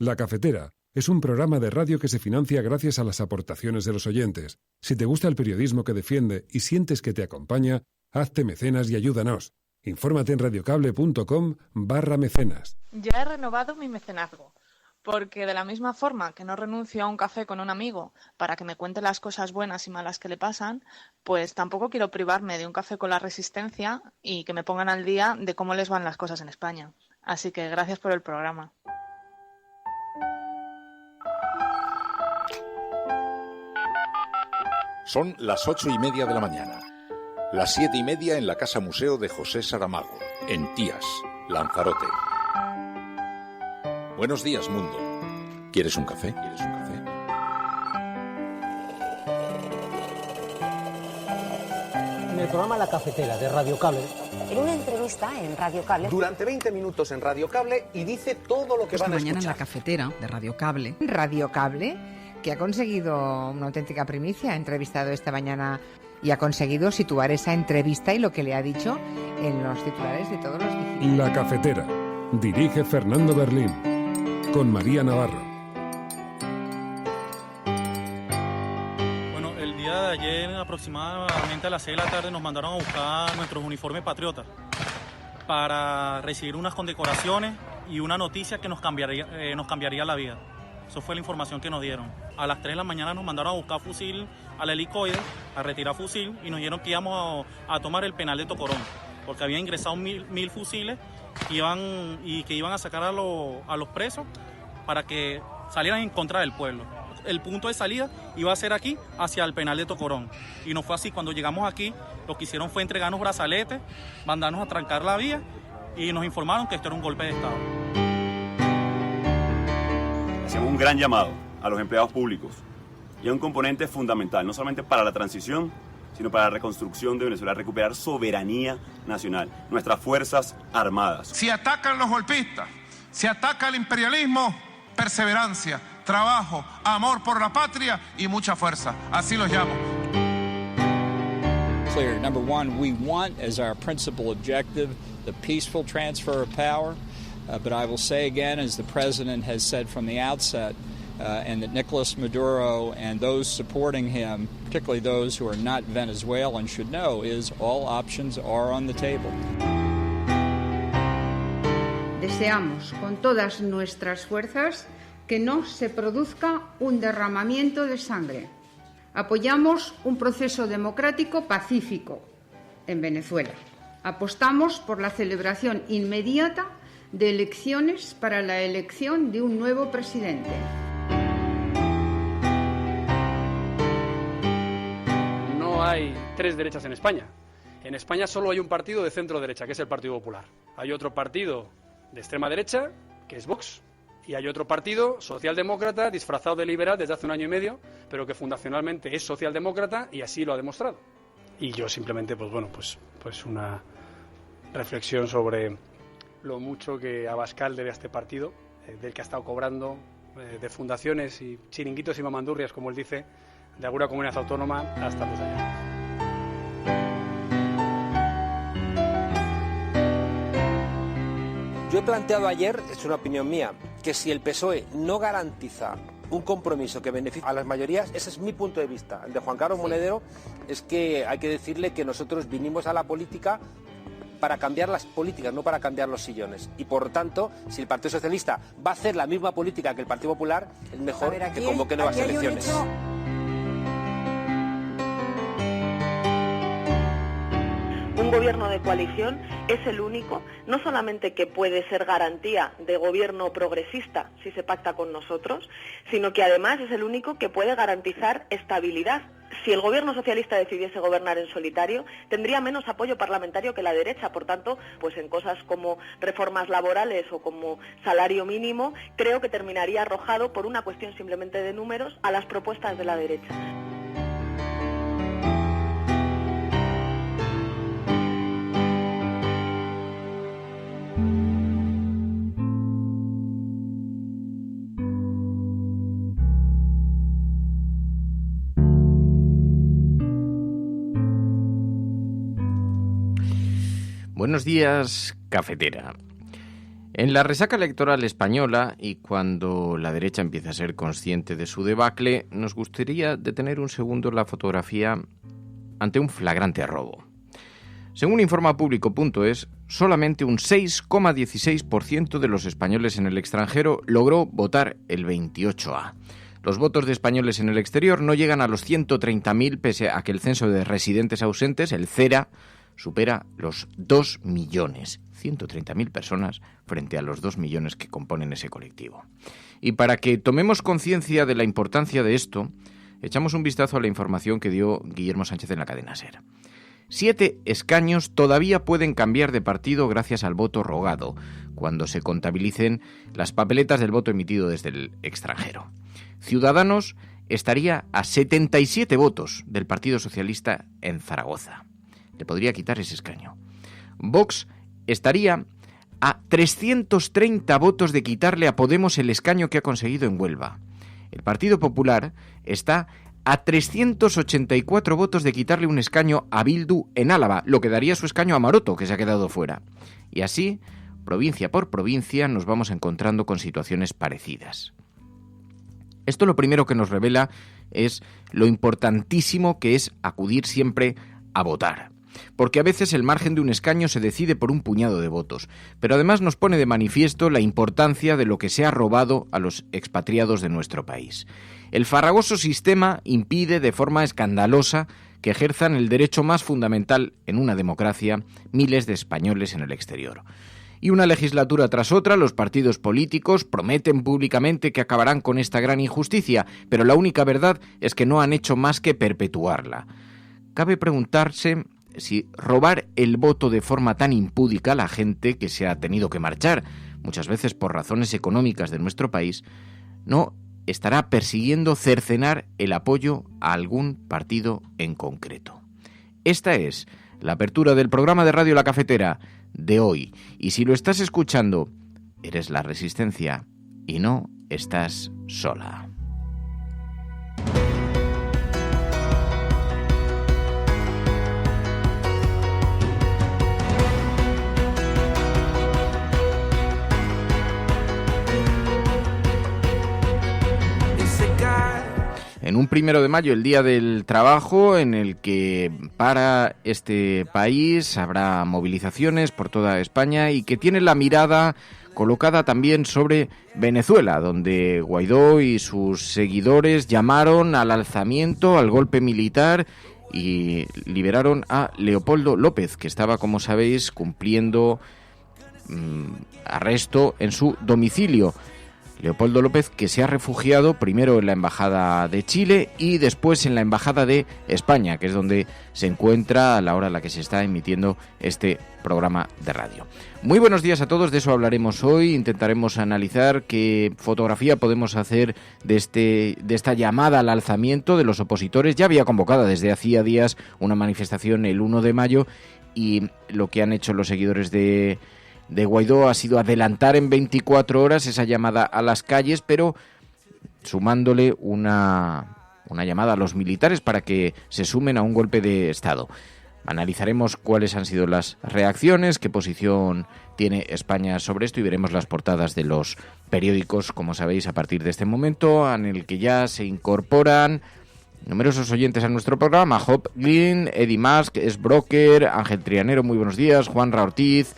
La Cafetera es un programa de radio que se financia gracias a las aportaciones de los oyentes. Si te gusta el periodismo que defiende y sientes que te acompaña, hazte mecenas y ayúdanos. Infórmate en radiocable.com/mecenas. Ya he renovado mi mecenazgo, porque de la misma forma que no renuncio a un café con un amigo para que me cuente las cosas buenas y malas que le pasan, pues tampoco quiero privarme de un café con la Resistencia y que me pongan al día de cómo les van las cosas en España. Así que gracias por el programa. Son las 8:30 de la mañana. Las 7:30 en la Casa Museo de José Saramago, en Tías, Lanzarote. Buenos días, mundo. ¿Quieres un café? ¿Quieres un café? En el programa La Cafetera de Radio Cable. En una entrevista en Radio Cable. Durante 20 minutos en Radio Cable y dice todo lo que van a escuchar. Esta mañana en La Cafetera de Radio Cable. Radio Cable, que ha conseguido una auténtica primicia, ha entrevistado esta mañana y ha conseguido situar esa entrevista y lo que le ha dicho en los titulares de todos los digitales. La Cafetera. Dirige Fernando Berlín. Con María Navarro. Bueno, el día de ayer, aproximadamente a las 6 de la tarde, nos mandaron a buscar nuestros uniformes patriotas para recibir unas condecoraciones y una noticia que nos cambiaría la vida. Eso fue la información que nos dieron. A las 3 de la mañana nos mandaron a buscar fusil al helicoide, a retirar fusil, y nos dijeron que íbamos a tomar el penal de Tocorón, porque habían ingresado 1000 fusiles que iban a sacar a los presos para que salieran en contra del pueblo. El punto de salida iba a ser aquí, hacia el penal de Tocorón. Y no fue así. Cuando llegamos aquí, lo que hicieron fue entregarnos brazaletes, mandarnos a trancar la vía y nos informaron que esto era un golpe de Estado. Hacemos un gran llamado a los empleados públicos y a un componente fundamental, no solamente para la transición, sino para la reconstrucción de Venezuela, recuperar soberanía nacional, nuestras Fuerzas Armadas. Si atacan los golpistas, si ataca el imperialismo, perseverancia, trabajo, amor por la patria y mucha fuerza. Así los llamo. Clear. Number one, we want as our principal objective the peaceful transfer of power. But I will say again, as the President has said from the outset, and that Nicolas Maduro and those supporting him, particularly those who are not Venezuelan, should know, is all options are on the table. Deseamos con todas nuestras fuerzas que no se produzca un derramamiento de sangre. Apoyamos un proceso democrático pacífico en Venezuela. Apostamos por la celebración inmediata de elecciones para la elección de un nuevo presidente. No hay tres derechas en España. En España solo hay un partido de centro derecha, que es el Partido Popular. Hay otro partido de extrema derecha, que es Vox, y hay otro partido socialdemócrata disfrazado de liberal desde hace 1 año y medio, pero que fundacionalmente es socialdemócrata y así lo ha demostrado. Y yo simplemente, pues una reflexión sobre lo mucho que Abascal debe a este partido, del que ha estado cobrando de fundaciones y chiringuitos y mamandurrias, como él dice, de alguna comunidad autónoma hasta 2 años. Yo he planteado ayer, es una opinión mía, que si el PSOE no garantiza un compromiso que beneficie a las mayorías, ese es mi punto de vista. El de Juan Carlos Monedero es que hay que decirle que nosotros vinimos a la política para cambiar las políticas, no para cambiar los sillones. Y por tanto, si el Partido Socialista va a hacer la misma política que el Partido Popular, es mejor que convoque nuevas elecciones. Un gobierno de coalición es el único, no solamente que puede ser garantía de gobierno progresista si se pacta con nosotros, sino que además es el único que puede garantizar estabilidad. Si el gobierno socialista decidiese gobernar en solitario, tendría menos apoyo parlamentario que la derecha. Por tanto, pues en cosas como reformas laborales o como salario mínimo, creo que terminaría arrojado por una cuestión simplemente de números a las propuestas de la derecha. Buenos días, cafetera. En la resaca electoral española, y cuando la derecha empieza a ser consciente de su debacle, nos gustaría detener un segundo la fotografía ante un flagrante robo. Según informa Público.es, solamente un 6,16% de los españoles en el extranjero logró votar el 28A. Los votos de españoles en el exterior no llegan a los 130.000, pese a que el censo de residentes ausentes, el CERA, supera los 2 millones. 130.000 personas frente a los 2 millones que componen ese colectivo. Y para que tomemos conciencia de la importancia de esto, echamos un vistazo a la información que dio Guillermo Sánchez en la cadena SER. 7 escaños todavía pueden cambiar de partido gracias al voto rogado, cuando se contabilicen las papeletas del voto emitido desde el extranjero. Ciudadanos estaría a 77 votos del Partido Socialista en Zaragoza. Le podría quitar ese escaño. Vox estaría a 330 votos de quitarle a Podemos el escaño que ha conseguido en Huelva. El Partido Popular está a 384 votos de quitarle un escaño a Bildu en Álava, lo que daría su escaño a Maroto, que se ha quedado fuera. Y así, provincia por provincia, nos vamos encontrando con situaciones parecidas. Esto lo primero que nos revela es lo importantísimo que es acudir siempre a votar. Porque a veces el margen de un escaño se decide por un puñado de votos, pero además nos pone de manifiesto la importancia de lo que se ha robado a los expatriados de nuestro país. El farragoso sistema impide de forma escandalosa que ejerzan el derecho más fundamental en una democracia miles de españoles en el exterior. Y una legislatura tras otra, los partidos políticos prometen públicamente que acabarán con esta gran injusticia, pero la única verdad es que no han hecho más que perpetuarla. Cabe preguntarse si robar el voto de forma tan impúdica a la gente que se ha tenido que marchar, muchas veces por razones económicas de nuestro país, no estará persiguiendo cercenar el apoyo a algún partido en concreto. Esta es la apertura del programa de Radio La Cafetera de hoy, y si lo estás escuchando, eres la Resistencia y no estás sola. En un 1 de mayo, el Día del Trabajo, en el que para este país habrá movilizaciones por toda España y que tiene la mirada colocada también sobre Venezuela, donde Guaidó y sus seguidores llamaron al alzamiento, al golpe militar y liberaron a Leopoldo López, que estaba, como sabéis, cumpliendo arresto en su domicilio. Leopoldo López, que se ha refugiado primero en la Embajada de Chile y después en la Embajada de España, que es donde se encuentra a la hora en la que se está emitiendo este programa de radio. Muy buenos días a todos, de eso hablaremos hoy. Intentaremos analizar qué fotografía podemos hacer de esta llamada al alzamiento de los opositores. Ya había convocada desde hacía días una manifestación el 1 de mayo y lo que han hecho los seguidores de Guaidó ha sido adelantar en 24 horas esa llamada a las calles, pero sumándole una llamada a los militares para que se sumen a un golpe de Estado. Analizaremos cuáles han sido las reacciones, qué posición tiene España sobre esto y veremos las portadas de los periódicos, como sabéis, a partir de este momento, en el que ya se incorporan numerosos oyentes a nuestro programa: Job Glynn, Eddie Musk, Es Broker, Ángel Trianero, muy buenos días, Juanra Ortiz,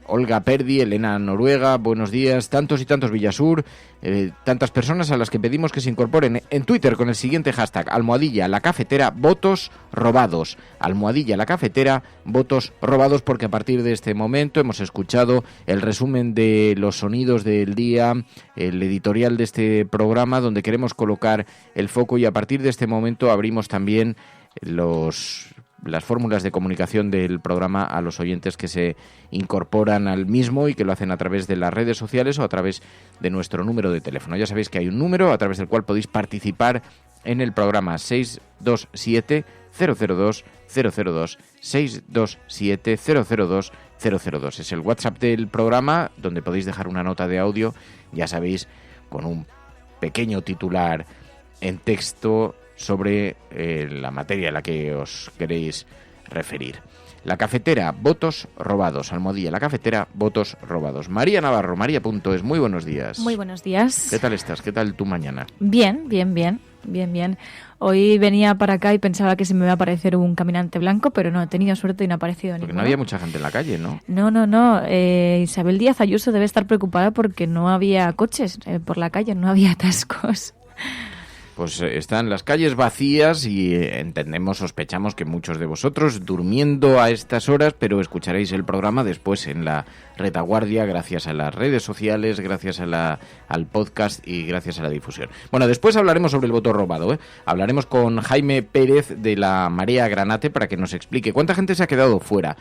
Olga Perdi, Elena Noruega, buenos días, tantos y tantos Villasur, tantas personas a las que pedimos que se incorporen en Twitter con el siguiente hashtag: #LaCafetera votos robados, #LaCafetera votos robados, porque a partir de este momento hemos escuchado el resumen de los sonidos del día, el editorial de este programa donde queremos colocar el foco, y a partir de este momento abrimos también las fórmulas de comunicación del programa a los oyentes que se incorporan al mismo y que lo hacen a través de las redes sociales o a través de nuestro número de teléfono. Ya sabéis que hay un número a través del cual podéis participar en el programa: 627 002 002, 627 002 002. Es el WhatsApp del programa, donde podéis dejar una nota de audio, ya sabéis, con un pequeño titular en texto sobre la materia a la que os queréis referir. La Cafetera, votos robados. Almohadilla, La Cafetera, votos robados. María Navarro, María.es, muy buenos días. Muy buenos días. ¿Qué tal estás? ¿Qué tal tu mañana? Bien. Hoy venía para acá y pensaba que se me iba a aparecer un caminante blanco, pero no, he tenido suerte y no ha aparecido ninguno. Porque no había mucha gente en la calle, ¿no? No. Isabel Díaz Ayuso debe estar preocupada porque no había coches por la calle, no había atascos. Pues están las calles vacías y sospechamos que muchos de vosotros durmiendo a estas horas, pero escucharéis el programa después en la retaguardia gracias a las redes sociales, gracias al podcast y gracias a la difusión. Bueno, después hablaremos sobre el voto robado, ¿eh? Hablaremos con Jaime Pérez de la Marea Granate para que nos explique cuánta gente se ha quedado fuera.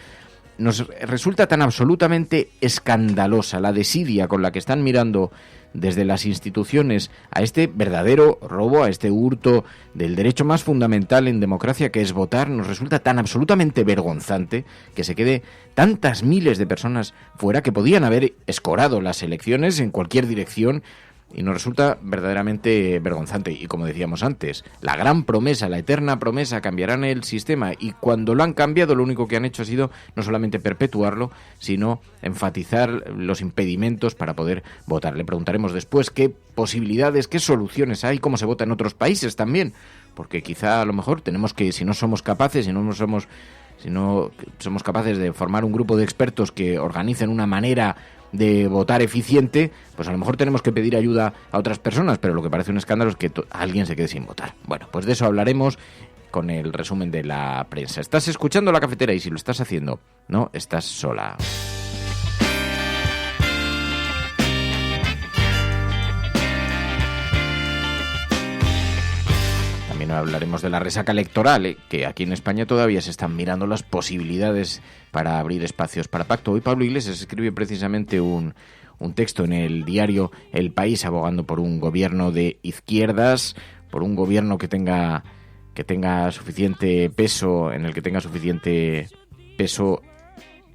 Nos resulta tan absolutamente escandalosa la desidia con la que están mirando desde las instituciones a este verdadero robo, a este hurto del derecho más fundamental en democracia que es votar. Nos resulta tan absolutamente vergonzante que se quede tantas miles de personas fuera que podían haber escorado las elecciones en cualquier dirección. Y nos resulta verdaderamente vergonzante. Y como decíamos antes, la gran promesa, la eterna promesa, cambiarán el sistema. Y cuando lo han cambiado, lo único que han hecho ha sido no solamente perpetuarlo, sino enfatizar los impedimentos para poder votar. Le preguntaremos después qué posibilidades, qué soluciones hay, cómo se vota en otros países también. Porque quizá a lo mejor tenemos que, si no somos capaces de formar un grupo de expertos que organicen una manera de votar eficiente, pues a lo mejor tenemos que pedir ayuda a otras personas, pero lo que parece un escándalo es que alguien se quede sin votar. Bueno, pues de eso hablaremos con el resumen de la prensa. Estás escuchando La Cafetera y si lo estás haciendo, no estás sola. También hablaremos de la resaca electoral, que aquí en España todavía se están mirando las posibilidades para abrir espacios para pacto. Hoy Pablo Iglesias escribe precisamente un texto en el diario El País abogando por un gobierno de izquierdas, por un gobierno que tenga suficiente peso, en el que tenga suficiente peso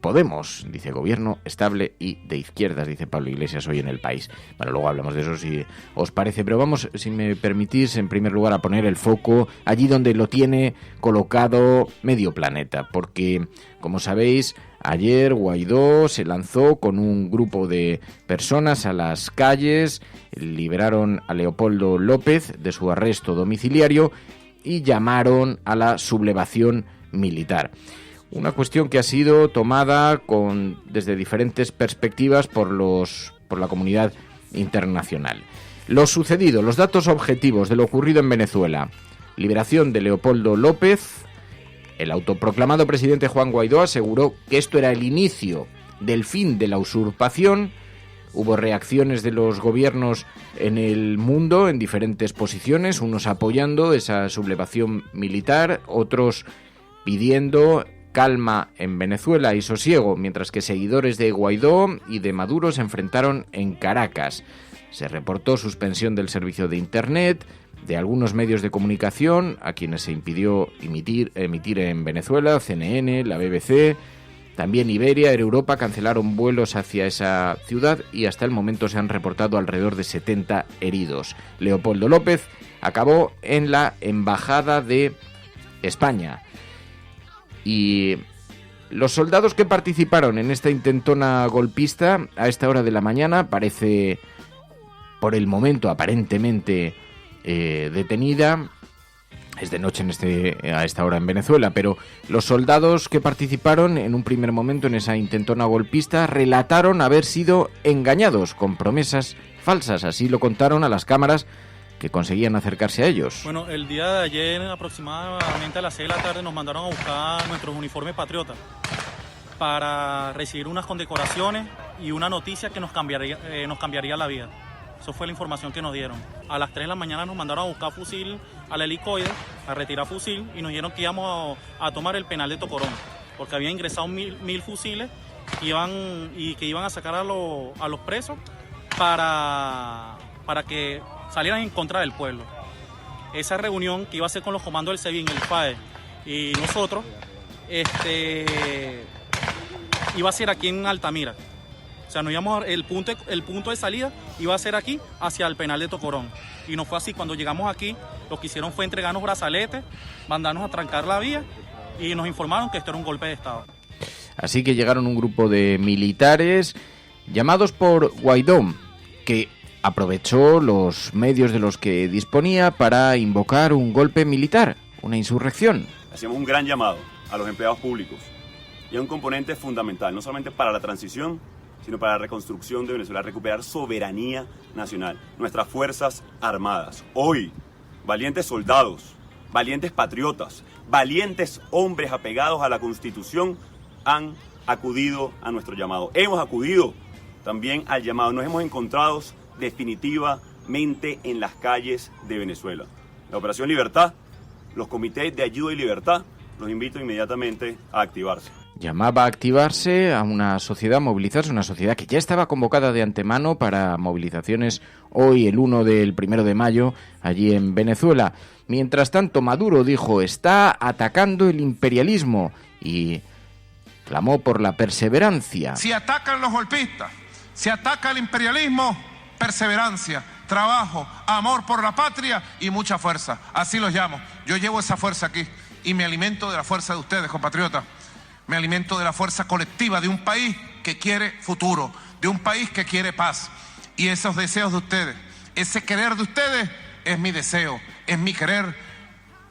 Podemos, dice gobierno estable y de izquierdas, dice Pablo Iglesias hoy en El País. Bueno, luego hablamos de eso si os parece, pero vamos, si me permitís, en primer lugar a poner el foco allí donde lo tiene colocado medio planeta, porque, como sabéis, ayer Guaidó se lanzó con un grupo de personas a las calles, liberaron a Leopoldo López de su arresto domiciliario y llamaron a la sublevación militar. Una cuestión que ha sido tomada desde diferentes perspectivas por la comunidad internacional. Lo sucedido, los datos objetivos de lo ocurrido en Venezuela. Liberación de Leopoldo López. El autoproclamado presidente Juan Guaidó aseguró que esto era el inicio del fin de la usurpación. Hubo reacciones de los gobiernos en el mundo en diferentes posiciones, unos apoyando esa sublevación militar, otros pidiendo calma en Venezuela y sosiego, mientras que seguidores de Guaidó y de Maduro se enfrentaron en Caracas. Se reportó suspensión del servicio de Internet, de algunos medios de comunicación, a quienes se impidió emitir en Venezuela, CNN, la BBC, también Iberia, Air Europa cancelaron vuelos hacia esa ciudad y hasta el momento se han reportado alrededor de 70 heridos. Leopoldo López acabó en la Embajada de España. Y los soldados que participaron en esta intentona golpista a esta hora de la mañana parece, por el momento, aparentemente detenida. Es de noche a esta hora en Venezuela, pero los soldados que participaron en un primer momento en esa intentona golpista relataron haber sido engañados con promesas falsas. Así lo contaron a las cámaras que conseguían acercarse a ellos. Bueno, el día de ayer aproximadamente a las 6 de la tarde nos mandaron a buscar nuestros uniformes patriotas para recibir unas condecoraciones y una noticia que nos cambiaría la vida. Eso fue la información que nos dieron. A las 3 de la mañana nos mandaron a buscar fusil al helicoide, a retirar fusil, y nos dijeron que íbamos a tomar el penal de Tocorón, porque habían ingresado 1000 fusiles que iban a sacar a los presos para que salieran en contra del pueblo. Esa reunión que iba a ser con los comandos del SEBIN, el FAE y nosotros, iba a ser aquí en Altamira. O sea, el punto de salida iba a ser aquí, hacia el penal de Tocorón. Y no fue así. Cuando llegamos aquí, lo que hicieron fue entregarnos brazaletes, mandarnos a trancar la vía y nos informaron que esto era un golpe de Estado. Así que llegaron un grupo de militares llamados por Guaidó, que aprovechó los medios de los que disponía para invocar un golpe militar, una insurrección. Hacíamos un gran llamado a los empleados públicos y a un componente fundamental, no solamente para la transición, sino para la reconstrucción de Venezuela, recuperar soberanía nacional, nuestras Fuerzas Armadas. Hoy, valientes soldados, valientes patriotas, valientes hombres apegados a la Constitución han acudido a nuestro llamado. Hemos acudido también al llamado, nos hemos encontrado definitivamente en las calles de Venezuela. La Operación Libertad, los comités de ayuda y libertad, los invito inmediatamente a activarse. Llamaba a activarse a una sociedad, movilizarse, una sociedad que ya estaba convocada de antemano para movilizaciones hoy, el 1 de mayo, allí en Venezuela. Mientras tanto, Maduro dijo, está atacando el imperialismo y clamó por la perseverancia. Si atacan los golpistas, si ataca el imperialismo, perseverancia, trabajo, amor por la patria y mucha fuerza. Así los llamo. Yo llevo esa fuerza aquí y me alimento de la fuerza de ustedes, compatriotas. Me alimento de la fuerza colectiva de un país que quiere futuro, de un país que quiere paz. Y esos deseos de ustedes, ese querer de ustedes es mi deseo, es mi querer.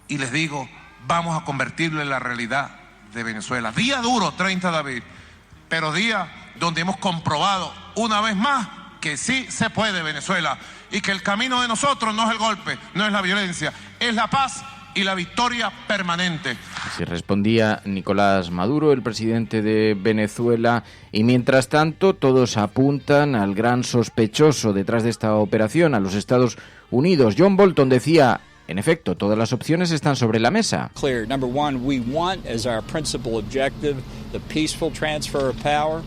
Y les digo, vamos a convertirlo en la realidad de Venezuela. Día duro, 30 de abril, pero día donde hemos comprobado una vez más que sí se puede Venezuela y que el camino de nosotros no es el golpe, no es la violencia, es la paz y la victoria permanente. Así respondía Nicolás Maduro, el presidente de Venezuela, y mientras tanto todos apuntan al gran sospechoso detrás de esta operación, a los Estados Unidos. John Bolton decía, en efecto, todas las opciones están sobre la mesa. Clear. Number one, we want as our principal objective the peaceful transfer of power,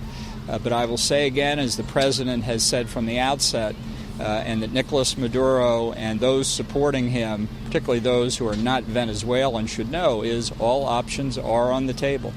but I will say again, as the president has said from the outset, and that Nicolas Maduro and those supporting him, particularly those who are not Venezuelan, should know is all options are on the table.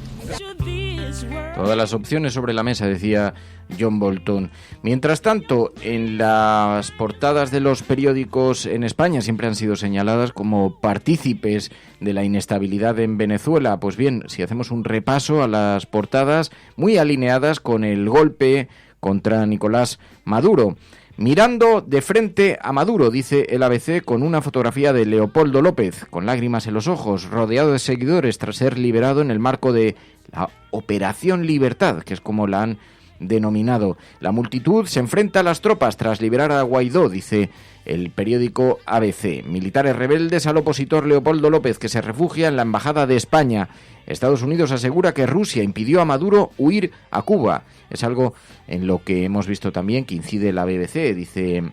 Todas las opciones sobre la mesa, decía John Bolton. Mientras tanto, en las portadas de los periódicos en España siempre han sido señaladas como partícipes de la inestabilidad en Venezuela. Pues bien, si hacemos un repaso a las portadas, muy alineadas con el golpe contra Nicolás Maduro. Mirando de frente a Maduro, dice el ABC, con una fotografía de Leopoldo López, con lágrimas en los ojos, rodeado de seguidores tras ser liberado en el marco de la Operación Libertad, que es como la han denominado. La multitud se enfrenta a las tropas tras liberar a Guaidó, dice el periódico ABC. Militares rebeldes al opositor Leopoldo López, que se refugia en la Embajada de España. Estados Unidos asegura que Rusia impidió a Maduro huir a Cuba. Es algo en lo que hemos visto también que incide la BBC. Dice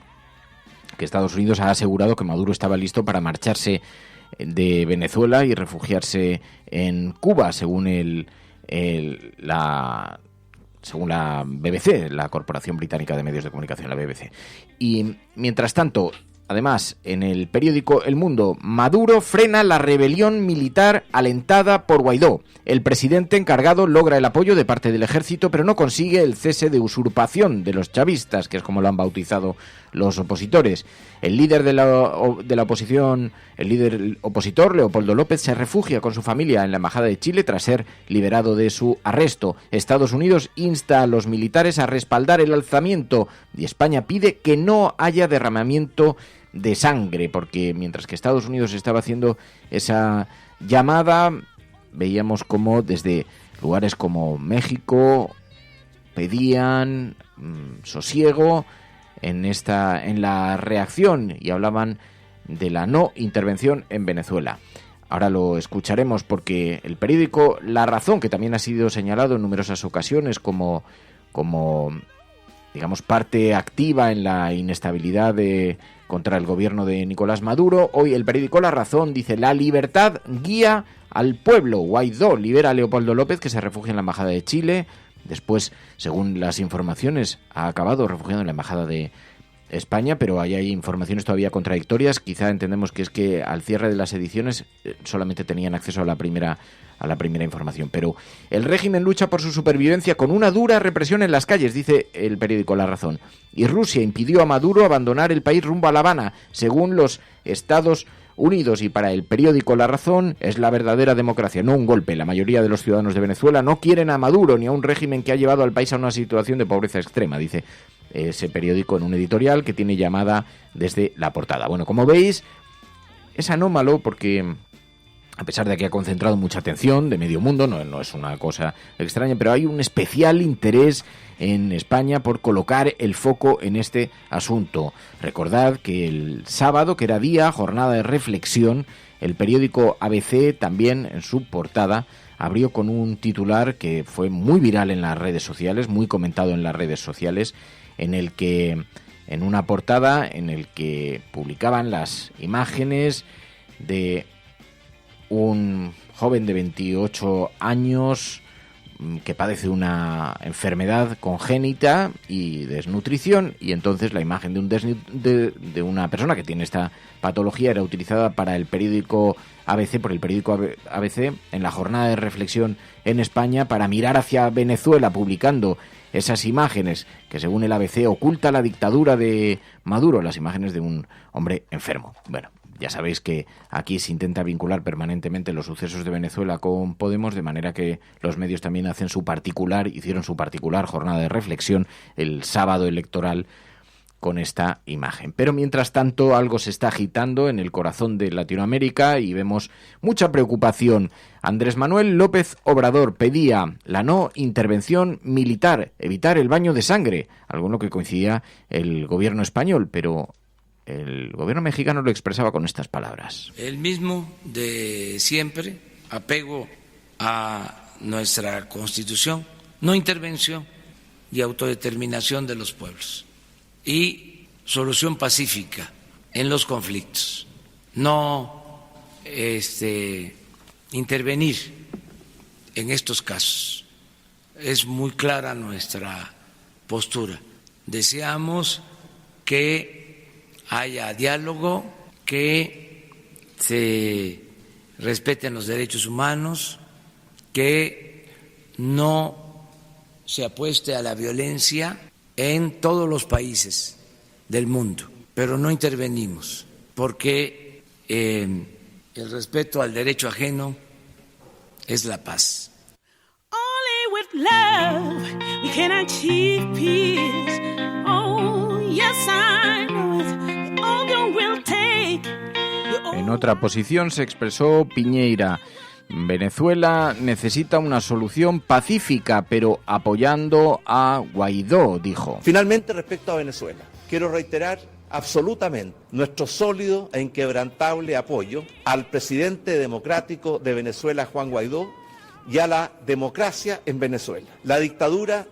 que Estados Unidos ha asegurado que Maduro estaba listo para marcharse de Venezuela y refugiarse en Cuba, según según la BBC, la Corporación Británica de Medios de Comunicación, la BBC. Y mientras tanto, además, en el periódico El Mundo, Maduro frena la rebelión militar alentada por Guaidó. El presidente encargado logra el apoyo de parte del ejército, pero no consigue el cese de usurpación de los chavistas, que es como lo han bautizado los opositores. El líder de la oposición, el líder opositor, Leopoldo López, se refugia con su familia en la Embajada de Chile tras ser liberado de su arresto. Estados Unidos insta a los militares a respaldar el alzamiento y España pide que no haya derramamiento de sangre, porque mientras que Estados Unidos estaba haciendo esa llamada, veíamos como desde lugares como México pedían sosiego en la reacción y hablaban de la no intervención en Venezuela. Ahora lo escucharemos porque el periódico La Razón, que también ha sido señalado en numerosas ocasiones como digamos, parte activa en la inestabilidad contra el gobierno de Nicolás Maduro, hoy el periódico La Razón dice: la libertad guía al pueblo. Guaidó libera a Leopoldo López, que se refugia en la Embajada de Chile. Después, según las informaciones, ha acabado refugiado en la Embajada de España, pero ahí hay informaciones todavía contradictorias. Quizá entendemos que es que al cierre de las ediciones solamente tenían acceso a la primera información. Pero el régimen lucha por su supervivencia con una dura represión en las calles, dice el periódico La Razón. Y Rusia impidió a Maduro abandonar el país rumbo a La Habana, según los Estados Unidos. Y para el periódico La Razón es la verdadera democracia, no un golpe. La mayoría de los ciudadanos de Venezuela no quieren a Maduro ni a un régimen que ha llevado al país a una situación de pobreza extrema, dice ese periódico en un editorial que tiene llamada desde la portada. Bueno, como veis, es anómalo porque, a pesar de que ha concentrado mucha atención de medio mundo, no es una cosa extraña, pero hay un especial interés en España por colocar el foco en este asunto. Recordad que el sábado, que era jornada de reflexión, el periódico ABC también en su portada abrió con un titular que fue muy viral en las redes sociales, muy comentado en las redes sociales, en una portada en el que publicaban las imágenes de un joven de 28 años que padece una enfermedad congénita y desnutrición, y entonces la imagen de una persona que tiene esta patología era utilizada para el periódico ABC, por el periódico ABC, en la jornada de reflexión en España, para mirar hacia Venezuela, publicando esas imágenes que, según el ABC, oculta la dictadura de Maduro, las imágenes de un hombre enfermo. Bueno, ya sabéis que aquí se intenta vincular permanentemente los sucesos de Venezuela con Podemos, de manera que los medios también hicieron su particular jornada de reflexión el sábado electoral con esta imagen. Pero mientras tanto algo se está agitando en el corazón de Latinoamérica y vemos mucha preocupación. Andrés Manuel López Obrador pedía la no intervención militar, evitar el baño de sangre, algo en lo que coincidía el gobierno español, pero el gobierno mexicano lo expresaba con estas palabras. El mismo de siempre, apego a nuestra Constitución, no intervención y autodeterminación de los pueblos y solución pacífica en los conflictos, no intervenir en estos casos. Es muy clara nuestra postura. Deseamos que haya diálogo, que se respeten los derechos humanos, que no se apueste a la violencia en todos los países del mundo, pero no intervenimos porque el respeto al derecho ajeno es la paz. Only with love we can achieve peace. Oh, yes, I know it. En otra posición se expresó Piñeira. Venezuela necesita una solución pacífica, pero apoyando a Guaidó, dijo. Finalmente, respecto a Venezuela, quiero reiterar absolutamente nuestro sólido e inquebrantable apoyo al presidente democrático de Venezuela, Juan Guaidó, y a la democracia en Venezuela. La dictadura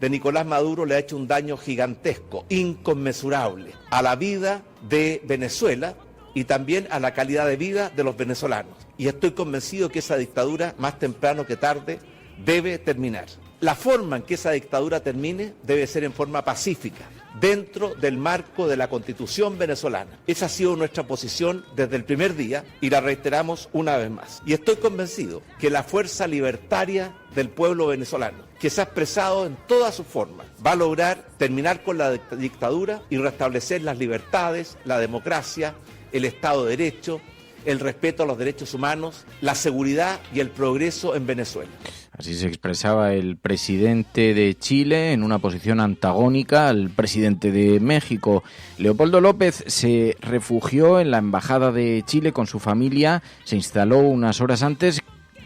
de Nicolás Maduro le ha hecho un daño gigantesco, inconmensurable, a la vida de Venezuela y también a la calidad de vida de los venezolanos. Y estoy convencido que esa dictadura, más temprano que tarde, debe terminar. La forma en que esa dictadura termine debe ser en forma pacífica, dentro del marco de la Constitución venezolana. Esa ha sido nuestra posición desde el primer día y la reiteramos una vez más. Y estoy convencido que la fuerza libertaria del pueblo venezolano, que se ha expresado en todas sus formas, va a lograr terminar con la dictadura y restablecer las libertades, la democracia, el Estado de Derecho, el respeto a los derechos humanos, la seguridad y el progreso en Venezuela. Así se expresaba el presidente de Chile en una posición antagónica al presidente de México. Leopoldo López se refugió en la embajada de Chile con su familia, se instaló unas horas antes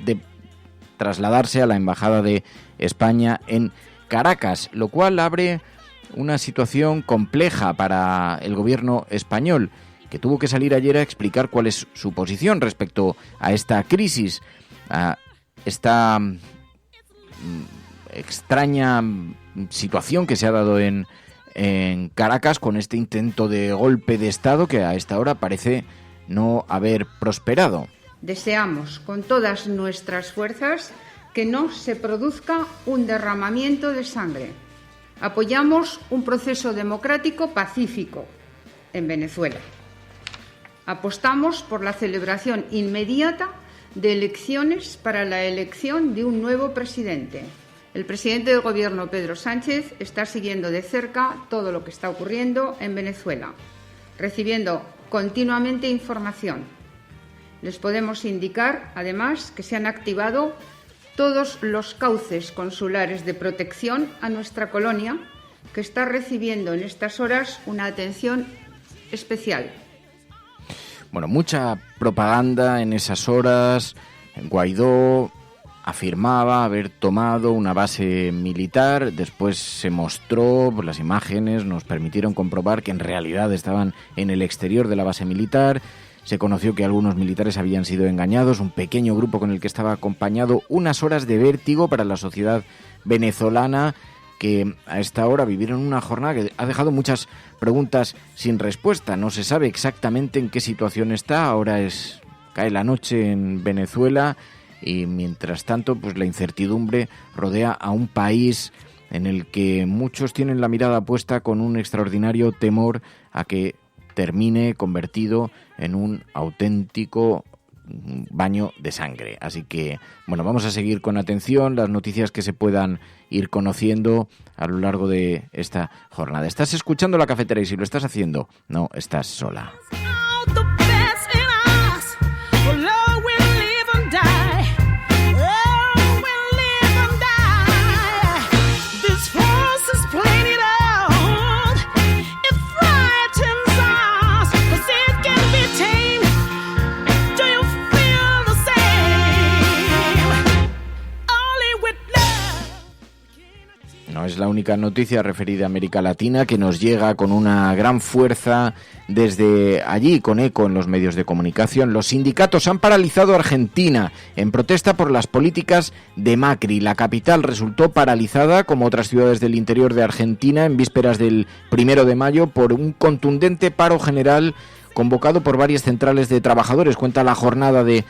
de trasladarse a la embajada de España en Caracas, lo cual abre una situación compleja para el gobierno español, que tuvo que salir ayer a explicar cuál es su posición respecto a esta crisis, a esta extraña situación que se ha dado en Caracas con este intento de golpe de Estado que a esta hora parece no haber prosperado. Deseamos con todas nuestras fuerzas que no se produzca un derramamiento de sangre. Apoyamos un proceso democrático pacífico en Venezuela. Apostamos por la celebración inmediata de elecciones para la elección de un nuevo presidente. El presidente del Gobierno, Pedro Sánchez, está siguiendo de cerca todo lo que está ocurriendo en Venezuela, recibiendo continuamente información. Les podemos indicar, además, que se han activado todos los cauces consulares de protección a nuestra colonia, que está recibiendo en estas horas una atención especial. Bueno, mucha propaganda en esas horas. Guaidó afirmaba haber tomado una base militar, después se mostró, pues las imágenes nos permitieron comprobar que en realidad estaban en el exterior de la base militar. Se conoció que algunos militares habían sido engañados, un pequeño grupo con el que estaba acompañado. Unas horas de vértigo para la sociedad venezolana, que a esta hora vivieron una jornada que ha dejado muchas preguntas sin respuesta. No se sabe exactamente en qué situación está. Ahora cae la noche en Venezuela y mientras tanto pues la incertidumbre rodea a un país en el que muchos tienen la mirada puesta con un extraordinario temor a que termine convertido en un auténtico baño de sangre. Así que, bueno, vamos a seguir con atención las noticias que se puedan ir conociendo a lo largo de esta jornada. Estás escuchando La Cafetera y si lo estás haciendo, no estás sola. No es la única noticia referida a América Latina que nos llega con una gran fuerza desde allí, con eco en los medios de comunicación. Los sindicatos han paralizado Argentina en protesta por las políticas de Macri. La capital resultó paralizada, como otras ciudades del interior de Argentina, en vísperas del 1 de mayo por un contundente paro general convocado por varias centrales de trabajadores. Cuenta la Jornada de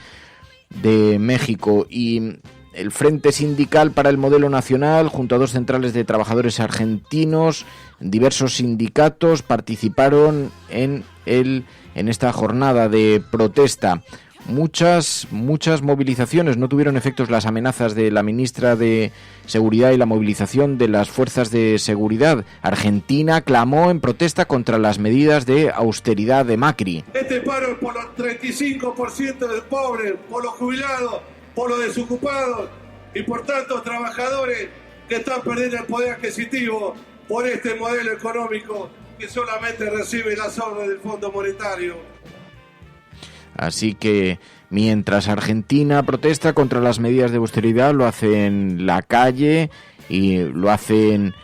México y el Frente Sindical para el Modelo Nacional, junto a 2 centrales de trabajadores argentinos, diversos sindicatos participaron en esta jornada de protesta. Muchas movilizaciones. No tuvieron efectos las amenazas de la ministra de Seguridad y la movilización de las fuerzas de seguridad. Argentina clamó en protesta contra las medidas de austeridad de Macri. Este paro es por los 35% de pobres, por los jubilados, por los desocupados y por tantos trabajadores que están perdiendo el poder adquisitivo por este modelo económico que solamente recibe las órdenes del Fondo Monetario. Así que mientras Argentina protesta contra las medidas de austeridad, lo hace en la calle y lo hacen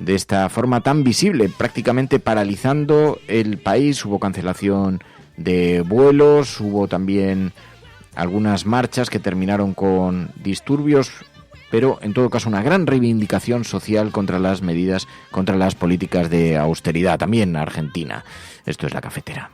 de esta forma tan visible, prácticamente paralizando el país. Hubo cancelación de vuelos, hubo también algunas marchas que terminaron con disturbios, pero en todo caso una gran reivindicación social contra las medidas, contra las políticas de austeridad, también Argentina. Esto es La Cafetera.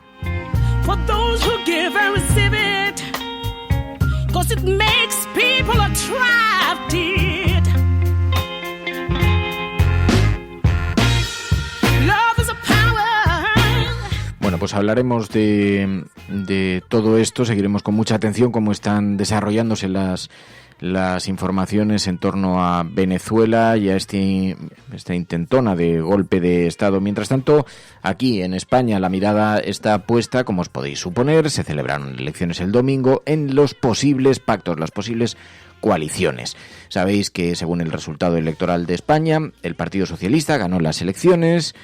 Bueno, pues hablaremos de todo esto, seguiremos con mucha atención cómo están desarrollándose las informaciones en torno a Venezuela y a esta intentona de golpe de Estado. Mientras tanto, aquí en España la mirada está puesta, como os podéis suponer, se celebraron elecciones el domingo, en los posibles pactos, las posibles coaliciones. Sabéis que según el resultado electoral de España, el Partido Socialista ganó las elecciones,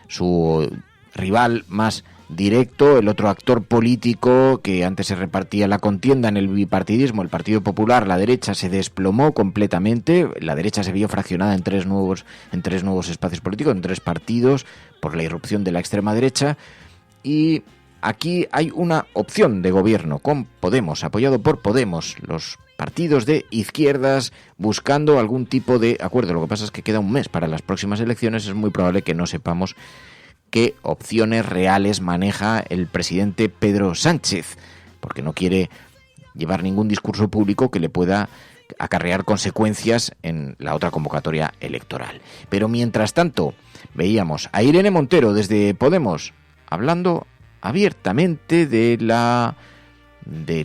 su rival más directo, el otro actor político que antes se repartía la contienda en el bipartidismo, el Partido Popular, la derecha se desplomó completamente, la derecha se vio fraccionada en tres nuevos espacios políticos, en 3 partidos, por la irrupción de la extrema derecha, y aquí hay una opción de gobierno con Podemos, apoyado por Podemos, los partidos de izquierdas buscando algún tipo de acuerdo. Lo que pasa es que queda un mes para las próximas elecciones, es muy probable que no sepamos qué opciones reales maneja el presidente Pedro Sánchez, porque no quiere llevar ningún discurso público que le pueda acarrear consecuencias en la otra convocatoria electoral. Pero mientras tanto, veíamos a Irene Montero desde Podemos hablando abiertamente de de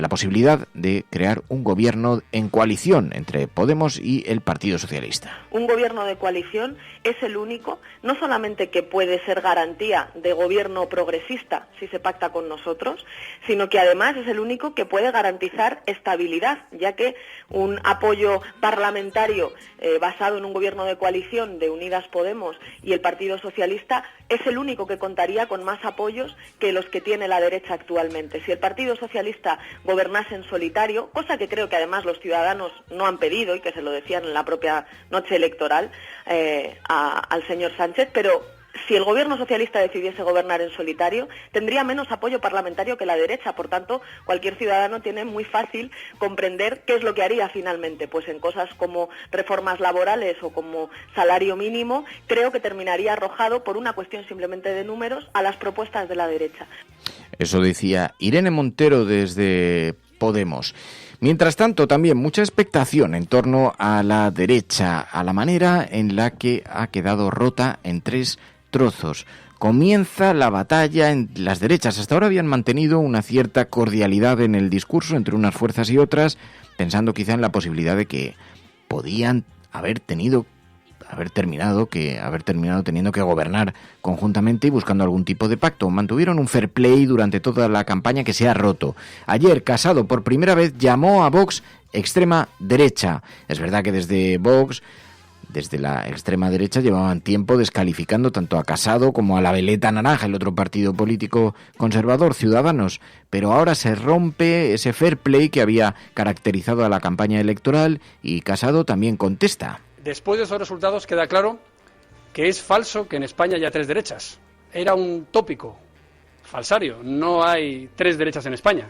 la posibilidad de crear un gobierno en coalición entre Podemos y el Partido Socialista. Un gobierno de coalición es el único, no solamente que puede ser garantía de gobierno progresista si se pacta con nosotros, sino que además es el único que puede garantizar estabilidad, ya que un apoyo parlamentario basado en un gobierno de coalición de Unidas Podemos y el Partido Socialista es el único que contaría con más apoyos que los que tiene la derecha actualmente. Si el Partido Socialista gobernase en solitario, cosa que creo que además los ciudadanos no han pedido y que se lo decían en la propia noche electoral al señor Sánchez, pero si el gobierno socialista decidiese gobernar en solitario, tendría menos apoyo parlamentario que la derecha. Por tanto, cualquier ciudadano tiene muy fácil comprender qué es lo que haría finalmente. Pues en cosas como reformas laborales o como salario mínimo, creo que terminaría arrojado por una cuestión simplemente de números a las propuestas de la derecha. Eso decía Irene Montero desde Podemos. Mientras tanto, también mucha expectación en torno a la derecha, a la manera en la que ha quedado rota en 3 trozos. Comienza la batalla en las derechas. Hasta ahora habían mantenido una cierta cordialidad en el discurso entre unas fuerzas y otras, pensando quizá en la posibilidad de que podían haber terminado teniendo que gobernar conjuntamente y buscando algún tipo de pacto. Mantuvieron un fair play durante toda la campaña que se ha roto. Ayer, Casado por primera vez llamó a Vox extrema derecha. Es verdad que desde Vox, desde la extrema derecha, llevaban tiempo descalificando tanto a Casado como a la veleta naranja, el otro partido político conservador, Ciudadanos. Pero ahora se rompe ese fair play que había caracterizado a la campaña electoral y Casado también contesta. Después de esos resultados queda claro que es falso que en España haya 3 derechas. Era un tópico falsario. No hay 3 derechas en España.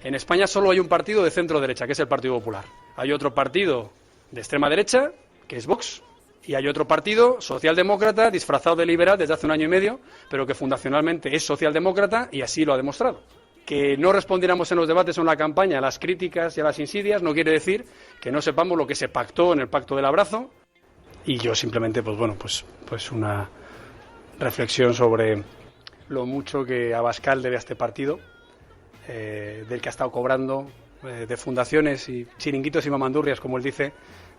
En España solo hay un partido de centro derecha, que es el Partido Popular. Hay otro partido de extrema derecha, que es Vox, y hay otro partido socialdemócrata disfrazado de liberal desde hace 1 año y medio, pero que fundacionalmente es socialdemócrata y así lo ha demostrado. Que no respondiéramos en los debates o en la campaña a las críticas y a las insidias no quiere decir que no sepamos lo que se pactó en el Pacto del Abrazo. Y yo simplemente, pues una reflexión sobre lo mucho que Abascal debe a este partido, del que ha estado cobrando de fundaciones y chiringuitos y mamandurrias, como él dice,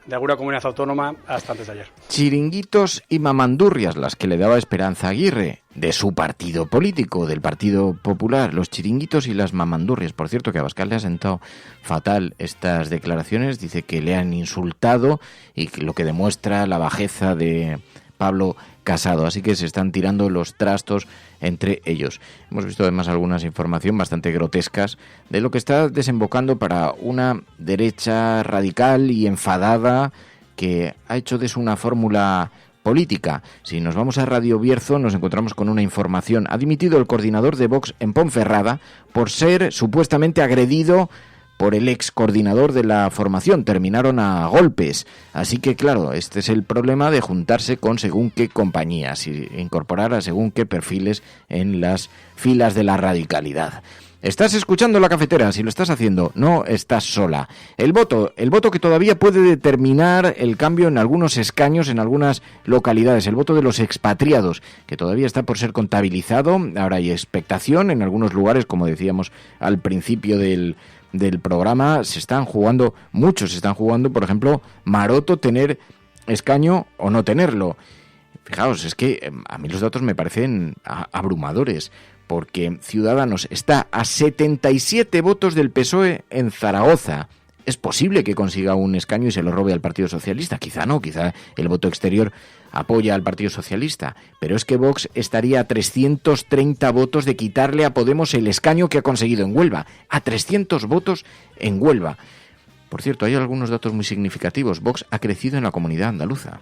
de alguna comunidad autónoma hasta antes de ayer. Chiringuitos y mamandurrias, las que le daba Esperanza Aguirre, de su partido político, del Partido Popular, los chiringuitos y las mamandurrias. Por cierto, que a Abascal le ha sentado fatal estas declaraciones, dice que le han insultado y que lo que demuestra la bajeza de Pablo Casado, así que se están tirando los trastos entre ellos. Hemos visto además algunas informaciones bastante grotescas de lo que está desembocando para una derecha radical y enfadada que ha hecho de eso una fórmula política. Si nos vamos a Radio Bierzo nos encontramos con una información. Ha dimitido el coordinador de Vox en Ponferrada por ser supuestamente agredido por el ex coordinador de la formación. Terminaron a golpes. Así que, claro, este es el problema de juntarse con según qué compañías y incorporar a según qué perfiles en las filas de la radicalidad. Estás escuchando La Cafetera. Si lo estás haciendo, no estás sola. El voto que todavía puede determinar el cambio en algunos escaños, en algunas localidades. El voto de los expatriados, que todavía está por ser contabilizado. Ahora hay expectación en algunos lugares, como decíamos al principio del programa. Muchos se están jugando, por ejemplo, Maroto, tener escaño o no tenerlo. Fijaos, es que a mí los datos me parecen abrumadores, porque Ciudadanos está a 77 votos del PSOE en Zaragoza. Es posible que consiga un escaño y se lo robe al Partido Socialista. Quizá no, quizá el voto exterior apoya al Partido Socialista. Pero es que Vox estaría a 330 votos de quitarle a Podemos el escaño que ha conseguido en Huelva. A 300 votos en Huelva. Por cierto, hay algunos datos muy significativos. Vox ha crecido en la comunidad andaluza.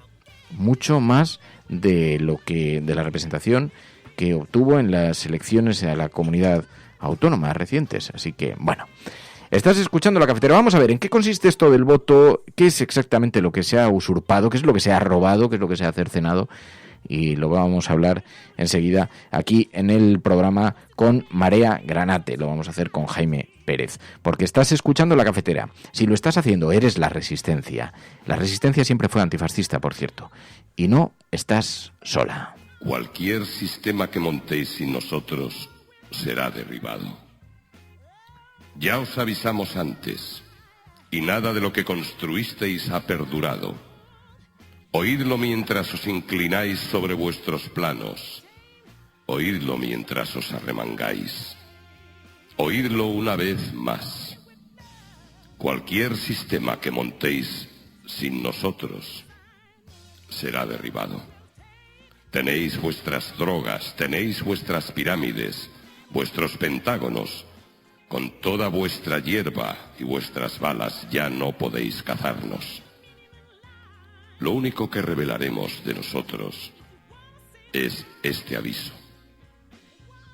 Mucho más de la representación que obtuvo en las elecciones a la comunidad autónoma recientes. Así que, bueno, estás escuchando La Cafetera. Vamos a ver en qué consiste esto del voto, qué es exactamente lo que se ha usurpado, qué es lo que se ha robado, qué es lo que se ha cercenado, y lo vamos a hablar enseguida aquí en el programa con Marea Granate. Lo vamos a hacer con Jaime Pérez, porque estás escuchando La Cafetera. Si lo estás haciendo, eres la Resistencia. La Resistencia siempre fue antifascista, por cierto, y no estás sola. Cualquier sistema que montéis sin nosotros será derribado. Ya os avisamos antes, y nada de lo que construisteis ha perdurado. Oídlo mientras os inclináis sobre vuestros planos. Oídlo mientras os arremangáis. Oídlo una vez más. Cualquier sistema que montéis sin nosotros será derribado. Tenéis vuestras drogas, tenéis vuestras pirámides, vuestros pentágonos. Con toda vuestra hierba y vuestras balas ya no podéis cazarnos. Lo único que revelaremos de nosotros es este aviso.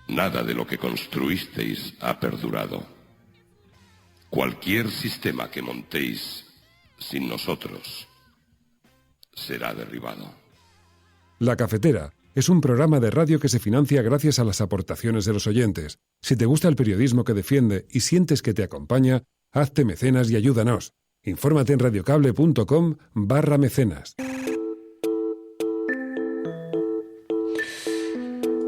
Nada de lo que construisteis ha perdurado. Cualquier sistema que montéis sin nosotros será derribado. La Cafetera es un programa de radio que se financia gracias a las aportaciones de los oyentes. Si te gusta el periodismo que defiende y sientes que te acompaña, hazte mecenas y ayúdanos. Infórmate en radiocable.com/mecenas.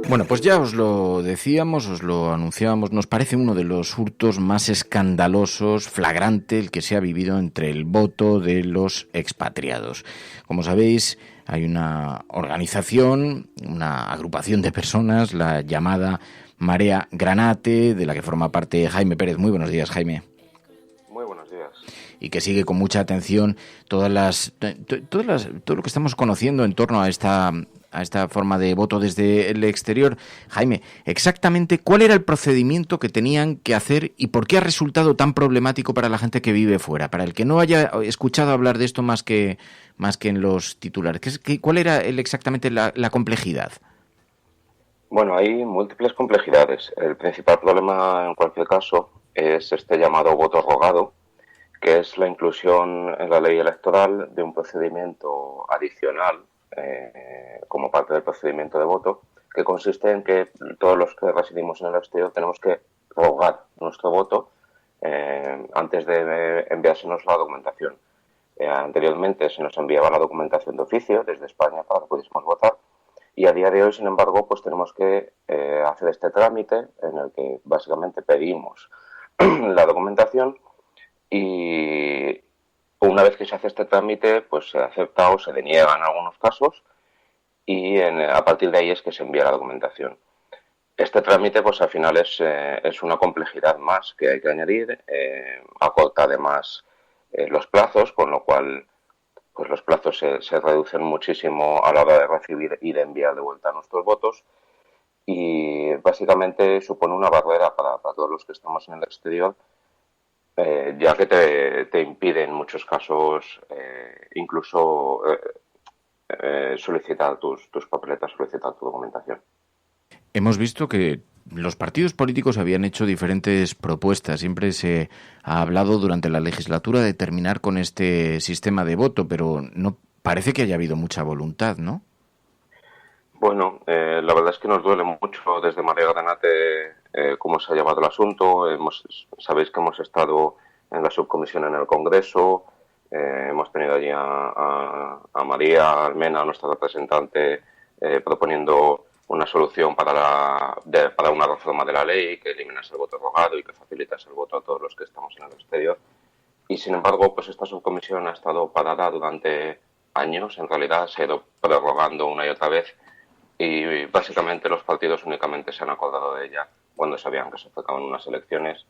Bueno, pues ya os lo decíamos, os lo anunciábamos, nos parece uno de los hurtos más escandalosos, flagrante, el que se ha vivido entre el voto de los expatriados. Como sabéis, hay una organización, una agrupación de personas, la llamada Marea Granate, de la que forma parte Jaime Pérez. Muy buenos días, Jaime. Muy buenos días. Y que sigue con mucha atención todo lo que estamos conociendo en torno a esta forma de voto desde el exterior. Jaime, exactamente cuál era el procedimiento que tenían que hacer y por qué ha resultado tan problemático para la gente que vive fuera, para el que no haya escuchado hablar de esto más que en los titulares. ¿Cuál era exactamente la complejidad? Bueno, hay múltiples complejidades. El principal problema, en cualquier caso, es este llamado voto rogado, que es la inclusión en la ley electoral de un procedimiento adicional como parte del procedimiento de voto, que consiste en que todos los que residimos en el exterior tenemos que rogar nuestro voto antes de enviársenos la documentación. Anteriormente se nos enviaba la documentación de oficio desde España para que pudiésemos votar, y a día de hoy, sin embargo, pues tenemos que hacer este trámite en el que básicamente pedimos la documentación, y una vez que se hace este trámite, pues se acepta o se deniega en algunos casos, y a partir de ahí es que se envía la documentación. Este trámite, pues al final es una complejidad más que hay que añadir, acorta además los plazos, con lo cual pues los plazos se reducen muchísimo a la hora de recibir y de enviar de vuelta nuestros votos, y básicamente supone una barrera para todos los que estamos en el exterior, ya que te impide en muchos casos incluso solicitar tus papeletas, solicitar tu documentación. Hemos visto que los partidos políticos habían hecho diferentes propuestas. Siempre se ha hablado durante la legislatura de terminar con este sistema de voto, pero no parece que haya habido mucha voluntad, ¿no? Bueno, la verdad es que nos duele mucho desde Marea Granate cómo se ha llevado el asunto. Sabéis que hemos estado en la subcomisión en el Congreso, hemos tenido allí a María Almena, nuestra representante, proponiendo una solución para una reforma de la ley que eliminase el voto rogado y que facilitase el voto a todos los que estamos en el exterior. Y sin embargo, pues esta subcomisión ha estado parada durante años. En realidad se ha ido prorrogando una y otra vez, y básicamente los partidos únicamente se han acordado de ella cuando sabían que se acercaban unas elecciones,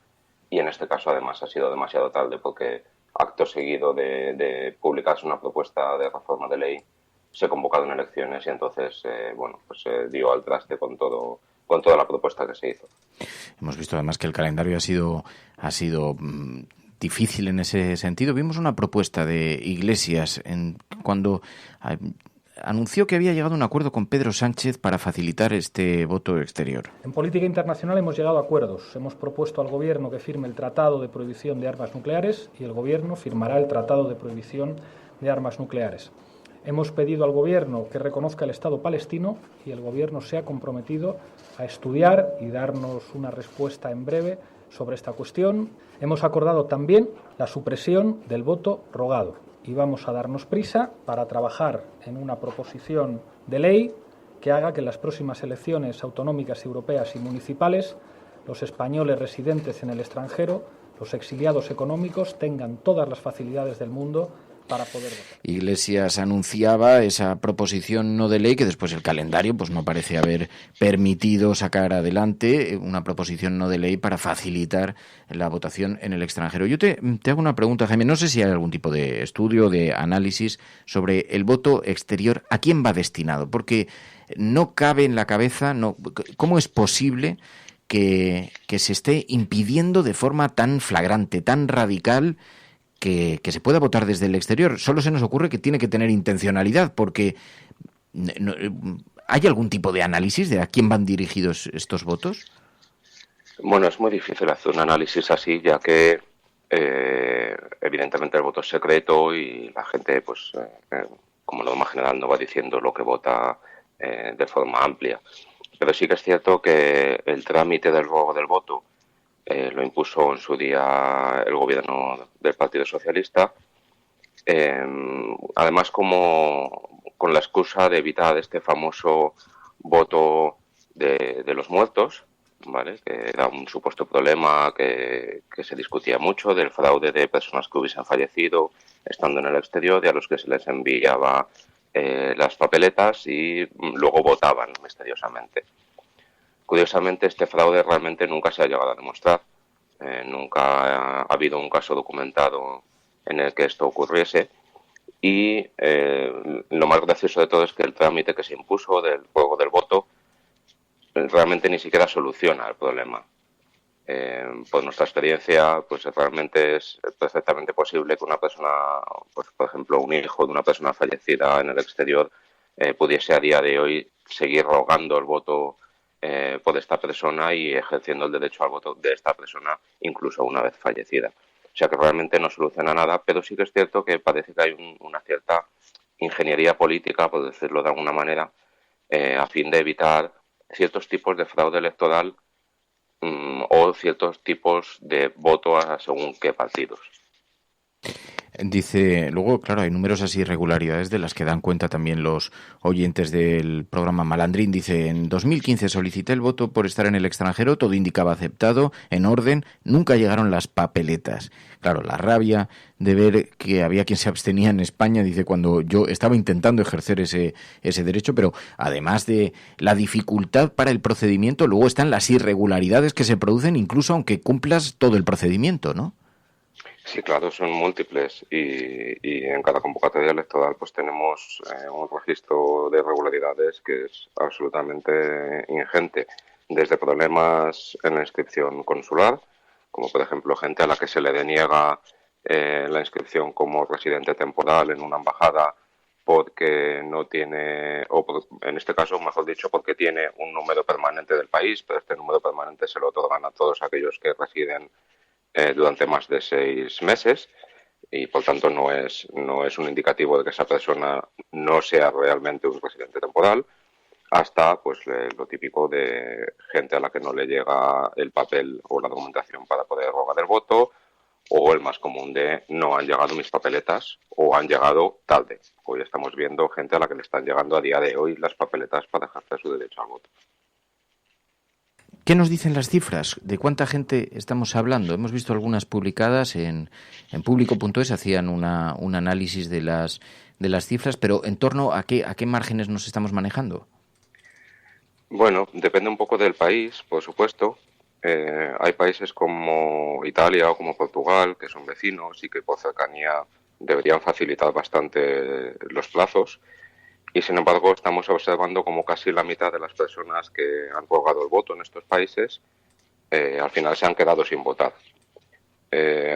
y en este caso además ha sido demasiado tarde, porque acto seguido de publicarse una propuesta de reforma de ley se convocaron elecciones, y entonces se dio al traste con toda la propuesta que se hizo. Hemos visto además que el calendario ha sido difícil en ese sentido. Vimos una propuesta de Iglesias cuando anunció que había llegado a un acuerdo con Pedro Sánchez para facilitar este voto exterior. En política internacional hemos llegado a acuerdos. Hemos propuesto al Gobierno que firme el Tratado de Prohibición de Armas Nucleares, y el Gobierno firmará el Tratado de Prohibición de Armas Nucleares. Hemos pedido al Gobierno que reconozca el Estado palestino, y el Gobierno se ha comprometido a estudiar y darnos una respuesta en breve sobre esta cuestión. Hemos acordado también la supresión del voto rogado, y vamos a darnos prisa para trabajar en una proposición de ley que haga que en las próximas elecciones autonómicas, europeas y municipales los españoles residentes en el extranjero, los exiliados económicos, tengan todas las facilidades del mundo para poder votar. Iglesias anunciaba esa proposición no de ley que después el calendario pues no parece haber permitido sacar adelante, una proposición no de ley para facilitar la votación en el extranjero. Yo te hago una pregunta, Jaime, no sé si hay algún tipo de estudio, de análisis sobre el voto exterior, ¿a quién va destinado? Porque no cabe en la cabeza, ¿cómo es posible que se esté impidiendo de forma tan flagrante, tan radical, que se pueda votar desde el exterior? Solo se nos ocurre que tiene que tener intencionalidad, porque ¿hay algún tipo de análisis de a quién van dirigidos estos votos? Bueno, es muy difícil hacer un análisis así, ya que evidentemente el voto es secreto y la gente, pues, como norma general, no va diciendo lo que vota de forma amplia. Pero sí que es cierto que el trámite del robo del voto lo impuso en su día el gobierno del Partido Socialista, además como con la excusa de evitar este famoso voto de los muertos, ¿vale? Que era un supuesto problema que se discutía mucho, del fraude de personas que hubiesen fallecido estando en el exterior y a los que se les enviaba las papeletas y luego votaban misteriosamente. Curiosamente, este fraude realmente nunca se ha llegado a demostrar. Nunca ha habido un caso documentado en el que esto ocurriese. Y lo más gracioso de todo es que el trámite que se impuso del juego del voto realmente ni siquiera soluciona el problema. Por nuestra experiencia, pues realmente es perfectamente posible que una persona, pues, por ejemplo, un hijo de una persona fallecida en el exterior, pudiese a día de hoy seguir rogando el voto por esta persona y ejerciendo el derecho al voto de esta persona incluso una vez fallecida. O sea que realmente no soluciona nada, pero sí que es cierto que parece que hay una cierta ingeniería política, por decirlo de alguna manera, a fin de evitar ciertos tipos de fraude electoral o ciertos tipos de voto a según qué partidos. Dice, luego, claro, hay numerosas irregularidades de las que dan cuenta también los oyentes del programa Malandrín. Dice, en 2015 solicité el voto por estar en el extranjero, todo indicaba aceptado, en orden, nunca llegaron las papeletas. Claro, la rabia de ver que había quien se abstenía en España, dice, cuando yo estaba intentando ejercer ese derecho, pero además de la dificultad para el procedimiento, luego están las irregularidades que se producen incluso aunque cumplas todo el procedimiento, ¿no? Sí, claro, son múltiples y en cada convocatoria electoral pues tenemos un registro de irregularidades que es absolutamente ingente, desde problemas en la inscripción consular, como por ejemplo gente a la que se le deniega la inscripción como residente temporal en una embajada porque no tiene, en este caso, mejor dicho, porque tiene un número permanente del país, pero este número permanente se lo otorgan a todos aquellos que residen durante más de 6 meses y por tanto no es un indicativo de que esa persona no sea realmente un residente temporal, hasta pues lo típico de gente a la que no le llega el papel o la documentación para poder rogar el voto, o el más común de no han llegado mis papeletas o han llegado tarde. Hoy estamos viendo gente a la que le están llegando a día de hoy las papeletas para ejercer su derecho al voto. ¿Qué nos dicen las cifras? ¿De cuánta gente estamos hablando? Hemos visto algunas publicadas en público.es, hacían un análisis de las cifras, pero ¿en torno a qué márgenes nos estamos manejando? Bueno, depende un poco del país, por supuesto. Hay países como Italia o como Portugal, que son vecinos y que por cercanía deberían facilitar bastante los plazos. Y sin embargo estamos observando como casi la mitad de las personas que han rogado el voto en estos países al final se han quedado sin votar.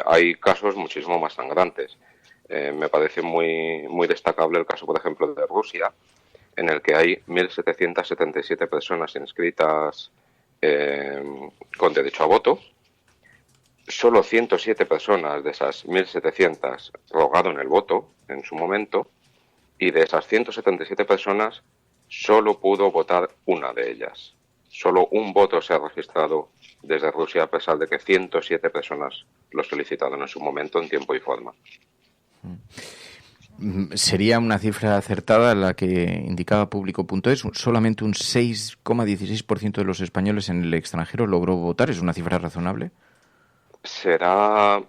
Hay casos muchísimo más sangrantes. Me parece muy destacable el caso, por ejemplo, de Rusia, en el que hay 1.777 personas inscritas con derecho a voto. Solo 107 personas de esas 1.700 rogaron el voto en su momento. Y de esas 177 personas, solo pudo votar una de ellas. Solo un voto se ha registrado desde Rusia, a pesar de que 107 personas lo solicitaron en su momento, en tiempo y forma. ¿Sería una cifra acertada la que indicaba Público.es? Solamente un 6,16% de los españoles en el extranjero logró votar. ¿Es una cifra razonable? Será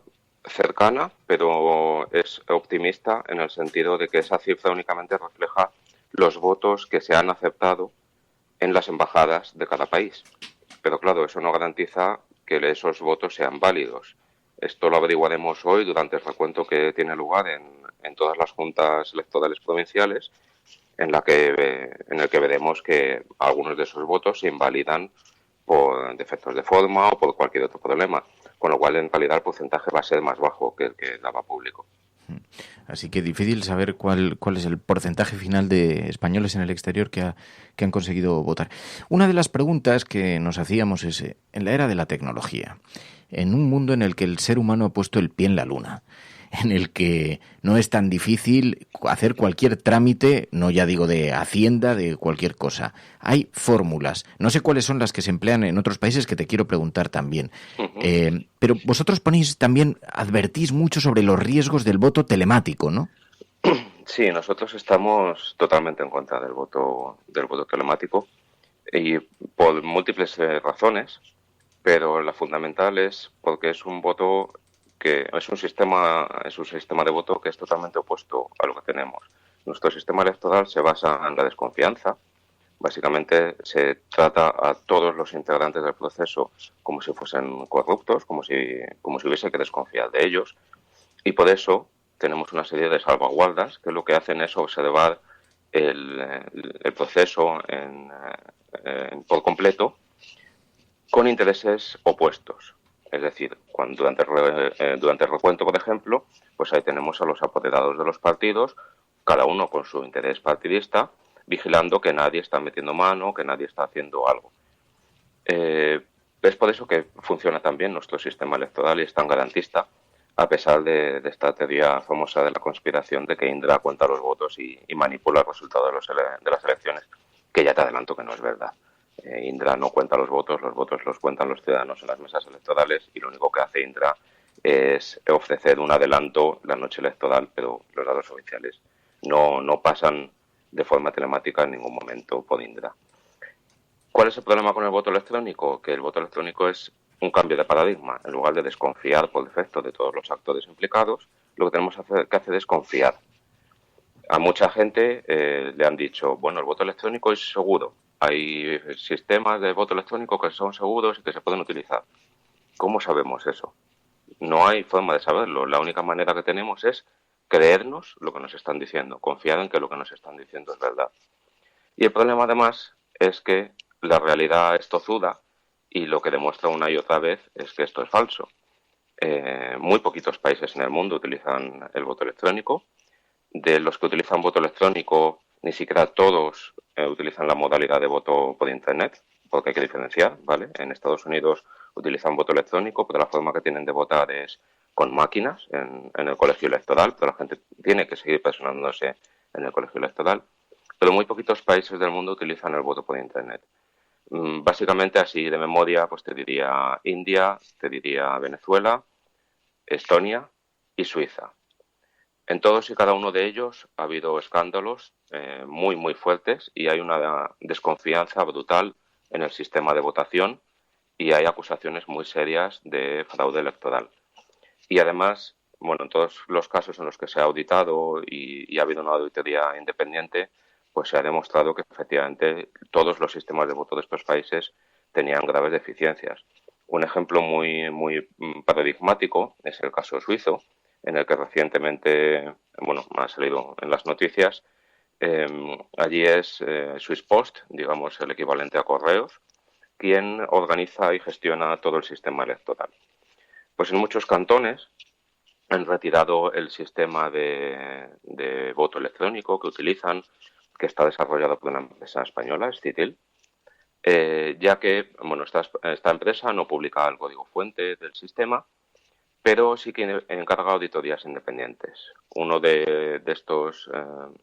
cercana, pero es optimista en el sentido de que esa cifra únicamente refleja los votos que se han aceptado en las embajadas de cada país. Pero claro, eso no garantiza que esos votos sean válidos. Esto lo averiguaremos hoy durante el recuento que tiene lugar en todas las juntas electorales provinciales, en el que veremos que algunos de esos votos se invalidan por defectos de forma o por cualquier otro problema, con lo cual en realidad el porcentaje va a ser más bajo que el que daba Público. Así que difícil saber cuál es el porcentaje final de españoles en el exterior que han conseguido votar. Una de las preguntas que nos hacíamos es, en la era de la tecnología, en un mundo en el que el ser humano ha puesto el pie en la luna, en el que no es tan difícil hacer cualquier trámite, no ya digo de Hacienda, de cualquier cosa. Hay fórmulas. No sé cuáles son las que se emplean en otros países, que te quiero preguntar también. Pero vosotros advertís mucho sobre los riesgos del voto telemático, ¿no? Sí, nosotros estamos totalmente en contra del voto telemático y por múltiples razones, pero la fundamental es porque es un voto que es un sistema de voto que es totalmente opuesto a lo que tenemos. Nuestro sistema electoral se basa en la desconfianza. Básicamente se trata a todos los integrantes del proceso como si fuesen corruptos, como si hubiese que desconfiar de ellos. Y por eso tenemos una serie de salvaguardas que lo que hacen es observar el proceso por completo con intereses opuestos. Es decir, durante el recuento, por ejemplo, pues ahí tenemos a los apoderados de los partidos, cada uno con su interés partidista, vigilando que nadie está metiendo mano, que nadie está haciendo algo. Es por eso que funciona tan bien nuestro sistema electoral y es tan garantista, a pesar de esta teoría famosa de la conspiración de que Indra cuenta los votos y manipula el resultado de las elecciones, que ya te adelanto que no es verdad. Indra no cuenta los votos los cuentan los ciudadanos en las mesas electorales y lo único que hace Indra es ofrecer un adelanto la noche electoral, pero los datos oficiales no pasan de forma telemática en ningún momento por Indra. ¿Cuál es el problema con el voto electrónico? Que el voto electrónico es un cambio de paradigma. En lugar de desconfiar por defecto de todos los actores implicados, lo que tenemos que hacer es confiar. A mucha gente le han dicho, bueno, el voto electrónico es seguro. Hay sistemas de voto electrónico que son seguros y que se pueden utilizar. ¿Cómo sabemos eso? No hay forma de saberlo. La única manera que tenemos es creernos lo que nos están diciendo, confiar en que lo que nos están diciendo es verdad. Y el problema además es que la realidad es tozuda y lo que demuestra una y otra vez es que esto es falso. Muy poquitos países en el mundo utilizan el voto electrónico. De los que utilizan voto electrónico, ni siquiera todos utilizan la modalidad de voto por Internet, porque hay que diferenciar, ¿vale? En Estados Unidos utilizan voto electrónico, pero la forma que tienen de votar es con máquinas en el colegio electoral, pero la gente tiene que seguir personándose en el colegio electoral. Pero muy poquitos países del mundo utilizan el voto por Internet. Básicamente, así de memoria, pues te diría India, te diría Venezuela, Estonia y Suiza. En todos y cada uno de ellos ha habido escándalos muy, muy fuertes y hay una desconfianza brutal en el sistema de votación y hay acusaciones muy serias de fraude electoral. Y además, bueno, en todos los casos en los que se ha auditado y ha habido una auditoría independiente, pues se ha demostrado que efectivamente todos los sistemas de voto de estos países tenían graves deficiencias. Un ejemplo muy, muy paradigmático es el caso suizo, en el que recientemente, bueno, ha salido en las noticias. Allí es Swisspost, digamos el equivalente a Correos, quien organiza y gestiona todo el sistema electoral. Pues en muchos cantones han retirado el sistema de voto electrónico que utilizan, que está desarrollado por una empresa española, Scitil, ya que bueno, esta empresa no publica el código fuente del sistema, pero sí que encarga auditorías independientes. Uno de estos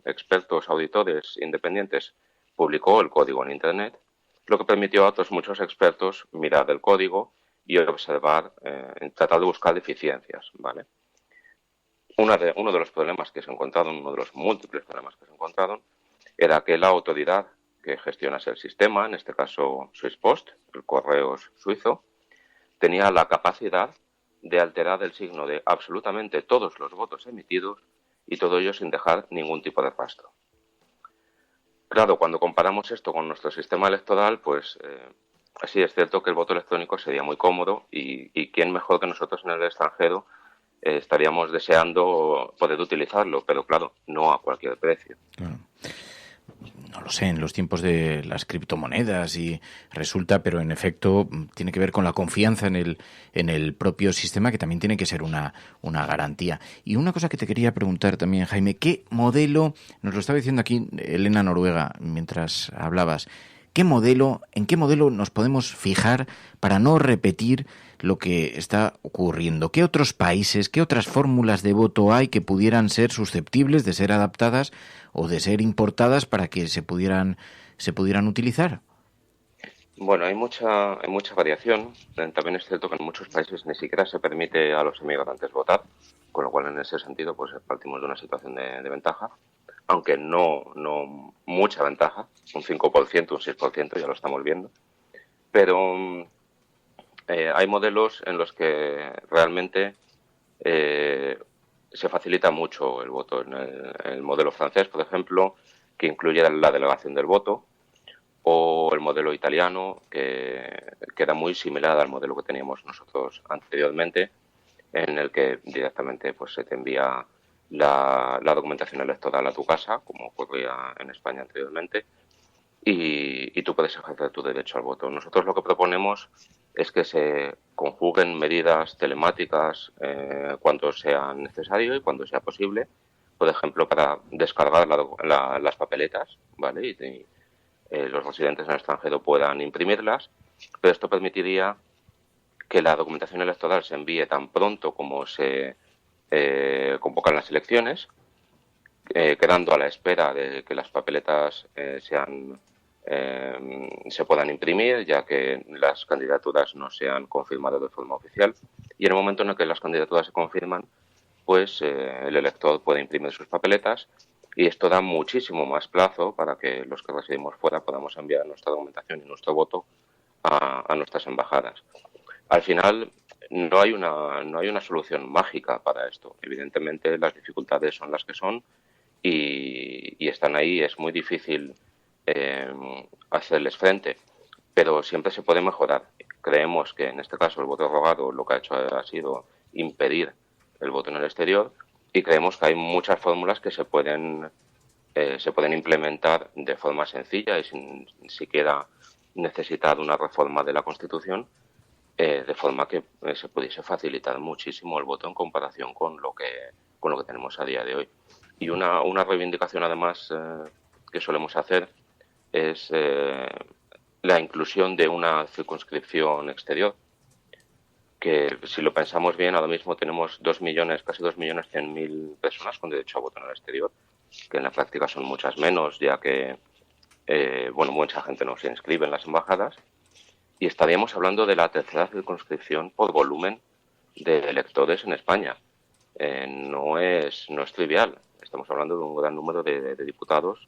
expertos auditores independientes publicó el código en Internet, lo que permitió a otros muchos expertos mirar el código y observar, tratar de buscar deficiencias, ¿vale? uno de los problemas que se encontraron, uno de los múltiples problemas que se encontraron, era que la autoridad que gestiona el sistema, en este caso Swisspost, el correos suizo, tenía la capacidad de alterar el signo de absolutamente todos los votos emitidos y todo ello sin dejar ningún tipo de rastro. Claro, cuando comparamos esto con nuestro sistema electoral, pues sí es cierto que el voto electrónico sería muy cómodo y quién mejor que nosotros en el extranjero estaríamos deseando poder utilizarlo, pero claro, no a cualquier precio. Claro. No lo sé, en los tiempos de las criptomonedas y resulta, pero en efecto tiene que ver con la confianza en el propio sistema, que también tiene que ser una garantía. Y una cosa que te quería preguntar también, Jaime, ¿qué modelo, nos lo estaba diciendo aquí Elena Noruega mientras hablabas, en qué modelo nos podemos fijar para no repetir lo que está ocurriendo? ¿Qué otros países, qué otras fórmulas de voto hay que pudieran ser susceptibles de ser adaptadas o de ser importadas para que se pudieran utilizar? Bueno, hay mucha variación. También es cierto que en muchos países ni siquiera se permite a los inmigrantes votar, con lo cual en ese sentido pues partimos de una situación de ventaja, aunque no mucha ventaja, un 5%, un 6%, ya lo estamos viendo. Pero hay modelos en los que realmente se facilita mucho el voto. En el modelo francés, por ejemplo, que incluye la delegación del voto, o el modelo italiano, que era muy similar al modelo que teníamos nosotros anteriormente, en el que directamente pues se te envía la documentación electoral a tu casa, como ocurría en España anteriormente, y tú puedes ejercer tu derecho al voto. Nosotros lo que proponemos es que se conjuguen medidas telemáticas cuando sea necesario y cuando sea posible, por ejemplo, para descargar las papeletas, ¿vale? Y los residentes en el extranjero puedan imprimirlas, pero esto permitiría que la documentación electoral se envíe tan pronto como se convocan las elecciones, quedando a la espera de que las papeletas se puedan imprimir, ya que las candidaturas no se han confirmado de forma oficial, y en el momento en el que las candidaturas se confirman, pues el elector puede imprimir sus papeletas, y esto da muchísimo más plazo para que los que residimos fuera podamos enviar nuestra documentación y nuestro voto a nuestras embajadas. Al final no hay una solución mágica para esto. Evidentemente las dificultades son las que son y están ahí. Es muy difícil hacerles frente, pero siempre se puede mejorar. Creemos que en este caso el voto rogado lo que ha hecho ha sido impedir el voto en el exterior, y creemos que hay muchas fórmulas que se pueden implementar de forma sencilla y sin siquiera necesitar una reforma de la Constitución, de forma que se pudiese facilitar muchísimo el voto en comparación con lo que tenemos a día de hoy. Y una reivindicación además que solemos hacer es la inclusión de una circunscripción exterior, que si lo pensamos bien, ahora mismo tenemos casi 2.100.000 personas con derecho a voto en el exterior, que en la práctica son muchas menos, ya que mucha gente no se inscribe en las embajadas, y estaríamos hablando de la tercera circunscripción por volumen de electores en España. No es trivial, estamos hablando de un gran número de diputados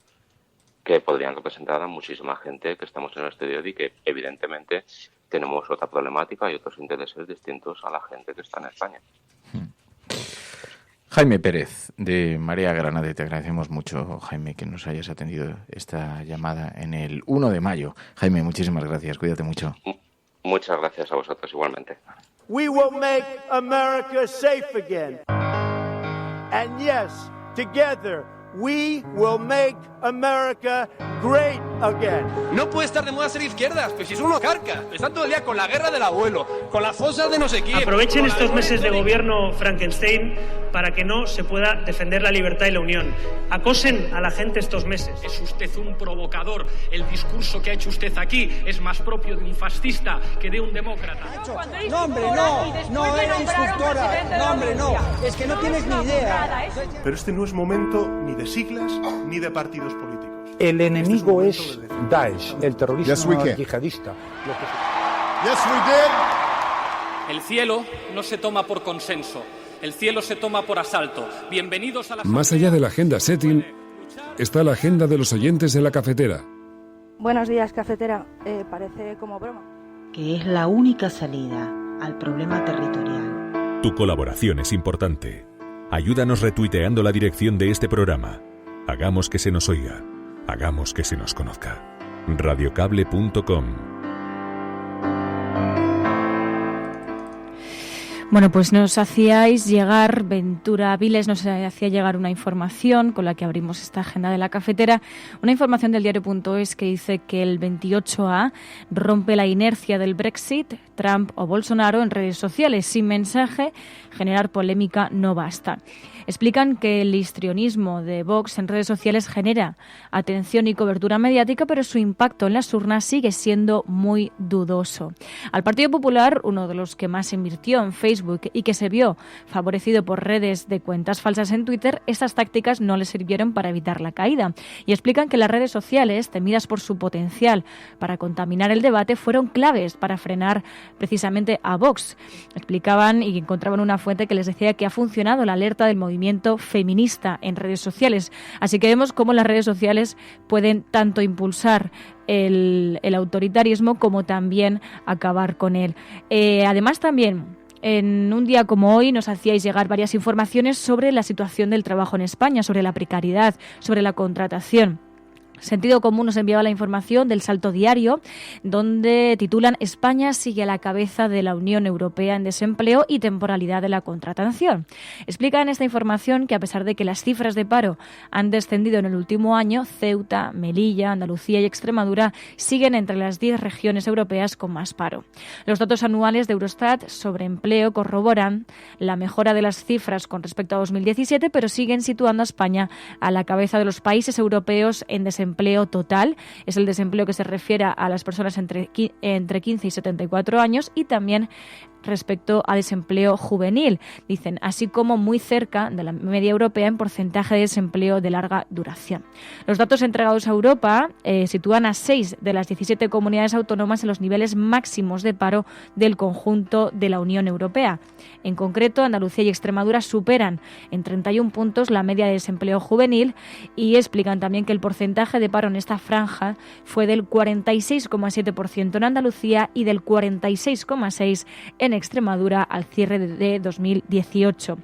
que podrían representar a muchísima gente que estamos en el exterior y que evidentemente tenemos otra problemática y otros intereses distintos a la gente que está en España. Jaime Pérez, de Marea Granade, te agradecemos mucho, Jaime, que nos hayas atendido esta llamada en el 1 de mayo. Jaime, muchísimas gracias, cuídate mucho. Muchas gracias a vosotros igualmente. We will make America safe again. And yes, together we will make America great again. No puede estar de moda ser izquierdas, pues si es uno carca. Están todo el día con la guerra del abuelo, con las fosas de no sé quién. Aprovechen estos meses de gobierno Frankenstein para que no se pueda defender la libertad y la unión. Acosen a la gente estos meses. Es usted un provocador. El discurso que ha hecho usted aquí es más propio de un fascista que de un demócrata. No, hombre, no era instructora. No, hombre, no. Es que no tienes ni idea. Pero este no es momento ni de siglas ni de partidos políticos. El enemigo es Daesh, el terrorismo yihadista. El cielo no se toma por consenso, El cielo se toma por asalto. Bienvenidos a la... Más allá de la agenda setting, está la agenda de los oyentes de la cafetera. Buenos días, cafetera. Parece como broma. Que es la única salida al problema territorial. Tu colaboración es importante. Ayúdanos retuiteando la dirección de este programa. Hagamos que se nos oiga. Hagamos que se nos conozca. Radiocable.com. Bueno, pues nos hacíais llegar, Ventura Viles nos hacía llegar una información con la que abrimos esta agenda de la cafetera, una información del diario.es que dice que el 28A rompe la inercia del Brexit, Trump o Bolsonaro en redes sociales. Sin mensaje, generar polémica no basta. Explican que el histrionismo de Vox en redes sociales genera atención y cobertura mediática, pero su impacto en las urnas sigue siendo muy dudoso. Al Partido Popular, uno de los que más invirtió en Facebook y que se vio favorecido por redes de cuentas falsas en Twitter, estas tácticas no le sirvieron para evitar la caída. Y explican que las redes sociales, temidas por su potencial para contaminar el debate, fueron claves para frenar precisamente a Vox. Explicaban y encontraban una fuente que les decía que ha funcionado la alerta del movimiento feminista en redes sociales. Así que vemos cómo las redes sociales pueden tanto impulsar el autoritarismo como también acabar con él. Además, también en un día como hoy nos hacíais llegar varias informaciones sobre la situación del trabajo en España, sobre la precariedad, sobre la contratación. Sentido Común nos enviaba la información del Salto Diario, donde titulan España sigue a la cabeza de la Unión Europea en desempleo y temporalidad de la contratación. Explica en esta información que a pesar de que las cifras de paro han descendido en el último año, Ceuta, Melilla, Andalucía y Extremadura siguen entre las 10 regiones europeas con más paro. Los datos anuales de Eurostat sobre empleo corroboran la mejora de las cifras con respecto a 2017, pero siguen situando a España a la cabeza de los países europeos en desempleo total. Es el desempleo que se refiere a las personas entre 15 y 74 años y también respecto a desempleo juvenil, dicen, así como muy cerca de la media europea en porcentaje de desempleo de larga duración. Los datos entregados a Europa sitúan a 6 de las 17 comunidades autónomas en los niveles máximos de paro del conjunto de la Unión Europea. En concreto, Andalucía y Extremadura superan en 31 puntos la media de desempleo juvenil y explican también que el porcentaje de paro en esta franja fue del 46,7% en Andalucía y del 46,6% en Extremadura al cierre de 2018.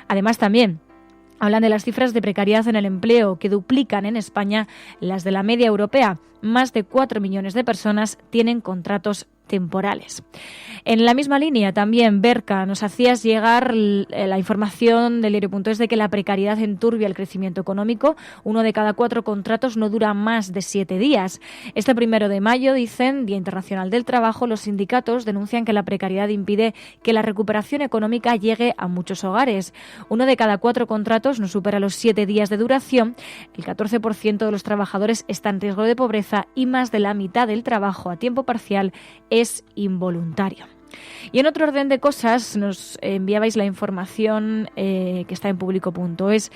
Además, también hablan de las cifras de precariedad en el empleo que duplican en España las de la media europea. Más de 4 millones de personas tienen contratos temporales. En la misma línea, también, Berca, nos hacías llegar la información del diario.es de que la precariedad enturbia el crecimiento económico. 1 de cada 4 contratos no dura más de 7 días. Este 1 de mayo, dicen, Día Internacional del Trabajo, los sindicatos denuncian que la precariedad impide que la recuperación económica llegue a muchos hogares. 1 de cada 4 contratos no supera los 7 días de duración. El 14% de los trabajadores está en riesgo de pobreza y más de la mitad del trabajo a tiempo parcial es involuntario. Y en otro orden de cosas, nos enviabais la información que está en público.es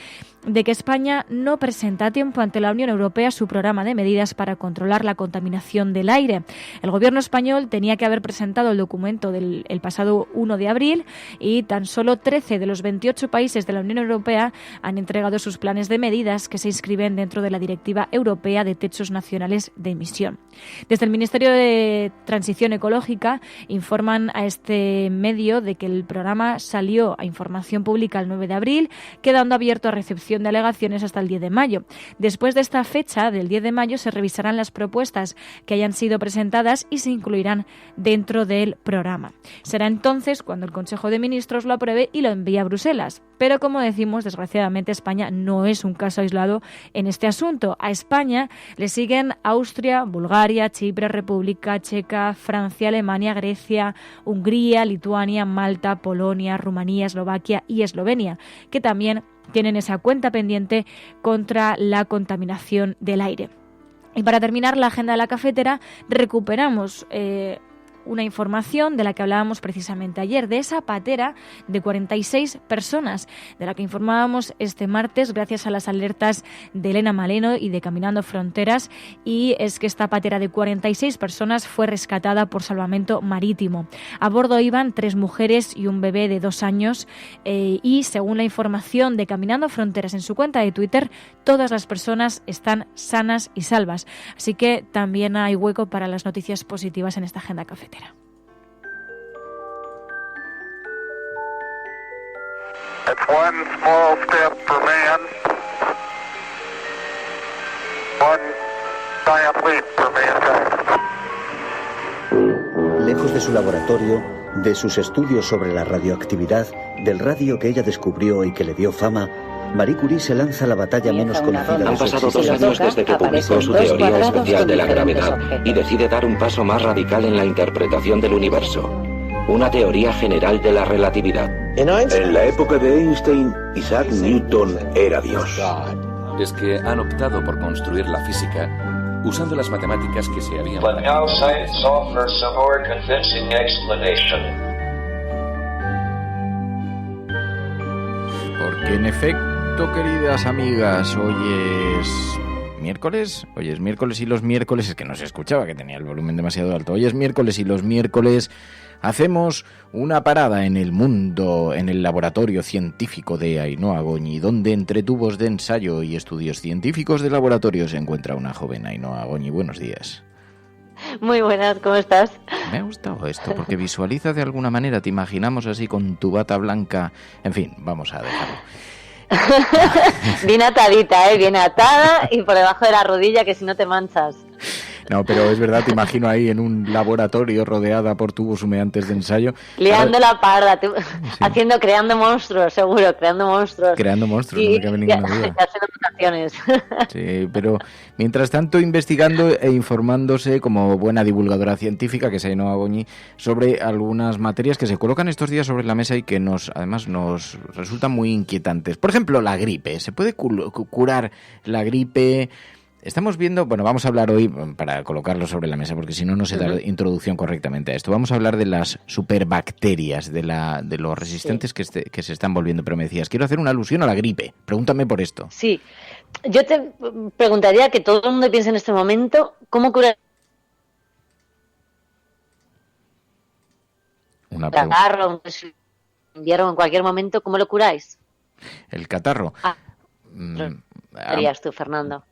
de que España no presenta a tiempo ante la Unión Europea su programa de medidas para controlar la contaminación del aire. El gobierno español tenía que haber presentado el documento el pasado 1 de abril y tan solo 13 de los 28 países de la Unión Europea han entregado sus planes de medidas que se inscriben dentro de la Directiva Europea de Techos Nacionales de Emisión. Desde el Ministerio de Transición Ecológica informan a este medio de que el programa salió a información pública el 9 de abril, quedando abierto a recepción de alegaciones hasta el 10 de mayo. Después de esta fecha, del 10 de mayo, se revisarán las propuestas que hayan sido presentadas y se incluirán dentro del programa. Será entonces cuando el Consejo de Ministros lo apruebe y lo envíe a Bruselas. Pero, como decimos, desgraciadamente España no es un caso aislado en este asunto. A España le siguen Austria, Bulgaria, Chipre, República Checa, Francia, Alemania, Grecia, Hungría, Lituania, Malta, Polonia, Rumanía, Eslovaquia y Eslovenia, que también tienen esa cuenta pendiente contra la contaminación del aire. Y para terminar la agenda de la cafetera, recuperamos una información de la que hablábamos precisamente ayer, de esa patera de 46 personas, de la que informábamos este martes gracias a las alertas de Elena Maleno y de Caminando Fronteras, y es que esta patera de 46 personas fue rescatada por salvamento marítimo. A bordo iban 3 mujeres y un bebé de 2 años y según la información de Caminando Fronteras en su cuenta de Twitter, todas las personas están sanas y salvas. Así que también hay hueco para las noticias positivas en esta agenda cafetera. It's one small step for man, one giant leap for mankind. Lejos de su laboratorio, de sus estudios sobre la radioactividad, del radio que ella descubrió y que le dio fama, Marie Curie se lanza a la batalla menos conocida de su existencia. Han pasado 2 años desde que publicó su teoría especial de la gravedad y decide dar un paso más radical en la interpretación del universo. Una teoría general de la relatividad. En la época de Einstein, Isaac Newton era Dios. Es que han optado por construir la física usando las matemáticas que se habían... But now science offers a more convincing explanation. Porque en efecto, queridas amigas, hoy es miércoles y los miércoles, es que no se escuchaba, que tenía el volumen demasiado alto. Hoy es miércoles y los miércoles hacemos una parada en el mundo, en el laboratorio científico de Ainhoa Goñi, donde entre tubos de ensayo y estudios científicos de laboratorio se encuentra una joven Ainhoa Goñi. Buenos días. Muy buenas, ¿cómo estás? Me ha gustado esto, porque visualiza de alguna manera, te imaginamos así con tu bata blanca. En fin, vamos a dejarlo. Bien atadita, bien atada y por debajo de la rodilla, que si no te manchas. No, pero es verdad, te imagino ahí en un laboratorio rodeada por tubos humeantes de ensayo. Liando la parda, sí. Creando monstruos, seguro, creando monstruos. Creando monstruos, no me cabe ninguna duda. Haciendo mutaciones. Sí, pero mientras tanto investigando e informándose como buena divulgadora científica, que es Ainhoa Goñi, sobre algunas materias que se colocan estos días sobre la mesa y que además nos resultan muy inquietantes. Por ejemplo, la gripe. ¿Se puede curar la gripe? Estamos viendo, vamos a hablar hoy, para colocarlo sobre la mesa, porque si no, no se da introducción correctamente a esto. Vamos a hablar de las superbacterias, de los resistentes que se están volviendo. Pero me decías, quiero hacer una alusión a la gripe. Pregúntame por esto. Sí, yo te preguntaría que todo el mundo piense en este momento, ¿cómo curar un catarro, un invierno, en cualquier momento, cómo lo curáis? El catarro. Harías tú, Fernando.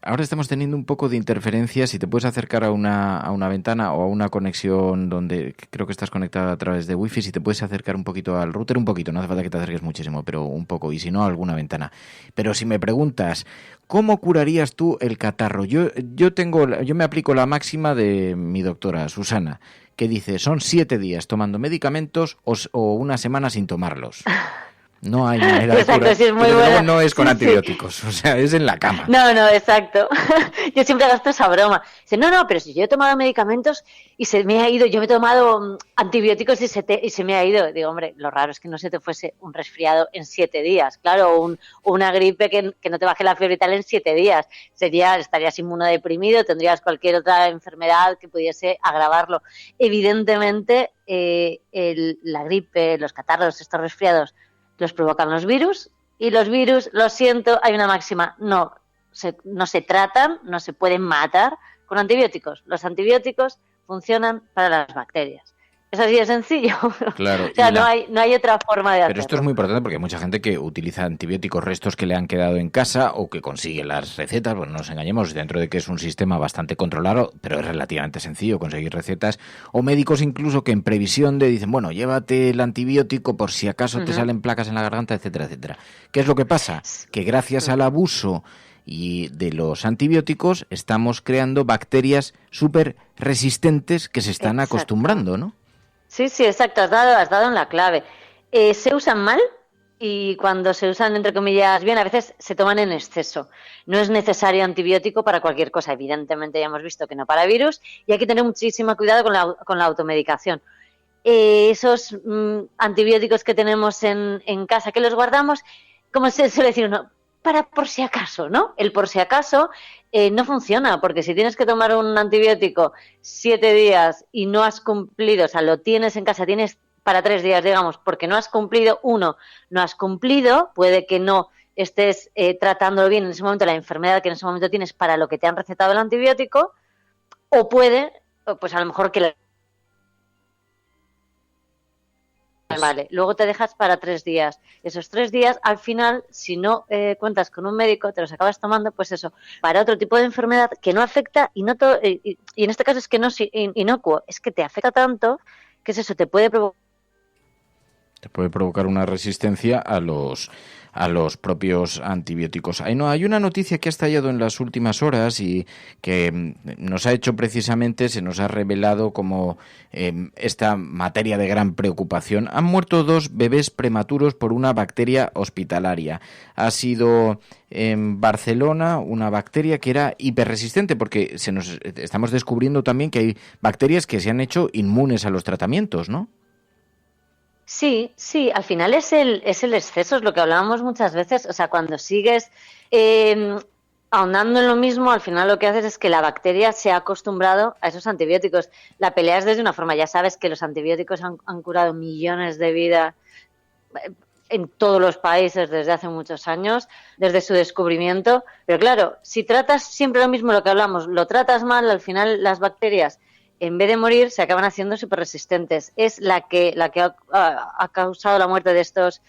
Ahora estamos teniendo un poco de interferencia. Si te puedes acercar a una ventana o a una conexión donde creo que estás conectada a través de wifi, si te puedes acercar un poquito al router, un poquito, no hace falta que te acerques muchísimo, pero un poco, y si no, a alguna ventana. Pero si me preguntas, ¿cómo curarías tú el catarro? Yo me aplico la máxima de mi doctora, Susana, que dice, son 7 días tomando medicamentos o una semana sin tomarlos. No hay manera de curar. Sí, no es con antibióticos, o sea, es en la cama. No, exacto. Yo siempre gasto esa broma. Dice, no, pero si yo he tomado medicamentos y se me ha ido, yo me he tomado antibióticos y se me ha ido. Digo, hombre, lo raro es que no se te fuese un resfriado en 7 días. Claro, una gripe que no te baje la fiebre y tal en 7 días. Estarías inmunodeprimido, tendrías cualquier otra enfermedad que pudiese agravarlo. Evidentemente, la gripe, los catarros, estos resfriados, los provocan los virus, y los virus, lo siento, hay una máxima, no se tratan, no se pueden matar con antibióticos. Los antibióticos funcionan para las bacterias. Es así de sencillo. Claro. O sea, no hay otra forma de hacerlo. Pero esto es muy importante porque hay mucha gente que utiliza antibióticos, restos que le han quedado en casa o que consigue las recetas. Bueno, no nos engañemos, dentro de que es un sistema bastante controlado, pero es relativamente sencillo conseguir recetas. O médicos incluso que en previsión dicen, bueno, llévate el antibiótico por si acaso te salen placas en la garganta, etcétera, etcétera. ¿Qué es lo que pasa? Que gracias al abuso y de los antibióticos estamos creando bacterias súper resistentes que se están acostumbrando, ¿no? Sí, exacto, has dado en la clave. Se usan mal y cuando se usan, entre comillas, bien, a veces se toman en exceso. No es necesario antibiótico para cualquier cosa, evidentemente ya hemos visto que no para virus, y hay que tener muchísimo cuidado con la automedicación. Esos antibióticos que tenemos en casa, que los guardamos, como se suele decir uno, para por si acaso, ¿no? El por si acaso no funciona, porque si tienes que tomar un antibiótico 7 días y no has cumplido, o sea, lo tienes en casa, tienes para 3 días, digamos, porque no has cumplido, no has cumplido, puede que no estés tratándolo bien en ese momento, la enfermedad que en ese momento tienes para lo que te han recetado el antibiótico, o puede, pues a lo mejor que vale, luego te dejas para 3 días. Esos 3 días, al final, si no cuentas con un médico, te los acabas tomando, pues eso, para otro tipo de enfermedad que no afecta y no todo, y en este caso es que no es inocuo, es que te afecta tanto que es eso, te puede provocar una resistencia a los propios antibióticos. Hay una noticia que ha estallado en las últimas horas y que nos ha hecho precisamente, se nos ha revelado como esta materia de gran preocupación. Han muerto 2 bebés prematuros por una bacteria hospitalaria. Ha sido en Barcelona una bacteria que era hiperresistente, porque estamos descubriendo también que hay bacterias que se han hecho inmunes a los tratamientos, ¿no? Sí, al final es el exceso, es lo que hablábamos muchas veces, o sea, cuando sigues ahondando en lo mismo, al final lo que haces es que la bacteria se ha acostumbrado a esos antibióticos. La peleas desde una forma, ya sabes que los antibióticos han curado millones de vidas en todos los países desde hace muchos años, desde su descubrimiento, pero claro, si tratas siempre lo mismo, lo que hablamos, lo tratas mal, al final las bacterias, en vez de morir, se acaban haciendo súper resistentes. Es la que ha causado la muerte de estos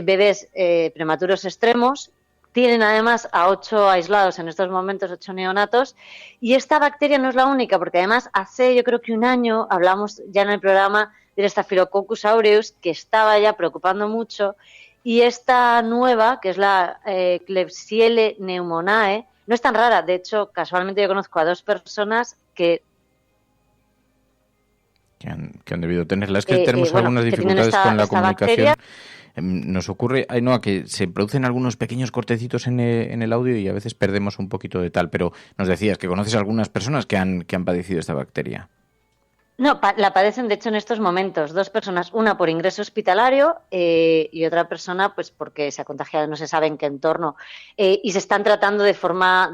bebés prematuros extremos. Tienen además a 8 aislados en estos momentos, 8 neonatos. Y esta bacteria no es la única, porque además hace yo creo que un año hablamos ya en el programa del Staphylococcus aureus, que estaba ya preocupando mucho. Y esta nueva, que es la Klebsiella pneumoniae, no es tan rara. De hecho, casualmente yo conozco a 2 personas que han debido tenerla. Es que tenemos algunas dificultades con la comunicación. Bacteria. Nos ocurre, Ainhoa, que se producen algunos pequeños cortecitos en el audio y a veces perdemos un poquito de tal, pero nos decías que conoces a algunas personas que han padecido esta bacteria. No, la padecen de hecho en estos momentos 2 personas, una por ingreso hospitalario y otra persona pues porque se ha contagiado, no se sabe en qué entorno, y se están tratando de forma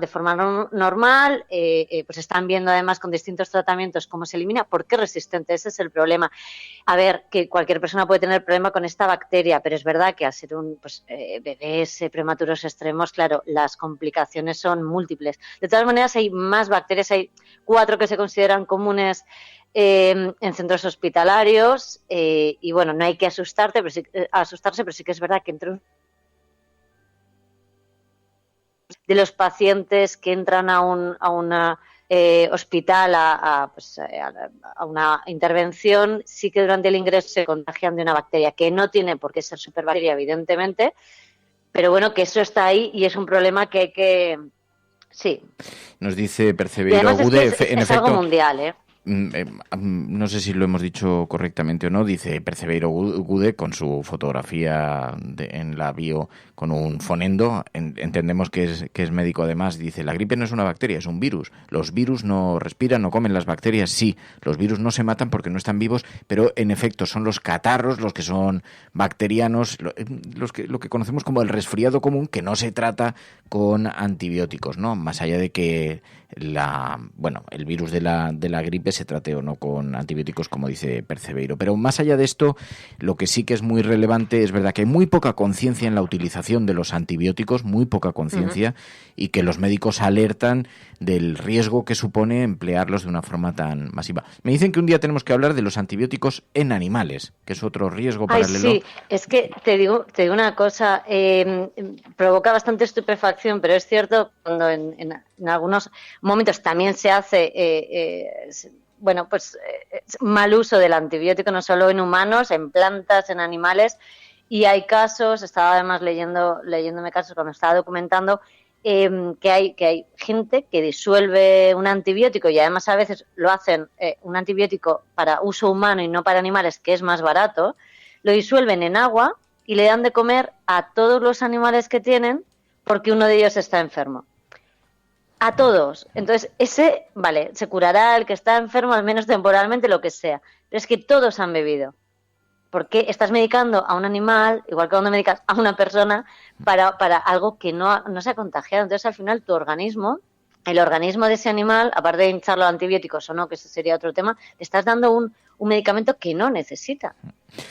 normal, pues están viendo además con distintos tratamientos cómo se elimina, porque es resistente, ese es el problema. A ver, que cualquier persona puede tener problema con esta bacteria, pero es verdad que al ser bebés prematuros extremos, claro, las complicaciones son múltiples. De todas maneras hay más bacterias, hay 4 que se consideran comunes en centros hospitalarios y bueno, no hay que asustarse, pero sí que es verdad que entre de los pacientes que entran a un hospital a una intervención, sí que durante el ingreso se contagian de una bacteria que no tiene por qué ser superbacteria, evidentemente, pero bueno, que eso está ahí y es un problema que hay que... Sí. Nos dice Percebeiro Gude, es efecto, algo mundial, no sé si lo hemos dicho correctamente o no, dice Percebeiro Gude con su fotografía en la bio con un fonendo, entendemos que es médico además, dice, la gripe no es una bacteria, es un virus, los virus no respiran, no comen, las bacterias sí, los virus no se matan porque no están vivos, pero en efecto son los catarros los que son bacterianos, lo que conocemos como el resfriado común, que no se trata con antibióticos, ¿no? Más allá de que el virus de la gripe se trate o no con antibióticos, como dice Percebeiro. Pero más allá de esto, lo que sí que es muy relevante, es verdad que hay muy poca conciencia en la utilización de los antibióticos, muy poca conciencia, y que los médicos alertan del riesgo que supone emplearlos de una forma tan masiva. Me dicen que un día tenemos que hablar de los antibióticos en animales, que es otro riesgo paralelo. Sí, es que te digo una cosa, provoca bastante estupefacción, pero es cierto cuando en algunos momentos también se hace mal uso del antibiótico, no solo en humanos, en plantas, en animales, y hay casos, estaba además leyéndome casos cuando estaba documentando, que hay gente que disuelve un antibiótico y además a veces lo hacen un antibiótico para uso humano y no para animales, que es más barato, lo disuelven en agua y le dan de comer a todos los animales que tienen porque uno de ellos está enfermo. A todos. Entonces, se curará el que está enfermo, al menos temporalmente, lo que sea. Pero es que todos han bebido. ¿Por qué estás medicando a un animal, igual que cuando medicas a una persona, para algo que no se ha contagiado? Entonces, al final, el organismo de ese animal, aparte de hincharlo a antibióticos o no, que ese sería otro tema, le estás dando un medicamento que no necesita.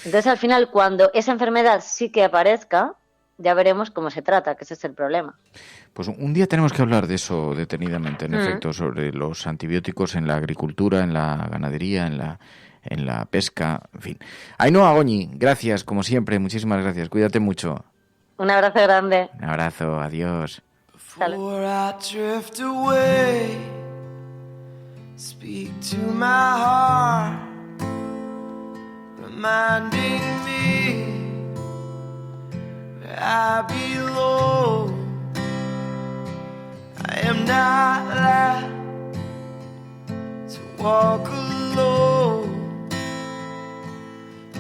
Entonces, al final, cuando esa enfermedad sí que aparezca, ya veremos cómo se trata, que ese es el problema. Pues un día tenemos que hablar de eso detenidamente, en efecto, sobre los antibióticos en la agricultura, en la ganadería, en la pesca, en fin. Ainhoa Goñi, gracias, como siempre, muchísimas gracias. Cuídate mucho. Un abrazo grande. Un abrazo, adiós. Salud. Speak to my heart, reminding me where I belong. I am not allowed to walk alone.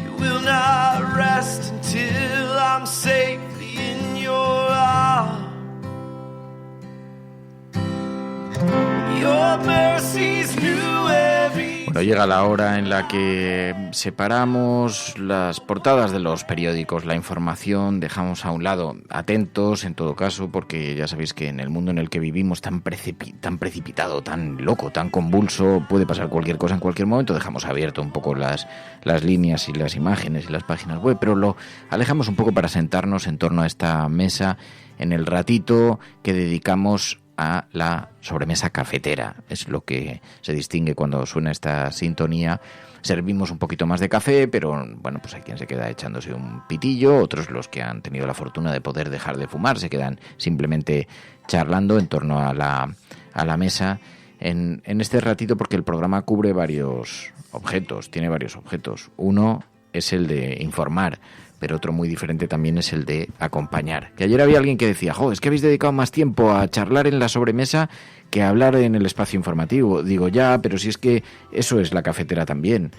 You will not rest until I'm safely in your arms. Your mercy's new every... Bueno, llega la hora en la que separamos las portadas de los periódicos, la información, dejamos a un lado, atentos en todo caso, porque ya sabéis que en el mundo en el que vivimos tan precipitado, tan loco, tan convulso, puede pasar cualquier cosa en cualquier momento, dejamos abierto un poco las líneas y las imágenes y las páginas web, pero lo alejamos un poco para sentarnos en torno a esta mesa en el ratito que dedicamos a la sobremesa cafetera. Es lo que se distingue cuando suena esta sintonía. Servimos un poquito más de café, pero bueno, pues hay quien se queda echándose un pitillo, otros los que han tenido la fortuna de poder dejar de fumar se quedan simplemente charlando en torno a la mesa en este ratito, porque el programa cubre varios objetos, tiene varios objetos. Uno es el de informar, pero otro muy diferente también es el de acompañar. Que ayer había alguien que decía, es que habéis dedicado más tiempo a charlar en la sobremesa que a hablar en el espacio informativo. Digo, ya, pero si es que eso es la cafetera también.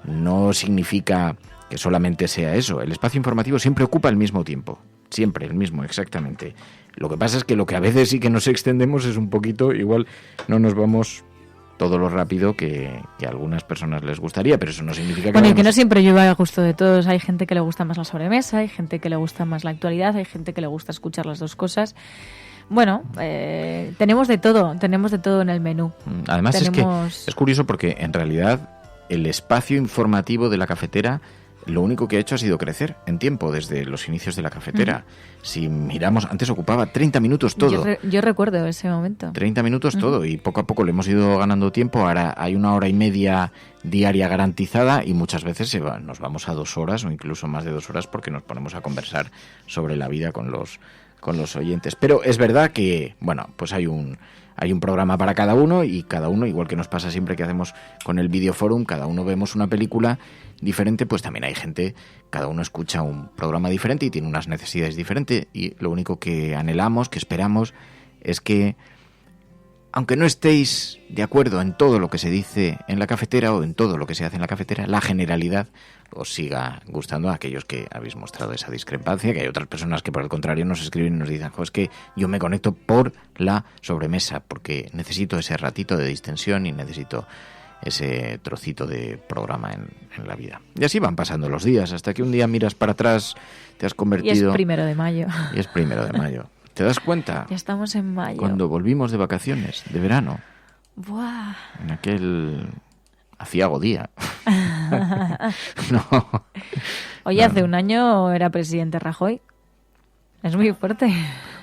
No significa que solamente sea eso. El espacio informativo siempre ocupa el mismo tiempo. Siempre el mismo, exactamente. Lo que pasa es que lo que a veces sí que nos extendemos es un poquito, igual no nos vamos todo lo rápido que a algunas personas les gustaría, pero eso no significa que... Bueno, y que no siempre lleva a gusto de todos. Hay gente que le gusta más la sobremesa, hay gente que le gusta más la actualidad, hay gente que le gusta escuchar las dos cosas. Bueno, tenemos de todo en el menú. Además es que es curioso porque en realidad el espacio informativo de la cafetera lo único que ha hecho ha sido crecer en tiempo desde los inicios de la cafetera. Si miramos, antes ocupaba 30 minutos todo. Yo recuerdo ese momento. 30 minutos todo, y poco a poco le hemos ido ganando tiempo. Ahora hay 1 hora y media diaria garantizada y muchas veces nos vamos a 2 horas o incluso más de 2 horas porque nos ponemos a conversar sobre la vida con los oyentes. Pero es verdad que, bueno, pues hay un programa para cada uno, y cada uno, igual que nos pasa siempre que hacemos con el Videoforum, cada uno vemos una película diferente, pues también hay gente, cada uno escucha un programa diferente y tiene unas necesidades diferentes, y lo único que anhelamos, que esperamos, es que, aunque no estéis de acuerdo en todo lo que se dice en la cafetera o en todo lo que se hace en la cafetera, la generalidad os siga gustando. A aquellos que habéis mostrado esa discrepancia, que hay otras personas que por el contrario nos escriben y nos dicen, es que yo me conecto por la sobremesa porque necesito ese ratito de distensión y necesito ese trocito de programa en la vida. Y así van pasando los días, hasta que un día miras para atrás, te has convertido... Y es 1 de mayo. Y es 1 de mayo. ¿Te das cuenta? Ya estamos en mayo. Cuando volvimos de vacaciones, de verano. ¡Buah! En aquel aciago día. No. Oye, hace 1 año era presidente Rajoy. Es muy fuerte.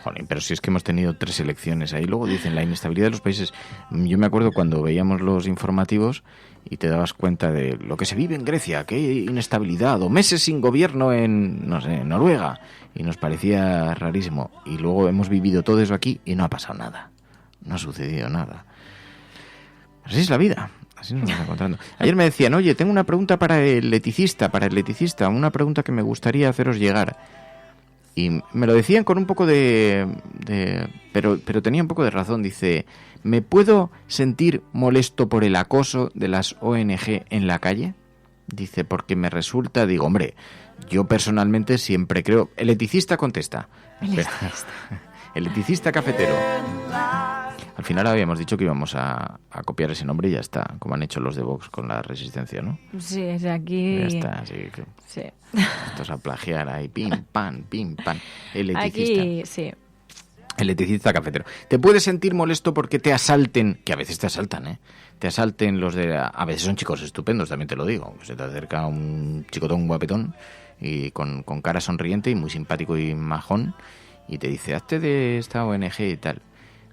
Jolín, pero si es que hemos tenido 3 elecciones ahí. Luego dicen la inestabilidad de los países. Yo me acuerdo cuando veíamos los informativos y te dabas cuenta de lo que se vive en Grecia, que hay inestabilidad, o meses sin gobierno en, no sé, en Noruega, y nos parecía rarísimo. Y luego hemos vivido todo eso aquí y no ha pasado nada. No ha sucedido nada. Así es la vida. Así nos vamos encontrando. Ayer me decían, oye, tengo una pregunta para el leticista, una pregunta que me gustaría haceros llegar. Y me lo decían con un poco pero tenía un poco de razón. Dice, ¿me puedo sentir molesto por el acoso de las ONG en la calle? Dice, porque me resulta, digo, hombre, yo personalmente siempre creo... El leticista contesta. El leticista cafetero. Al final habíamos dicho que íbamos a copiar ese nombre y ya está, como han hecho los de Vox con la Resistencia, ¿no? Sí, es aquí... Ya está, sí. Esto es a plagiar ahí, pim, pam, el eticista. Aquí, sí. El eticista cafetero. ¿Te puedes sentir molesto porque te asalten? Que a veces te asaltan, ¿eh? Te asalten los de... A veces son chicos estupendos, también te lo digo. Se te acerca un chicotón guapetón y con cara sonriente y muy simpático y majón y te dice, hazte de esta ONG y tal.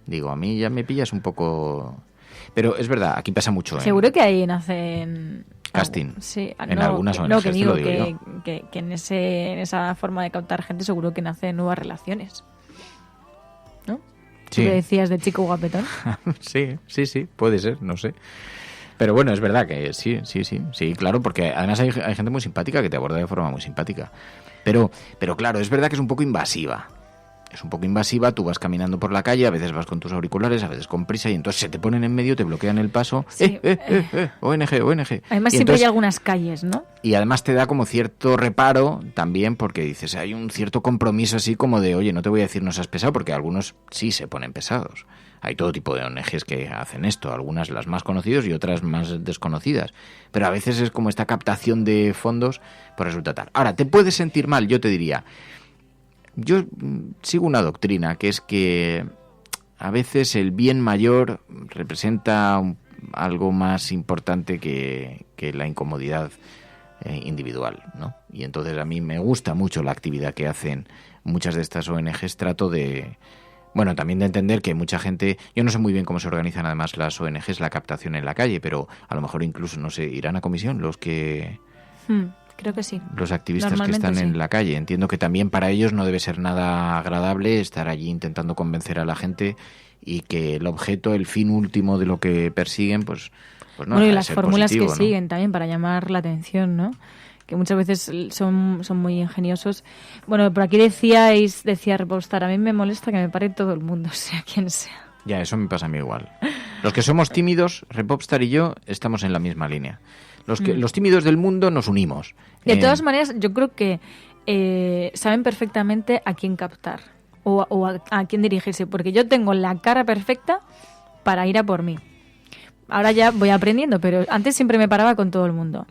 Digo, a mí ya me pillas un poco... Pero es verdad, aquí pasa mucho. Seguro que ahí nacen... Casting. Sí, en algunas ONGs, que digo, te lo digo yo. Que en esa forma de captar gente seguro que nacen nuevas relaciones. ¿No? Sí. ¿Tú le decías de chico guapetón? Sí, puede ser, no sé. Pero bueno, es verdad que sí, claro, porque además hay gente muy simpática que te aborda de forma muy simpática. Pero claro, es verdad que es un poco invasiva. Tú vas caminando por la calle, a veces vas con tus auriculares, a veces con prisa, y entonces se te ponen en medio, te bloquean el paso. Sí. ONG. Además y siempre entonces, hay algunas calles, ¿no? Y además te da como cierto reparo también, porque dices, hay un cierto compromiso así como de, oye, no te voy a decir no seas pesado, porque algunos sí se ponen pesados. Hay todo tipo de ONGs que hacen esto, algunas las más conocidas y otras más desconocidas. Pero a veces es como esta captación de fondos, pues resulta tal. Ahora, ¿te puedes sentir mal? Yo te diría... Yo sigo una doctrina, que es que a veces el bien mayor representa algo más importante que la incomodidad individual, ¿no? Y entonces a mí me gusta mucho la actividad que hacen muchas de estas ONGs. Trato de... Bueno, también de entender que mucha gente... Yo no sé muy bien cómo se organizan además las ONGs, la captación en la calle, pero a lo mejor incluso, no sé, irán a comisión los que... Creo que sí. Los activistas que están en la calle. Entiendo que también para ellos no debe ser nada agradable estar allí intentando convencer a la gente y que el objeto, el fin último de lo que persiguen, pues no. Bueno, y las fórmulas positivo, que siguen también para llamar la atención, ¿no? Que muchas veces son muy ingeniosos. Bueno, por aquí decía Repopstar, a mí me molesta que me pare todo el mundo, sea quien sea. Ya, eso me pasa a mí igual. Los que somos tímidos, Repopstar y yo, estamos en la misma línea. Los tímidos del mundo nos unimos. De todas maneras, yo creo que saben perfectamente a quién captar o a quién dirigirse, porque yo tengo la cara perfecta para ir a por mí. Ahora ya voy aprendiendo, pero antes siempre me paraba con todo el mundo.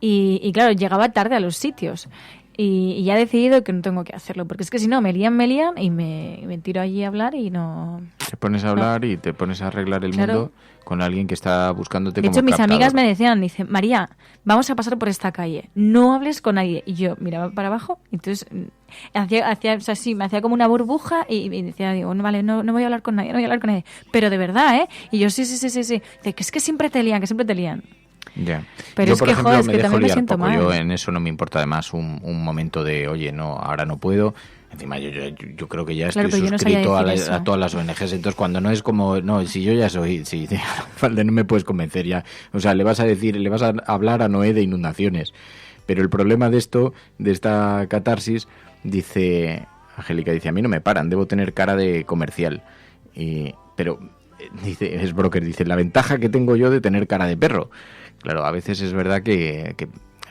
Y claro, llegaba tarde a los sitios. Y ya he decidido que no tengo que hacerlo, porque es que si no, me lían y me tiro allí a hablar y no... Te pones a hablar y te pones a arreglar el mundo con alguien que está buscándote como captador. De hecho, mis amigas me decían, María, vamos a pasar por esta calle, no hables con nadie. Y yo miraba para abajo, y entonces me hacía como una burbuja y decía, no, vale, no voy a hablar con nadie, pero de verdad, ¿eh? Y yo, sí. Dice, que es que siempre te lían, Ya. Pero yo, es por que, ejemplo, joder, es me que dejo también me liar siento poco. mal. Yo en eso no me importa además un momento de, oye, no, ahora no puedo. Encima yo creo que ya estoy suscrito a todas las ONGs, entonces cuando no es como, no, si yo ya soy, si falta, no me puedes convencer ya. O sea, le vas a hablar a Noé de inundaciones. Pero el problema de esto, de esta catarsis, dice, Angélica dice, a mí no me paran, debo tener cara de comercial. Pero, dice, es broker, dice, la ventaja que tengo yo de tener cara de perro. Claro, a veces es verdad que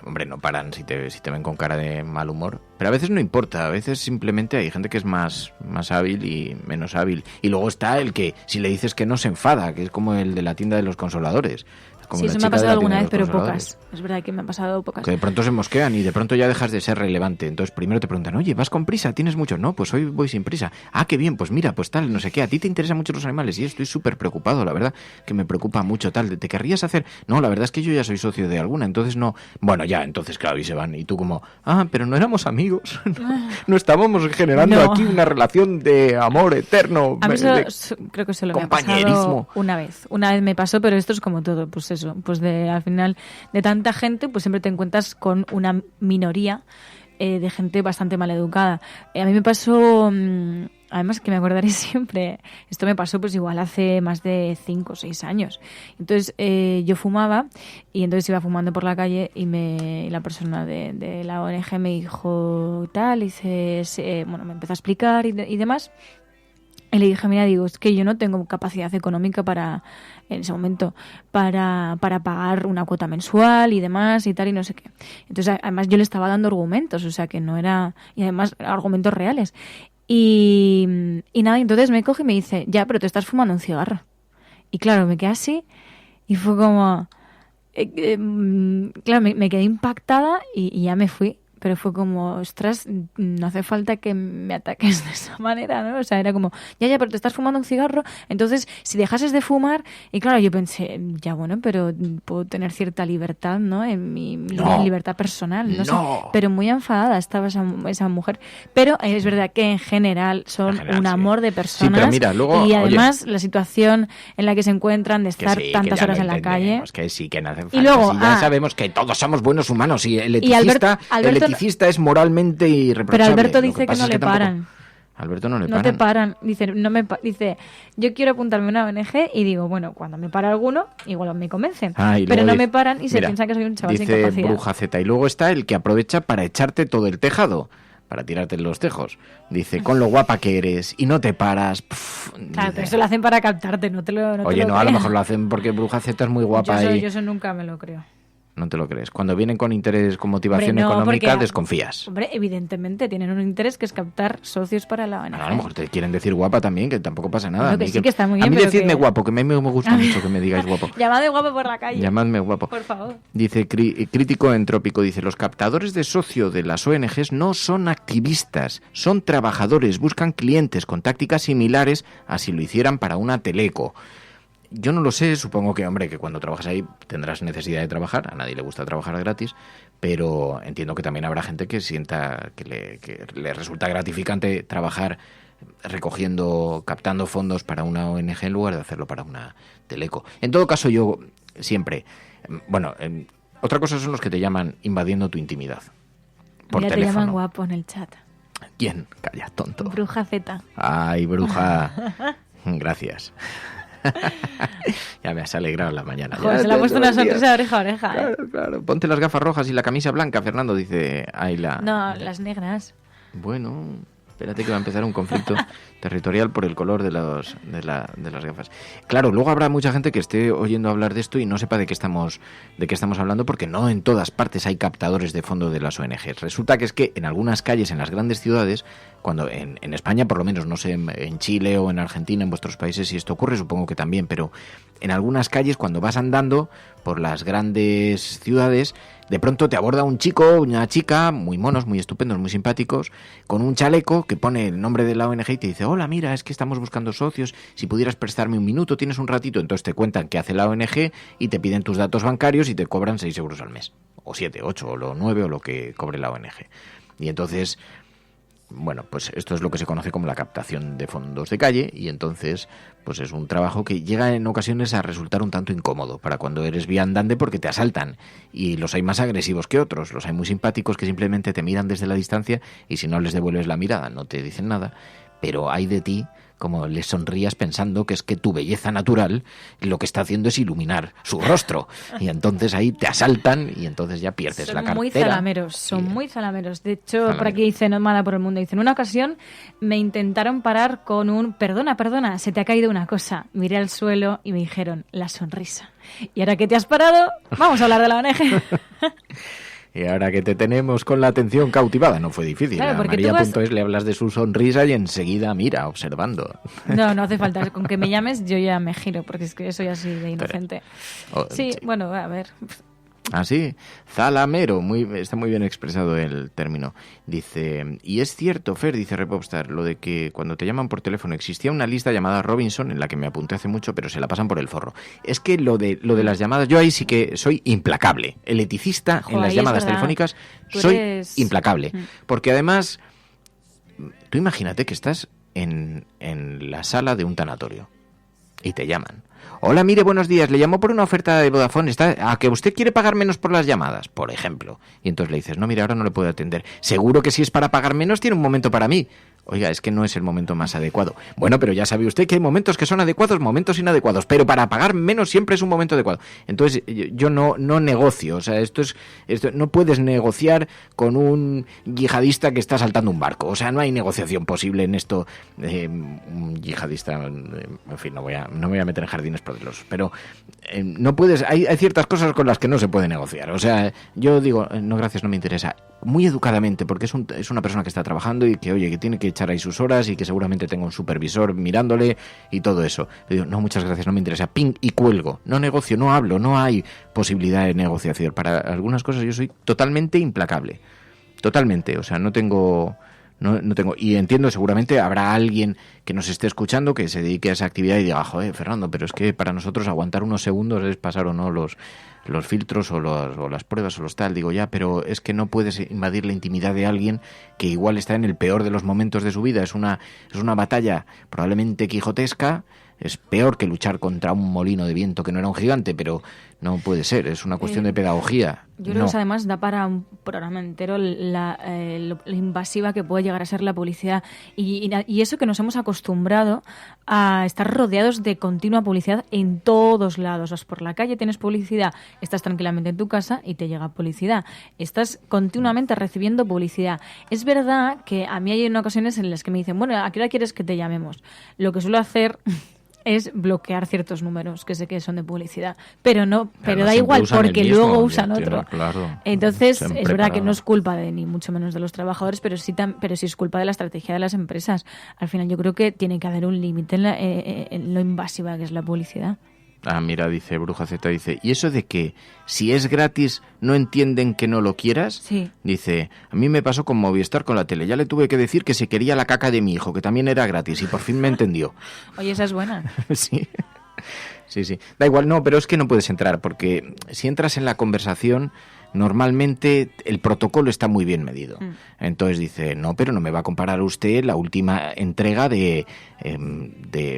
hombre, no paran si te ven con cara de mal humor. Pero a veces no importa, a veces simplemente hay gente que es más hábil y menos hábil. Y luego está el que, si le dices que no, se enfada, que es como el de la tienda de los consoladores. Como sí, eso me ha pasado alguna vez, pero pocas. Es verdad que me ha pasado pocas. Que de pronto se mosquean y de pronto ya dejas de ser relevante. Entonces primero te preguntan, oye, ¿vas con prisa? ¿Tienes mucho? No, pues hoy voy sin prisa. Ah, qué bien, pues mira, pues tal, no sé qué. A ti te interesan mucho los animales y estoy súper preocupado, la verdad, que me preocupa mucho tal. ¿Te querrías hacer? No, la verdad es que yo ya soy socio de alguna, entonces no. Bueno, ya, entonces claro, y se van. Y tú como, pero no éramos amigos. No estábamos generando aquí una relación de amor eterno. A mí creo que solo me ha pasado una vez. Una vez me pasó, pero esto es como todo, pues eso, pues al final de tanta gente, pues siempre te encuentras con una minoría de gente bastante maleducada. A mí me pasó, además que me acordaré siempre, esto me pasó pues igual hace más de 5 o 6 años. Entonces yo fumaba y entonces iba fumando por la calle y la persona de la ONG me dijo tal, y me empezó a explicar y demás. Y le dije, mira, es que yo no tengo capacidad económica en ese momento, para pagar una cuota mensual y demás y tal y no sé qué. Entonces, además yo le estaba dando argumentos, o sea que no era, y además argumentos reales. Y nada, entonces me coge y me dice, ya, pero te estás fumando un cigarro. Y claro, me quedé así y fue como... claro, me quedé impactada y ya me fui. Pero fue como, ostras, no hace falta que me ataques de esa manera, ¿no? O sea, era como, ya, pero te estás fumando un cigarro, entonces si dejases de fumar... Y claro, yo pensé, ya bueno, pero puedo tener cierta libertad, ¿no? En mi libertad personal, no sé. Pero muy enfadada estaba esa mujer. Pero es verdad que en general son un amor de personas. Sí, pero mira, luego, y además la situación en la que se encuentran de estar tantas horas en la calle. Que sí, que no hace falta. Y luego, si ya sabemos que todos somos buenos humanos y el eticista... El eticista es moralmente irreprochable. Pero Alberto dice que no le paran. Alberto no le paran. No te paran. Dice, dice, yo quiero apuntarme a una ONG y digo, bueno, cuando me para alguno, igual me convencen. Pero no me paran y se piensa que soy un chaval sin capacidad. Dice Bruja Z. Y luego está el que aprovecha para echarte todo el tejado, para tirarte en los tejos. Dice, con lo guapa que eres y no te paras. Claro, pero eso lo hacen para captarte, no te lo a lo mejor lo hacen porque Bruja Z es muy guapa. Yo eso nunca me lo creo. No te lo crees. Cuando vienen con interés, con motivación económica, desconfías. Hombre, evidentemente tienen un interés que es captar socios para la ONG. A lo mejor te quieren decir guapa también, que tampoco pasa nada. Bueno, que está muy bien, a mí decidme guapo, que a mí me gusta mucho que me digáis guapo. Llamadme guapo por la calle. Llamadme guapo. Por favor. Dice Crítico Entrópico, dice, los captadores de socio de las ONGs no son activistas, son trabajadores, buscan clientes con tácticas similares a si lo hicieran para una teleco. Yo no lo sé, supongo que, hombre, que cuando trabajas ahí tendrás necesidad de trabajar, a nadie le gusta trabajar gratis, pero entiendo que también habrá gente que sienta que le resulta gratificante trabajar captando fondos para una ONG en lugar de hacerlo para una teleco. En todo caso, yo siempre... Bueno, otra cosa son los que te llaman invadiendo tu intimidad por teléfono. Te llaman guapo en el chat. ¿Quién? Calla, tonto. Bruja Z. Ay, Bruja. Gracias. Ya me has alegrado la mañana. Joder, se le ha puesto una sonrisa de oreja a oreja. Claro. Ponte las gafas rojas y la camisa blanca, Fernando, dice Ayla. No, las negras. Bueno, espérate que va a empezar un conflicto territorial por el color de las gafas. Claro, luego habrá mucha gente que esté oyendo hablar de esto y no sepa de qué estamos hablando, porque no en todas partes hay captadores de fondo de las ONGs. Resulta que es que en algunas calles, en las grandes ciudades, cuando en España por lo menos, no sé, en Chile o en Argentina, en vuestros países si esto ocurre, supongo que también, pero en algunas calles cuando vas andando por las grandes ciudades, de pronto te aborda un chico o una chica, muy monos, muy estupendos, muy simpáticos, con un chaleco que pone el nombre de la ONG y te dice, hola, mira, es que estamos buscando socios, si pudieras prestarme un minuto, tienes un ratito. Entonces te cuentan qué hace la ONG y te piden tus datos bancarios y te cobran 6 euros al mes, o 7, 8, o 9, o lo que cobre la ONG. Y entonces... Bueno, pues esto es lo que se conoce como la captación de fondos de calle y entonces pues es un trabajo que llega en ocasiones a resultar un tanto incómodo para cuando eres viandante porque te asaltan y los hay más agresivos que otros, los hay muy simpáticos que simplemente te miran desde la distancia y si no les devuelves la mirada no te dicen nada, pero hay de ti como les sonrías pensando que es que tu belleza natural lo que está haciendo es iluminar su rostro y entonces ahí te asaltan y entonces ya pierdes la cartera. Son muy zalameros. De hecho, por aquí dicen, no mala por el mundo, dicen, en una ocasión me intentaron parar con un perdona, se te ha caído una cosa. Miré al suelo y me dijeron, la sonrisa. Y ahora que te has parado, vamos a hablar de la ONG. Y ahora que te tenemos con la atención cautivada, no fue difícil. Claro, a María.es le hablas de su sonrisa y enseguida mira, observando. No hace falta. Con que me llames yo ya me giro, porque es que soy así de inocente. Sí, bueno, a ver... Ah, sí, zalamero, está muy bien expresado el término. Dice, y es cierto, Fer, dice Repopstar, lo de que cuando te llaman por teléfono existía una lista llamada Robinson en la que me apunté hace mucho, pero se la pasan por el forro. Es que lo de las llamadas, yo ahí sí que soy implacable. El eticista en las llamadas telefónicas soy implacable. Porque además, tú imagínate que estás en la sala de un tanatorio y te llaman. Hola, mire, buenos días, le llamo por una oferta de Vodafone, ¿a que usted quiere pagar menos por las llamadas? Por ejemplo. Y entonces le dices, no, mira, ahora no le puedo atender. Seguro que si es para pagar menos tiene un momento para mí. Oiga, es que no es el momento más adecuado. Bueno, pero ya sabe usted que hay momentos que son adecuados, momentos inadecuados, pero para pagar menos siempre es un momento adecuado. Entonces, yo no negocio, o sea, esto no puedes negociar con un yihadista que está saltando un barco, o sea, no hay negociación posible en esto. Un yihadista, en fin, no voy a meter en jardines peligrosos, pero no puedes, hay ciertas cosas con las que no se puede negociar, o sea, yo digo, no, gracias, no me interesa. muy educadamente, porque es una persona que está trabajando y que, oye, que tiene que echar ahí sus horas y que seguramente tenga un supervisor mirándole y todo eso. Le digo, no, muchas gracias, no me interesa, ping, y cuelgo. No negocio, no hablo, no hay posibilidad de negociación. Para algunas cosas yo soy totalmente implacable. Totalmente, o sea, no tengo, y entiendo, seguramente habrá alguien que nos esté escuchando que se dedique a esa actividad y diga, joder, Fernando, pero es que para nosotros aguantar unos segundos es pasar o no los filtros o las pruebas o los tal. Digo, ya, pero es que no puedes invadir la intimidad de alguien que igual está en el peor de los momentos de su vida. Es una batalla probablemente quijotesca. Es peor que luchar contra un molino de viento que no era un gigante, pero no puede ser, es una cuestión de pedagogía. Yo creo que además da para un programa entero lo invasiva que puede llegar a ser la publicidad y eso que nos hemos acostumbrado a estar rodeados de continua publicidad en todos lados. Vas por la calle, tienes publicidad, estás tranquilamente en tu casa y te llega publicidad. Estás continuamente recibiendo publicidad. Es verdad que a mí hay ocasiones en las que me dicen, bueno, ¿a qué hora quieres que te llamemos? Lo que suelo hacer es bloquear ciertos números que sé que son de publicidad, pero da igual porque luego usan otro. Claro, entonces es verdad que no es culpa de ni mucho menos de los trabajadores, pero sí es culpa de la estrategia de las empresas. Al final yo creo que tiene que haber un límite en lo invasiva que es la publicidad. Ah, mira, dice Bruja Z, dice, ¿y eso de que si es gratis no entienden que no lo quieras? Sí. Dice, a mí me pasó con Movistar con la tele, ya le tuve que decir que se quería la caca de mi hijo, que también era gratis, y por fin me entendió. Oye, esa es buena. Sí. Sí. Da igual, no, pero es que no puedes entrar, porque si entras en la conversación, normalmente el protocolo está muy bien medido. Entonces dice, no, pero no me va a comparar usted la última entrega de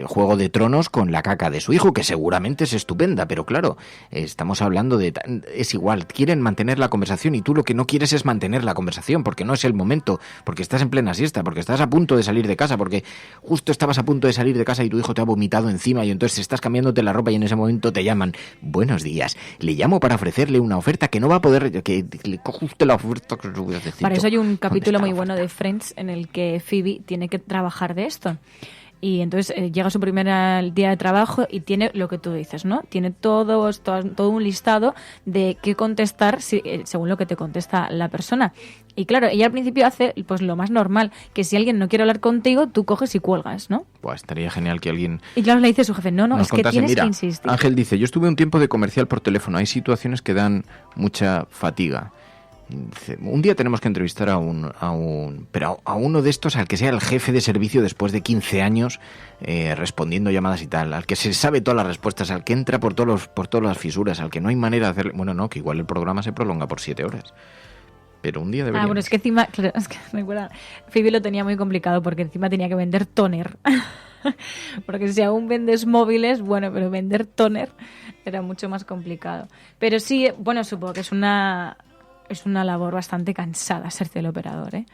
Juego de Tronos con la caca de su hijo, que seguramente es estupenda, pero claro, estamos hablando de... Es igual, quieren mantener la conversación y tú lo que no quieres es mantener la conversación, porque no es el momento, porque estás en plena siesta, porque estás a punto de salir de casa, porque justo estabas a punto de salir de casa y tu hijo te ha vomitado encima y entonces estás cambiándote la ropa y en ese momento te llaman, buenos días, le llamo para ofrecerle una oferta que no va a poder... que le cojo usted la oferta que se voy a decir. Para eso hay un capítulo muy bueno de Friends en el que Phoebe tiene que trabajar de esto. Y entonces llega su primer día de trabajo y tiene lo que tú dices, ¿no? Tiene todo un listado de qué contestar según lo que te contesta la persona. Y claro, ella al principio hace pues lo más normal, que si alguien no quiere hablar contigo, tú coges y cuelgas, ¿no? Pues estaría genial que alguien... Y claro, le dice su jefe, no, es que tienes que insistir. Ángel dice, yo estuve un tiempo de comercial por teléfono, hay situaciones que dan mucha fatiga. Un día tenemos que entrevistar a uno de estos al que sea el jefe de servicio después de 15 años respondiendo llamadas y tal, al que se sabe todas las respuestas, al que entra por todas las fisuras, al que no hay manera de hacer... Bueno, no, que igual el programa se prolonga por 7 horas. Pero un día deberíamos... bueno, es que encima... Claro, es que recuerda, Phoebe lo tenía muy complicado porque encima tenía que vender toner. Porque si aún vendes móviles, bueno, pero vender toner era mucho más complicado. Pero sí, bueno, supongo que es una labor bastante cansada ser teleoperador, ¿eh?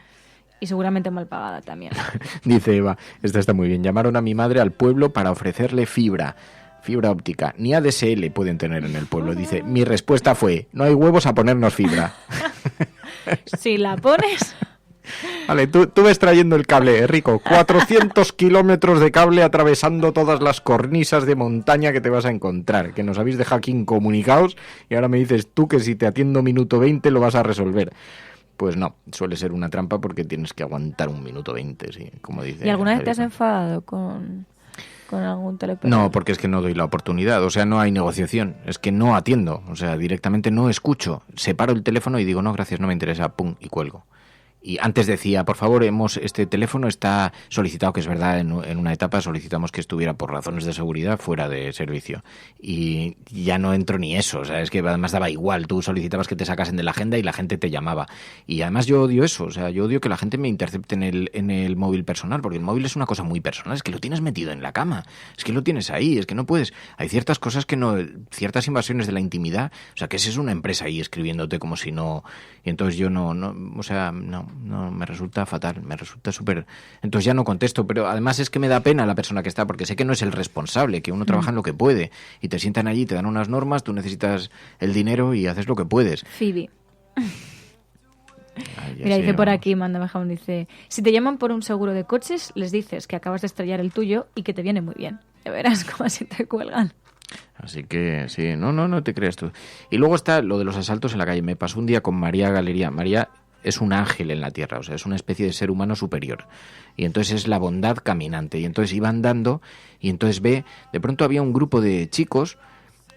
Y seguramente mal pagada también. Dice Eva, esta está muy bien. Llamaron a mi madre al pueblo para ofrecerle fibra óptica. Ni ADSL pueden tener en el pueblo. Dice, mi respuesta fue, no hay huevos a ponernos fibra. Si la pones... Vale, tú ves trayendo el cable, Rico. 400 kilómetros de cable atravesando todas las cornisas de montaña que te vas a encontrar. Que nos habéis dejado aquí incomunicados y ahora me dices tú que si te atiendo minuto 20 lo vas a resolver. Pues no, suele ser una trampa porque tienes que aguantar un minuto 20, sí, como dice. ¿Y alguna vez te has enfadado con algún teleoperador? No, porque es que no doy la oportunidad, o sea, no hay negociación, es que no atiendo, o sea, directamente no escucho, separo el teléfono y digo, no, gracias, no me interesa, pum, y cuelgo. Y antes decía, por favor, este teléfono está solicitado, que es verdad, en una etapa solicitamos que estuviera por razones de seguridad fuera de servicio. Y ya no entro ni eso, o sea, es que además daba igual, tú solicitabas que te sacasen de la agenda y la gente te llamaba. Y además yo odio eso, o sea, yo odio que la gente me intercepte en el móvil personal, porque el móvil es una cosa muy personal, es que lo tienes metido en la cama, es que lo tienes ahí, es que no puedes... Hay ciertas cosas que no... ciertas invasiones de la intimidad, o sea, que esa es una empresa ahí escribiéndote como si no... Y entonces yo no, me resulta fatal, me resulta súper... Entonces ya no contesto, pero además es que me da pena la persona que está, porque sé que no es el responsable, que uno trabaja en lo que puede, y te sientan allí, te dan unas normas, tú necesitas el dinero y haces lo que puedes. Phoebe. Mira, dice por aquí, Manda Jamón, dice, si te llaman por un seguro de coches, les dices que acabas de estrellar el tuyo y que te viene muy bien. Ya verás cómo así te cuelgan. Así que sí, no te creas tú. Y luego está lo de los asaltos en la calle. Me pasó un día con María Galería. María es un ángel en la tierra, o sea, es una especie de ser humano superior. Y entonces es la bondad caminante. Y entonces iba andando y entonces ve, de pronto había un grupo de chicos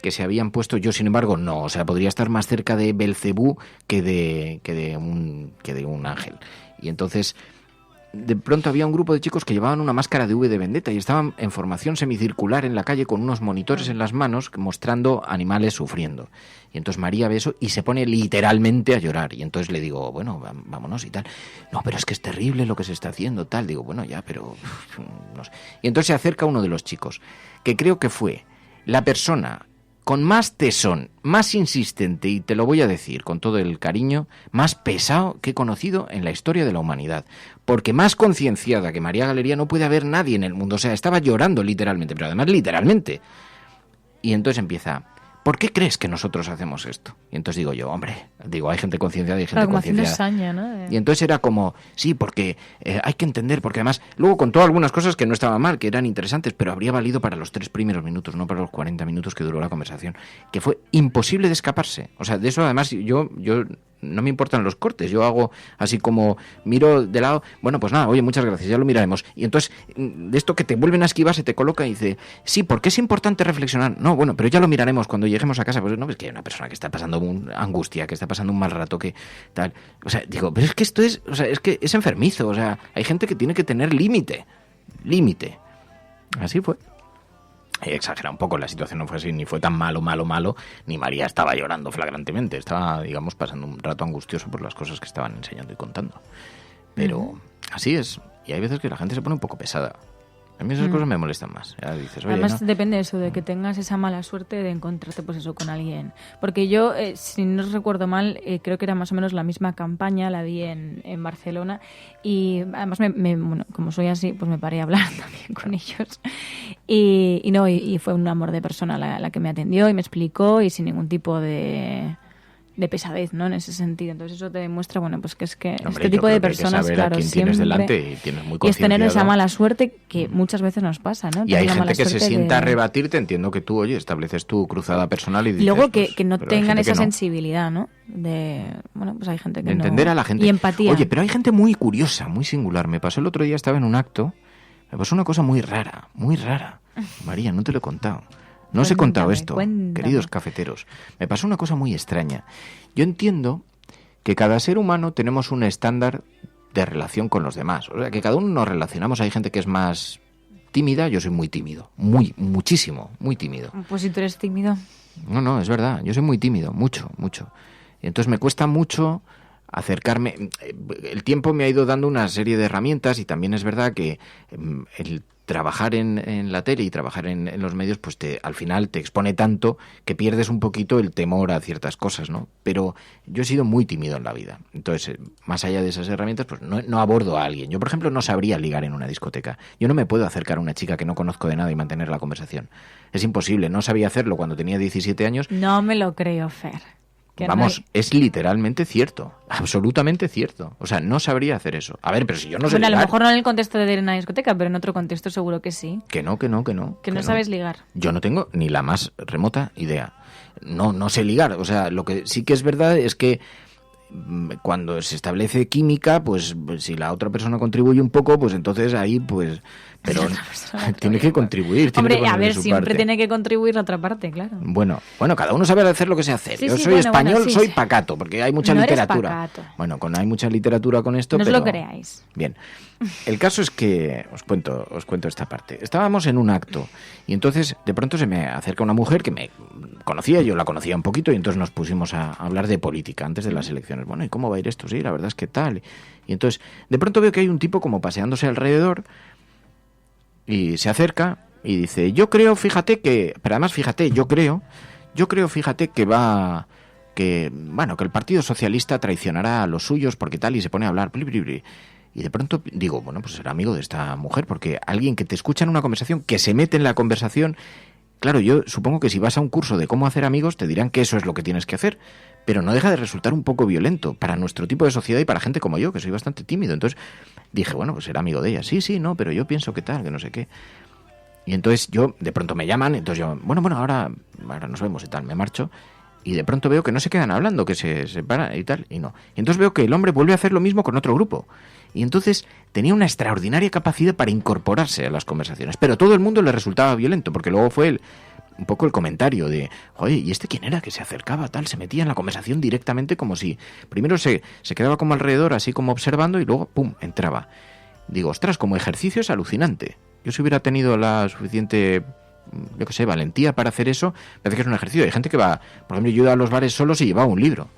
que se habían puesto, yo sin embargo no, o sea, podría estar más cerca de Belcebú que de un ángel. Y entonces de pronto había un grupo de chicos que llevaban una máscara de V de Vendetta y estaban en formación semicircular en la calle con unos monitores en las manos mostrando animales sufriendo. Y entonces María ve eso y se pone literalmente a llorar. Y entonces le digo, bueno, vámonos y tal. No, pero es que es terrible lo que se está haciendo, tal. Digo, bueno, ya, pero no sé. Y entonces se acerca uno de los chicos, que creo que fue la persona con más tesón, más insistente, y te lo voy a decir con todo el cariño, más pesado que he conocido en la historia de la humanidad. Porque más concienciada que María Galería no puede haber nadie en el mundo. O sea, estaba llorando literalmente, pero además literalmente. Y entonces empieza, ¿por qué crees que nosotros hacemos esto? Y entonces digo yo, hombre, hay gente concienciada y hay gente concienciada. Saña, ¿no? Y entonces era como, sí, porque hay que entender, porque además luego contó algunas cosas que no estaban mal, que eran interesantes, pero habría valido para los 3 primeros minutos, no para los 40 minutos que duró la conversación, que fue imposible de escaparse. O sea, de eso además yo no me importan los cortes, yo hago así como miro de lado, bueno, pues nada, oye, muchas gracias, ya lo miraremos. Y entonces, de esto que te vuelven a esquivar, se te coloca y dice, sí, ¿por qué es importante reflexionar? No, bueno, pero ya lo miraremos cuando lleguemos a casa. Pues no, es que hay una persona que está pasando angustia, que está pasando un mal rato, que tal. O sea, digo, pero es que esto es, o sea, es que es enfermizo, o sea, hay gente que tiene que tener límite. Así fue. He exagerado un poco, la situación no fue así, ni fue tan malo, ni María estaba llorando flagrantemente, estaba, digamos, pasando un rato angustioso por las cosas que estaban enseñando y contando. Pero así es, y hay veces que la gente se pone un poco pesada. A mí esas cosas me molestan más. Ya dices, oye, además ¿no? Depende de eso, de que tengas esa mala suerte de encontrarte pues eso con alguien. Porque yo, si no recuerdo mal, creo que era más o menos la misma campaña, la vi en Barcelona, y además bueno, como soy así, pues me paré a hablar también con ellos. Y fue un amor de persona la que me atendió y me explicó, y sin ningún tipo de pesadez, ¿no? En ese sentido. Entonces eso te demuestra, bueno, pues que es que hombre, este tipo de personas, claro, siempre tienes delante y tienes muy y es tener esa mala suerte que muchas veces nos pasa, ¿no? Y hay gente que se sienta a rebatirte, entiendo que tú, oye, estableces tu cruzada personal y dices, luego que pues, no tengan esa que no. sensibilidad, ¿no? Bueno, pues hay gente que de entender a la gente. Y empatía. Oye, pero hay gente muy curiosa, muy singular. Me pasó el otro día, estaba en un acto, me pasó una cosa muy rara. María, no te lo he contado. No os he contado esto, queridos cafeteros. Me pasó una cosa muy extraña. Yo entiendo que cada ser humano tenemos un estándar de relación con los demás. O sea, que cada uno nos relacionamos. Hay gente que es más tímida, yo soy muy tímido. Muchísimo, muy tímido. Pues si tú eres tímido. No, es verdad. Yo soy muy tímido, mucho. Y entonces me cuesta mucho acercarme. El tiempo me ha ido dando una serie de herramientas y también es verdad que el trabajar en la tele y trabajar en los medios, pues al final te expone tanto que pierdes un poquito el temor a ciertas cosas, ¿no? Pero yo he sido muy tímido en la vida. Entonces, más allá de esas herramientas, pues no abordo a alguien. Yo, por ejemplo, no sabría ligar en una discoteca. Yo no me puedo acercar a una chica que no conozco de nada y mantener la conversación. Es imposible. No sabía hacerlo cuando tenía 17 años. No me lo creo, Fer. Vamos, es literalmente cierto, absolutamente cierto. O sea, no sabría hacer eso. A ver, pero si yo no sé ligar... a lo mejor no en el contexto de una discoteca, pero en otro contexto seguro que sí. Que no. Que no sabes ligar. Yo no tengo ni la más remota idea. No sé ligar. O sea, lo que sí que es verdad es que cuando se establece química, pues si la otra persona contribuye un poco, pues entonces ahí, pues... Pero tiene que contribuir. Hombre, a ver, siempre tiene que contribuir la otra parte, claro. Bueno, cada uno sabe hacer lo que se hace. Sí, yo sí, soy español, sí, soy pacato, porque hay mucha literatura. Eres pacato. Bueno, hay mucha literatura con esto, no pero... os lo creáis. Bien. El caso es que os cuento esta parte. Estábamos en un acto y entonces de pronto se me acerca una mujer que me conocía, yo la conocía un poquito y entonces nos pusimos a hablar de política antes de las elecciones. Bueno, ¿y cómo va a ir esto? Sí, la verdad es que tal. Y entonces de pronto veo que hay un tipo como paseándose alrededor y se acerca y dice, yo creo, fíjate que, pero además fíjate, yo creo, fíjate que que el Partido Socialista traicionará a los suyos porque tal, y se pone a hablar, y de pronto digo, bueno, pues será amigo de esta mujer, porque alguien que te escucha en una conversación, que se mete en la conversación, claro, yo supongo que si vas a un curso de cómo hacer amigos, te dirán que eso es lo que tienes que hacer, pero no deja de resultar un poco violento para nuestro tipo de sociedad y para gente como yo, que soy bastante tímido. Entonces dije, bueno, pues será amigo de ella. Sí, no, pero yo pienso que tal, que no sé qué. Y entonces de pronto me llaman, entonces yo, bueno, ahora nos vemos y tal, me marcho. Y de pronto veo que no se quedan hablando, que se separan y tal, y no. Y entonces veo que el hombre vuelve a hacer lo mismo con otro grupo. Y entonces tenía una extraordinaria capacidad para incorporarse a las conversaciones. Pero todo el mundo le resultaba violento, porque luego fue un poco el comentario de, oye, ¿y este quién era que se acercaba tal? Se metía en la conversación directamente como si... Primero se quedaba como alrededor, así como observando, y luego, ¡pum!, entraba. Digo, ostras, como ejercicio es alucinante. Yo si hubiera tenido la suficiente... yo qué sé, valentía para hacer eso, parece que es un ejercicio. Hay gente que va, por ejemplo, yo iba a los bares solos y llevaba un libro.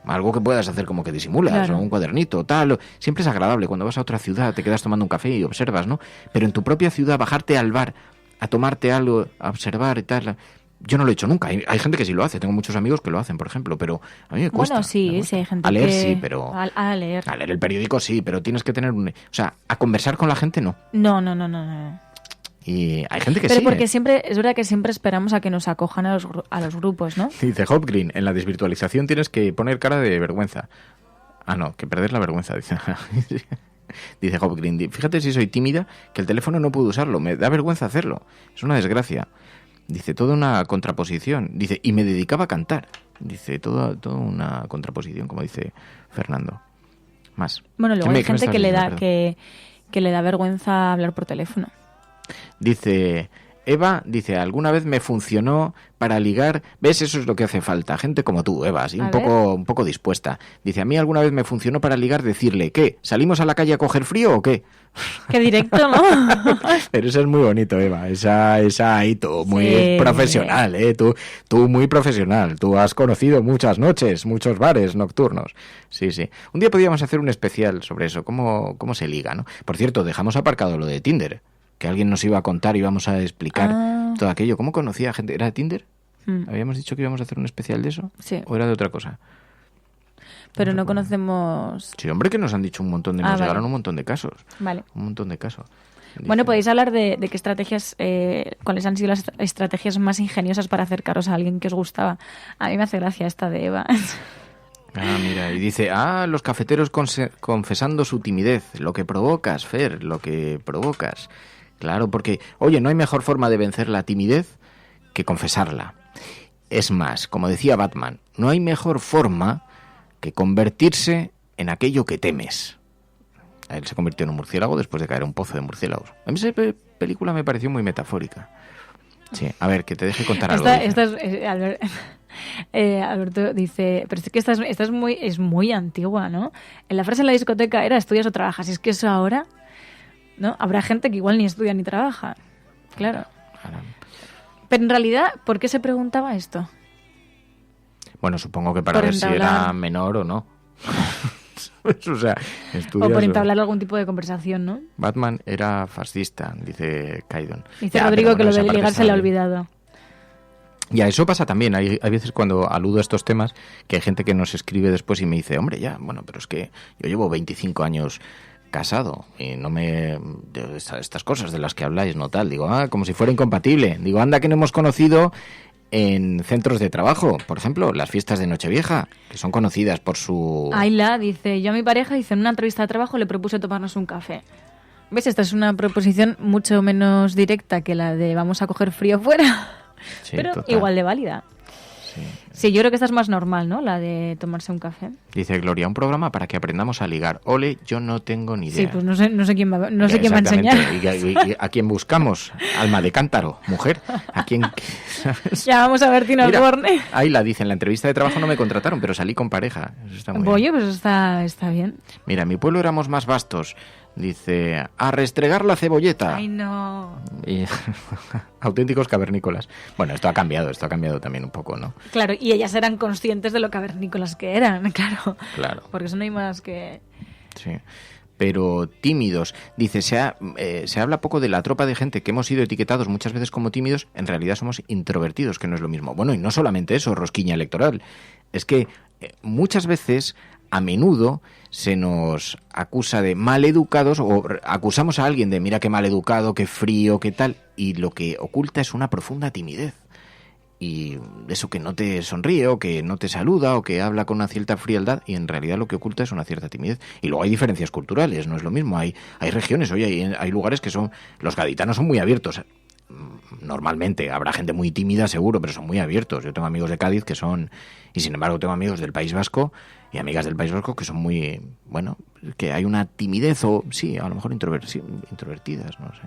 Algo que puedas hacer como que disimulas, claro. O un cuadernito, tal. Siempre es agradable. Cuando vas a otra ciudad, te quedas tomando un café y observas, ¿no? Pero en tu propia ciudad, bajarte al bar a tomarte algo, a observar y tal... Yo no lo he hecho nunca. Hay gente que sí lo hace. Tengo muchos amigos que lo hacen, por ejemplo, pero a mí me cuesta. Bueno, sí, hay gente a leer, que... sí, pero... A leer. A leer el periódico, sí, pero tienes que tener un... O sea, a conversar con la gente, no. No. Y hay gente que pero sí. Porque siempre, es verdad que siempre esperamos a que nos acojan a los grupos, ¿no? Dice Hopgreen, en la desvirtualización tienes que poner cara de vergüenza. Ah, no, que perder la vergüenza, dice. Dice Hopgreen, fíjate si soy tímida, que el teléfono no puedo usarlo, me da vergüenza hacerlo. Es una desgracia. Dice, toda una contraposición. Dice, y me dedicaba a cantar. Dice, toda una contraposición, como dice Fernando. Más. Bueno, luego hay gente que le da vergüenza hablar por teléfono. Dice Eva, alguna vez me funcionó para ligar. ¿Ves? Eso es lo que hace falta. Gente como tú, Eva, así un poco dispuesta. Dice, a mí alguna vez me funcionó para ligar decirle, ¿qué? ¿Salimos a la calle a coger frío o qué? Qué directo, ¿no? Pero eso es muy bonito, Eva. Esa ahí tú, muy profesional, ¿eh? Tú muy profesional. Tú has conocido muchas noches, muchos bares nocturnos. Sí. Un día podríamos hacer un especial sobre eso, cómo se liga, ¿no? Por cierto, dejamos aparcado lo de Tinder, que alguien nos iba a contar y íbamos a explicar todo aquello. ¿Cómo conocía a gente? ¿Era de Tinder? ¿Habíamos dicho que íbamos a hacer un especial de eso? Sí. ¿O era de otra cosa? Pero no conocemos... Sí, hombre, que nos han dicho un montón de... nos llegaron un montón de casos. Vale. Un montón de casos. Bueno, podéis hablar de qué estrategias... cuáles han sido las estrategias más ingeniosas para acercaros a alguien que os gustaba. A mí me hace gracia esta de Eva. Ah, mira, y dice, los cafeteros confesando su timidez. Lo que provocas, Fer, lo que provocas. Claro, porque, oye, no hay mejor forma de vencer la timidez que confesarla. Es más, como decía Batman, no hay mejor forma que convertirse en aquello que temes. Él se convirtió en un murciélago después de caer en un pozo de murciélagos. A mí esa película me pareció muy metafórica. Sí, a ver, que te deje contar algo. Alberto dice, pero es que esta es muy antigua, ¿no? En la frase en la discoteca era estudias o trabajas. Y es que eso ahora, ¿no? Habrá gente que igual ni estudia ni trabaja. Claro. Pero en realidad, ¿por qué se preguntaba esto? Bueno, supongo que para ver si era menor o no. O sea, o por entablar algún tipo de conversación, ¿no? Batman era fascista, dice Kaidon. Dice Rodrigo que lo de ligar se le ha olvidado. Y a eso pasa también. Hay veces cuando aludo a estos temas que hay gente que nos escribe después y me dice, hombre, ya, bueno, pero es que yo llevo 25 años casado y no me... estas cosas de las que habláis, no tal. Digo, como si fuera incompatible. Digo, anda que no hemos conocido en centros de trabajo, por ejemplo, las fiestas de Nochevieja, que son conocidas por su... Ayla dice, yo a mi pareja en una entrevista de trabajo le propuse tomarnos un café. ¿Ves? Esta es una proposición mucho menos directa que la de vamos a coger frío fuera, sí, pero total. Igual de válida. Sí, yo creo que esta es más normal, ¿no? La de tomarse un café. Dice Gloria, un programa para que aprendamos a ligar. Ole, yo no tengo ni idea. Sí, pues no sé quién va a enseñar. ¿Y a quién buscamos? Alma de cántaro, mujer. ¿A quién? Ya vamos a ver Tino Osborne. Ahí la dice, en la entrevista de trabajo no me contrataron, pero salí con pareja. Eso está muy bien. Pues está bien. Mira, en mi pueblo éramos más vastos. Dice, a restregar la cebolleta. Ay, no. Y, auténticos cavernícolas. Bueno, esto ha cambiado también un poco, ¿no? Claro, y ellas eran conscientes de lo cavernícolas que eran, claro. Claro. Porque eso no hay más que... Sí. Pero tímidos. Dice, se habla poco de la tropa de gente que hemos sido etiquetados muchas veces como tímidos. En realidad somos introvertidos, que no es lo mismo. Bueno, y no solamente eso, rosquiña electoral. Es que muchas veces, a menudo, se nos acusa de maleducados o acusamos a alguien de mira qué maleducado, qué frío, qué tal, y lo que oculta es una profunda timidez. Y eso que no te sonríe o que no te saluda o que habla con una cierta frialdad y en realidad lo que oculta es una cierta timidez. Y luego hay diferencias culturales, no es lo mismo. Hay regiones, oye, hay lugares que son... Los gaditanos son muy abiertos. normalmente habrá gente muy tímida, seguro, pero son muy abiertos. Yo tengo amigos de Cádiz que son, y sin embargo tengo amigos del País Vasco y amigas del País Vasco que son muy, bueno, que hay una timidez o, sí, a lo mejor introvertidas, no sé.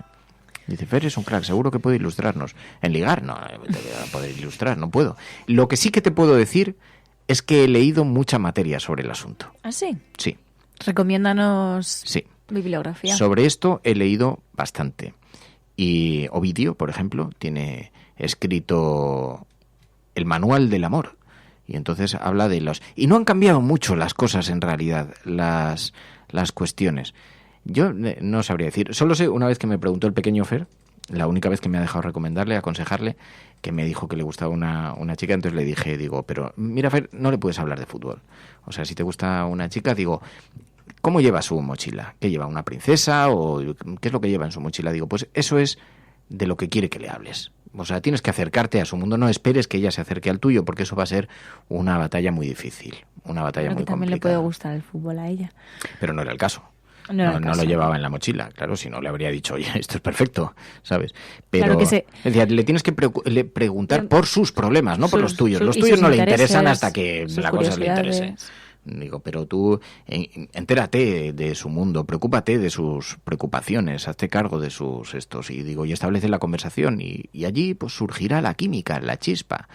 Dice, Fer es un crack, seguro que puede ilustrarnos. En ligar, no voy a poder ilustrar, no puedo. Lo que sí que te puedo decir es que he leído mucha materia sobre el asunto. ¿Ah, sí? Sí. Recomiéndanos bibliografía. Sobre esto he leído bastante. Y Ovidio, por ejemplo, tiene escrito el Manual del Amor. Y entonces habla de los... Y no han cambiado mucho las cosas en realidad, las cuestiones. Yo no sabría decir. Solo sé, una vez que me preguntó el pequeño Fer, la única vez que me ha dejado recomendarle, aconsejarle, que me dijo que le gustaba una chica, entonces le dije, pero mira, Fer, no le puedes hablar de fútbol. O sea, si te gusta una chica, digo, ¿cómo lleva su mochila? ¿Qué lleva, una princesa? ¿O qué es lo que lleva en su mochila? Digo, pues eso es de lo que quiere que le hables. O sea, tienes que acercarte a su mundo, no esperes que ella se acerque al tuyo, porque eso va a ser una batalla muy difícil, una batalla muy complicada. También le puede gustar el fútbol a ella. Pero no era el caso. No lo llevaba en la mochila, claro, si no le habría dicho, oye, esto es perfecto, ¿sabes? Pero claro que decía, le tienes que preguntar por sus problemas, no por los tuyos. Los tuyos no le interesan hasta que la cosa le interese. Digo, pero tú entérate de su mundo, preocúpate de sus preocupaciones, hazte cargo de sus estos, y digo, y establece la conversación, y allí pues surgirá la química, la chispa.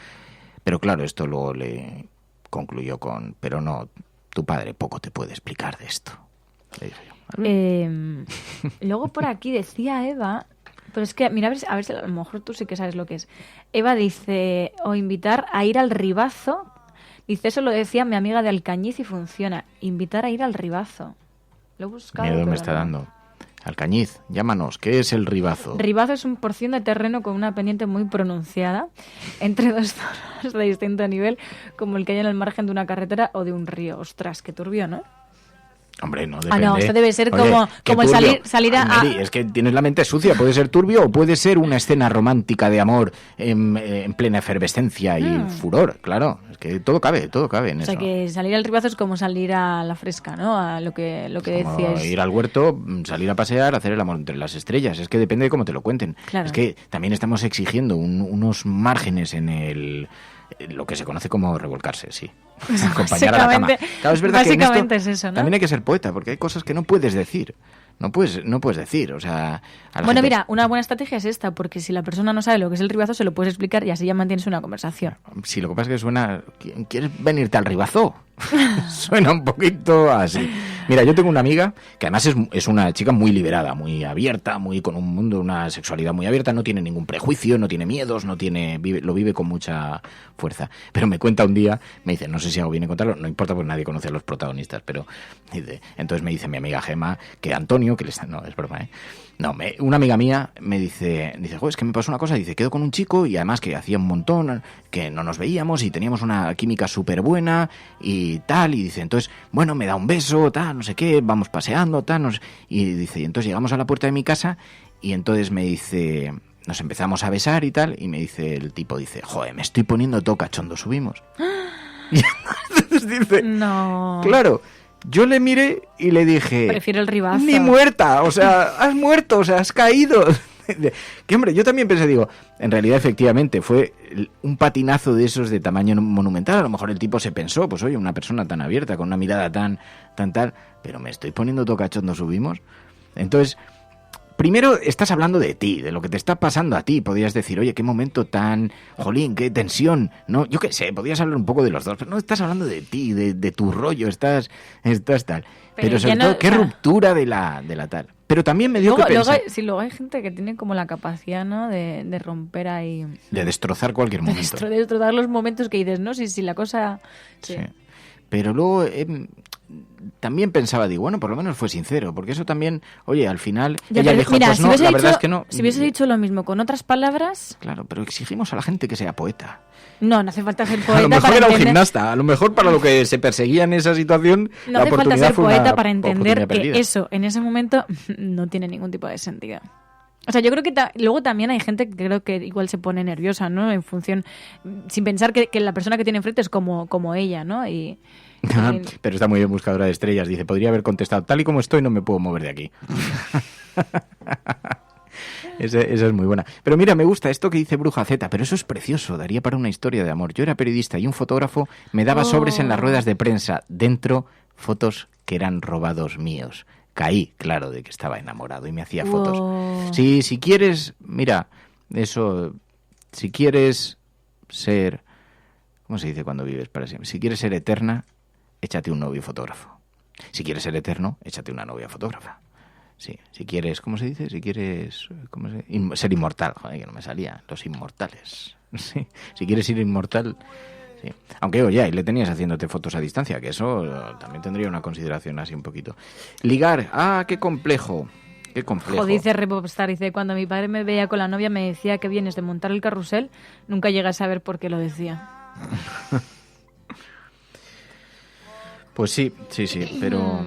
Pero claro, esto luego le concluyó con, pero no, tu padre poco te puede explicar de esto. Le dije yo. Luego por aquí decía Eva, pero es que, mira, a ver si a lo mejor tú sí que sabes lo que es. Eva dice, o invitar a ir al Ribazo. Dice, eso lo decía mi amiga de Alcañiz y funciona. Invitar a ir al Ribazo. Lo he buscado. Miedo me está dando. Alcañiz, llámanos, ¿qué es el Ribazo? Ribazo es un porción de terreno con una pendiente muy pronunciada entre dos zonas de distinto nivel, como el que hay en el margen de una carretera o de un río. Ostras, qué turbio, ¿no? Hombre, no, depende. No, esto debe ser como el salir a... Mary, es que tienes la mente sucia. Puede ser turbio o puede ser una escena romántica de amor en plena efervescencia y furor. Claro, es que todo cabe en eso. O sea, que salir al Ribazo es como salir a la fresca, ¿no? A lo que decías. Ir al huerto, salir a pasear, hacer el amor entre las estrellas. Es que depende de cómo te lo cuenten. Claro. Es que también estamos exigiendo unos márgenes en lo que se conoce como revolcarse, sí. Acompañar a la cama. Claro, es verdad básicamente que en esto es eso, ¿no? también hay que ser poeta, porque hay cosas que no puedes decir. No puedes decir, o sea... Bueno, mira, una buena estrategia es esta, porque si la persona no sabe lo que es el Ribazo, se lo puedes explicar y así ya mantienes una conversación. Sí, lo que pasa es que suena... ¿Quieres venirte al Ribazo? Suena un poquito así. Mira, yo tengo una amiga que además es una chica muy liberada, muy abierta, muy con un mundo, una sexualidad muy abierta, no tiene ningún prejuicio, no tiene miedos, lo vive con mucha fuerza. Pero me cuenta un día, me dice, no sé si hago bien en contarlo, no importa porque nadie conoce a los protagonistas, pero entonces me dice mi amiga Gema que Antonio, no, es broma, No, una amiga mía me dice, joder, es que me pasó una cosa, dice, quedo con un chico y además que hacía un montón que no nos veíamos y teníamos una química súper buena y tal, y dice, entonces, bueno, me da un beso, tal, no sé qué, vamos paseando, tal, y dice, y entonces llegamos a la puerta de mi casa y entonces me dice, nos empezamos a besar y tal, y me dice el tipo, dice, joder, me estoy poniendo todo cachondo, subimos. Y entonces dice, no. Claro. Yo le miré y le dije... Prefiero el Ribazo. Ni muerta, o sea, has muerto, o sea, has caído. Que hombre, yo también pensé, digo, en realidad efectivamente fue un patinazo de esos de tamaño monumental. A lo mejor el tipo se pensó, pues oye, una persona tan abierta, con una mirada tan tal, pero me estoy poniendo todo cachondo, subimos. Entonces... Primero estás hablando de ti, de lo que te está pasando a ti. Podrías decir, oye, qué momento tan... Jolín, qué tensión. No, yo qué sé, podrías hablar un poco de los dos, pero no estás hablando de ti, de tu rollo, estás tal. Pero sobre todo, qué ruptura de la tal. Pero también me dio que pensar... Luego hay gente que tiene como la capacidad, ¿no? De romper ahí... De destrozar cualquier momento. De destrozar los momentos que dices, ¿no? Si la cosa... Sí. Pero luego... también pensaba, digo, bueno, por lo menos fue sincero, porque eso también, oye, al final ella dijo, mira, pues no, la verdad es que no. Si hubiese dicho lo mismo con otras palabras... Claro, pero exigimos a la gente que sea poeta. No hace falta ser poeta. A lo mejor era un gimnasta, a lo mejor para lo que se perseguía en esa situación, no la hace falta ser poeta para entender que eso, en ese momento, no tiene ningún tipo de sentido. O sea, yo creo que luego también hay gente que creo que igual se pone nerviosa, ¿no? En función, sin pensar que la persona que tiene enfrente es como ella, ¿no? Pero está muy bien buscadora de estrellas. Dice, podría haber contestado, tal y como estoy no me puedo mover de aquí. Esa es muy buena. Pero mira, me gusta esto que dice Bruja Z, pero eso es precioso, daría para una historia de amor. Yo era periodista y un fotógrafo me daba sobres en las ruedas de prensa, dentro fotos que eran robados míos. Caí, claro, de que estaba enamorado y me hacía fotos. Sí, si quieres, mira, eso, si quieres ser, ¿cómo se dice cuando vives para siempre? Si quieres ser eterna, échate un novio fotógrafo. Si quieres ser eterno, échate una novia fotógrafa. Sí, si quieres, ¿cómo se dice? Si quieres ser inmortal, joder, que no me salía, los inmortales. Sí, si quieres ser inmortal, sí. Aunque, oye, ahí le tenías haciéndote fotos a distancia, que eso también tendría una consideración así un poquito. Ligar, qué complejo. Qué complejo. Dice Repopstar, dice, cuando mi padre me veía con la novia me decía que vienes de montar el carrusel, nunca llegué a saber por qué lo decía. Pues sí, pero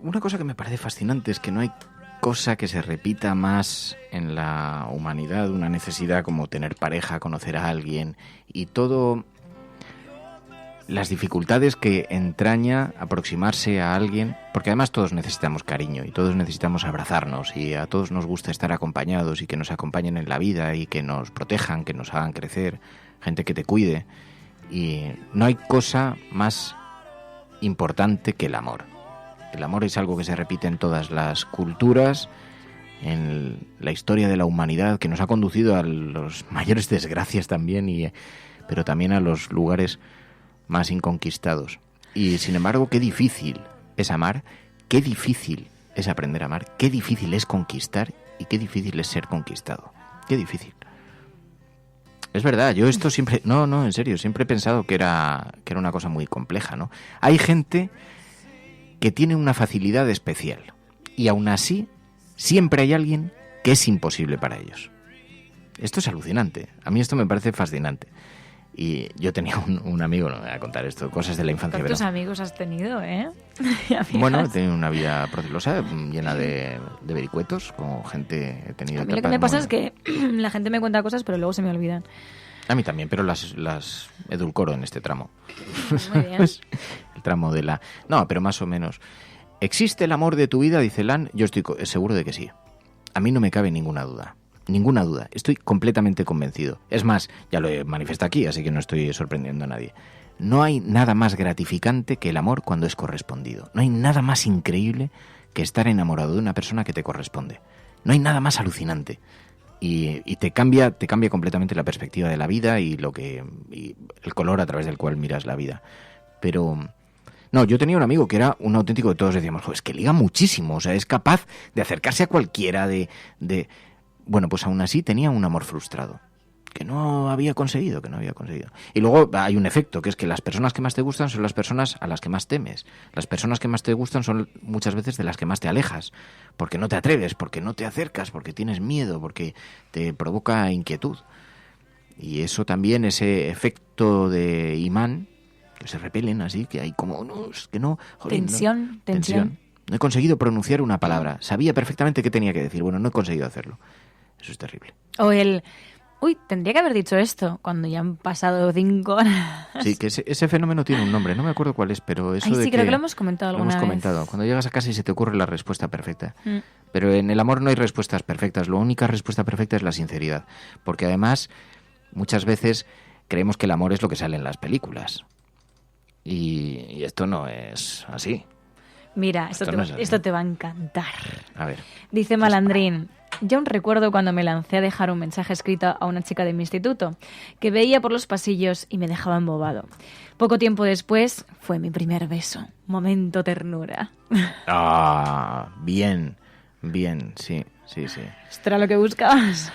una cosa que me parece fascinante es que no hay cosa que se repita más en la humanidad, una necesidad como tener pareja, conocer a alguien y todo las dificultades que entraña aproximarse a alguien, porque además todos necesitamos cariño y todos necesitamos abrazarnos y a todos nos gusta estar acompañados y que nos acompañen en la vida y que nos protejan, que nos hagan crecer, gente que te cuide, y no hay cosa más importante que el amor. El amor es algo que se repite en todas las culturas, en la historia de la humanidad, que nos ha conducido a las mayores desgracias también, pero también a los lugares más inconquistados. Y sin embargo, qué difícil es amar, qué difícil es aprender a amar, qué difícil es conquistar y qué difícil es ser conquistado. Qué difícil. Es verdad, yo esto siempre... No, en serio, siempre he pensado que era una cosa muy compleja, ¿no? Hay gente que tiene una facilidad especial y aún así siempre hay alguien que es imposible para ellos. Esto es alucinante. A mí esto me parece fascinante. Y yo tenía un amigo, no me voy a contar esto, cosas de la infancia. ¿Cuántos amigos has tenido, Bueno, he tenido una vida procelosa, llena de vericuetos, con gente he tenido. A mí lo que me pasa es que la gente me cuenta cosas, pero luego se me olvidan. A mí también, pero las edulcoro en este tramo. Muy bien. El tramo de la... No, pero más o menos. ¿Existe el amor de tu vida? Dice Lan. Yo estoy seguro de que sí. A mí no me cabe ninguna duda. Ninguna duda. Estoy completamente convencido. Es más, ya lo he manifestado aquí, así que no estoy sorprendiendo a nadie. No hay nada más gratificante que el amor cuando es correspondido. No hay nada más increíble que estar enamorado de una persona que te corresponde. No hay nada más alucinante. Y te cambia completamente la perspectiva de la vida y el color a través del cual miras la vida. Pero... No, yo tenía un amigo que era un auténtico que todos decíamos, es que liga muchísimo, o sea, es capaz de acercarse a cualquiera, Bueno, pues aún así tenía un amor frustrado, que no había conseguido. Y luego hay un efecto, que es que las personas que más te gustan son las personas a las que más temes. Las personas que más te gustan son muchas veces de las que más te alejas, porque no te atreves, porque no te acercas, porque tienes miedo, porque te provoca inquietud. Y eso también, ese efecto de imán, que se repelen así, que hay como... No, es que no... Joder, tensión. No he conseguido pronunciar una palabra. Sabía perfectamente qué tenía que decir. Bueno, no he conseguido hacerlo. Eso es terrible. O tendría que haber dicho esto cuando ya han pasado 5 horas. Sí, que ese fenómeno tiene un nombre. No me acuerdo cuál es, pero eso de sí, creo que lo hemos comentado alguna vez. Cuando llegas a casa y se te ocurre la respuesta perfecta. Pero en el amor no hay respuestas perfectas. La única respuesta perfecta es la sinceridad. Porque además, muchas veces creemos que el amor es lo que sale en las películas. Y esto no es así. Mira, esto te va a encantar. A ver. Dice Malandrín, yo aún recuerdo cuando me lancé a dejar un mensaje escrito a una chica de mi instituto, que veía por los pasillos y me dejaba embobado. Poco tiempo después fue mi primer beso. Momento ternura. Bien, sí. ¿Esto era lo que buscabas?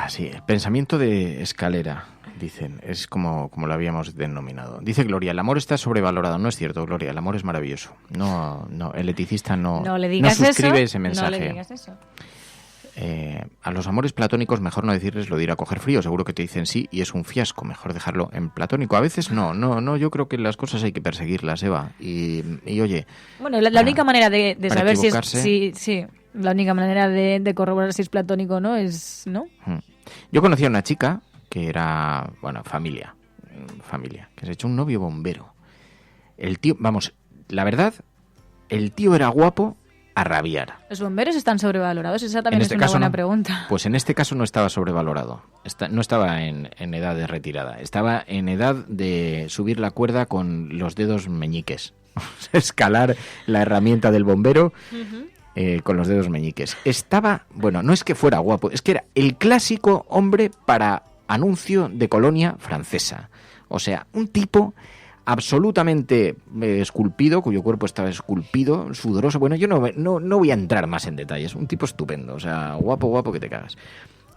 Sí, pensamiento de escalera. Dicen, es como lo habíamos denominado. Dice Gloria, el amor está sobrevalorado. No es cierto, Gloria, el amor es maravilloso. No, el eticista no le digas suscribe eso, ese mensaje. No le digas eso. A los amores platónicos mejor no decirles lo de ir a coger frío. Seguro que te dicen sí y es un fiasco. Mejor dejarlo en platónico. A veces no. Yo creo que las cosas hay que perseguirlas, Eva. Y oye... Bueno, la única manera de saber si es... Sí, la única manera de corroborar si es platónico o no es... ¿no? Yo conocí a una chica... que era, familia, que se echó un novio bombero. El tío, la verdad, el tío era guapo a rabiar. ¿Los bomberos están sobrevalorados? Esa también es una buena pregunta. Pues en este caso no estaba sobrevalorado. No estaba en edad de retirada. Estaba en edad de subir la cuerda con los dedos meñiques. Escalar la herramienta del bombero con los dedos meñiques. Estaba, bueno, no es que fuera guapo, es que era el clásico hombre para anuncio de colonia francesa. O sea, un tipo absolutamente esculpido, cuyo cuerpo estaba esculpido, sudoroso. Bueno, yo no voy a entrar más en detalles. Un tipo estupendo, o sea, guapo que te cagas.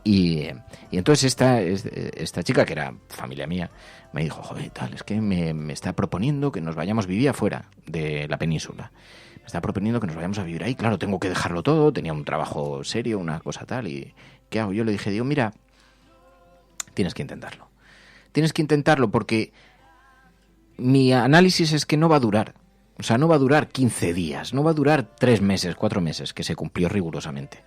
Y entonces esta chica, que era familia mía, me dijo, joder, tal, es que me está proponiendo que nos vayamos a vivir afuera de la península. Me está proponiendo que nos vayamos a vivir ahí. Claro, tengo que dejarlo todo, tenía un trabajo serio, una cosa tal, y ¿qué hago? Yo le dije, mira, tienes que intentarlo. Tienes que intentarlo porque mi análisis es que no va a durar. O sea, no va a durar 15 días, no va a durar 3 meses, 4 meses, que se cumplió rigurosamente.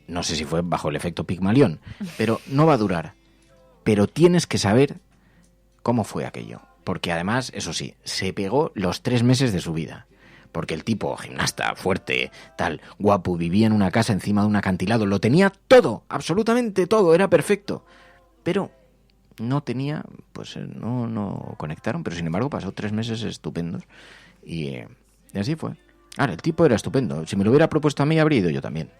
No sé si fue bajo el efecto Pigmalión, pero no va a durar. Pero tienes que saber cómo fue aquello. Porque además, eso sí, se pegó los 3 meses de su vida. Porque el tipo, gimnasta, fuerte, tal, guapo, vivía en una casa encima de un acantilado. Lo tenía todo, absolutamente todo, era perfecto. Pero no tenía, pues no conectaron. Pero sin embargo pasó 3 meses estupendos. Y así fue. Ahora, el tipo era estupendo. Si me lo hubiera propuesto a mí, habría ido yo también.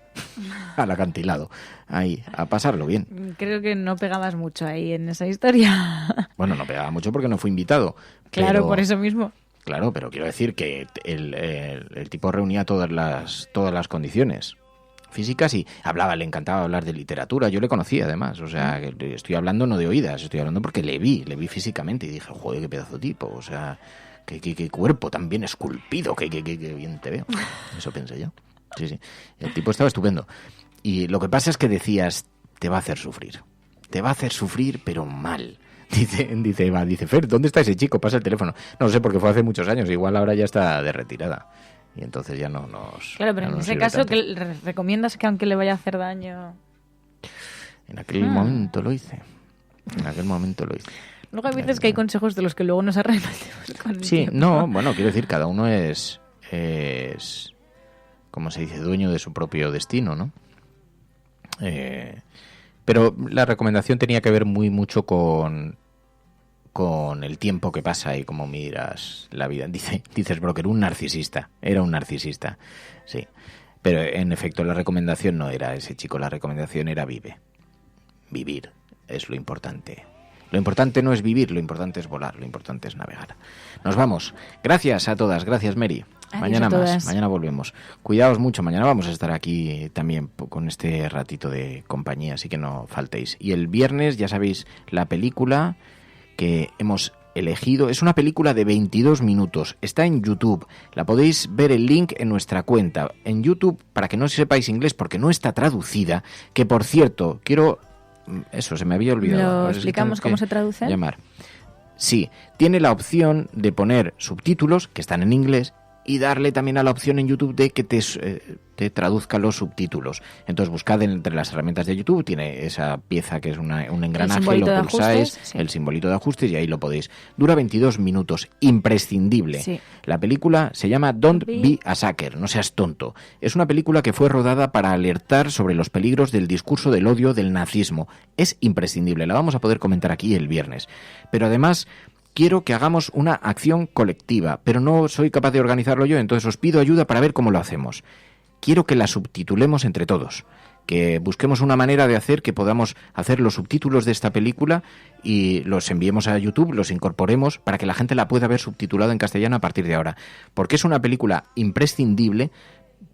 Al acantilado. Ahí, a pasarlo bien. Creo que no pegabas mucho ahí en esa historia. Bueno, no pegaba mucho porque no fui invitado. Claro, pero, por eso mismo. Claro, pero quiero decir que el tipo reunía todas las condiciones físicas y le encantaba hablar de literatura. Yo le conocía, además. O sea, estoy hablando no de oídas, estoy hablando porque le vi físicamente y dije, joder, qué pedazo de tipo. O sea, qué cuerpo tan bien esculpido, qué bien te veo. Eso pensé yo. Sí. El tipo estaba estupendo. Y lo que pasa es que decías, te va a hacer sufrir. Te va a hacer sufrir, pero mal. Dice Eva, Fer, ¿dónde está ese chico? Pasa el teléfono. No sé, porque fue hace muchos años. Igual ahora ya está de retirada. Y entonces ya no nos... Claro, pero en ese caso, ¿qué recomiendas que aunque le vaya a hacer daño? En aquel momento lo hice. Luego hay veces que hay consejos de los que luego nos arrepentimos con el tiempo. Bueno, quiero decir, cada uno es como se dice, dueño de su propio destino, ¿no? Pero la recomendación tenía que ver mucho con el tiempo que pasa y cómo miras la vida. Dices, Broker, era un narcisista, sí. Pero en efecto la recomendación no era ese chico, la recomendación era vivir es lo importante. Lo importante no es vivir, lo importante es volar, lo importante es navegar. Nos vamos. Gracias a todas, gracias Mary. Adiós, mañana más, mañana volvemos. Cuidaos mucho, mañana vamos a estar aquí también con este ratito de compañía, así que no faltéis. Y el viernes, ya sabéis, la película que hemos elegido es una película de 22 minutos. Está en YouTube. La podéis ver el link en nuestra cuenta. En YouTube, para que no sepáis inglés, porque no está traducida, que por cierto, eso, se me había olvidado. ¿Lo explicamos cómo se traduce? Sí, tiene la opción de poner subtítulos, que están en inglés, y darle también a la opción en YouTube de que te traduzca los subtítulos. Entonces buscad entre las herramientas de YouTube, tiene esa pieza que es un engranaje, lo pulsáis, el simbolito de ajustes y ahí lo podéis. Dura 22 minutos, imprescindible. Sí. La película se llama Don't Be a Sucker, no seas tonto. Es una película que fue rodada para alertar sobre los peligros del discurso del odio del nazismo. Es imprescindible, la vamos a poder comentar aquí el viernes. Pero además quiero que hagamos una acción colectiva, pero no soy capaz de organizarlo yo, entonces os pido ayuda para ver cómo lo hacemos. Quiero que la subtitulemos entre todos, que busquemos una manera de hacer que podamos hacer los subtítulos de esta película y los enviemos a YouTube, los incorporemos para que la gente la pueda ver subtitulada en castellano a partir de ahora, porque es una película imprescindible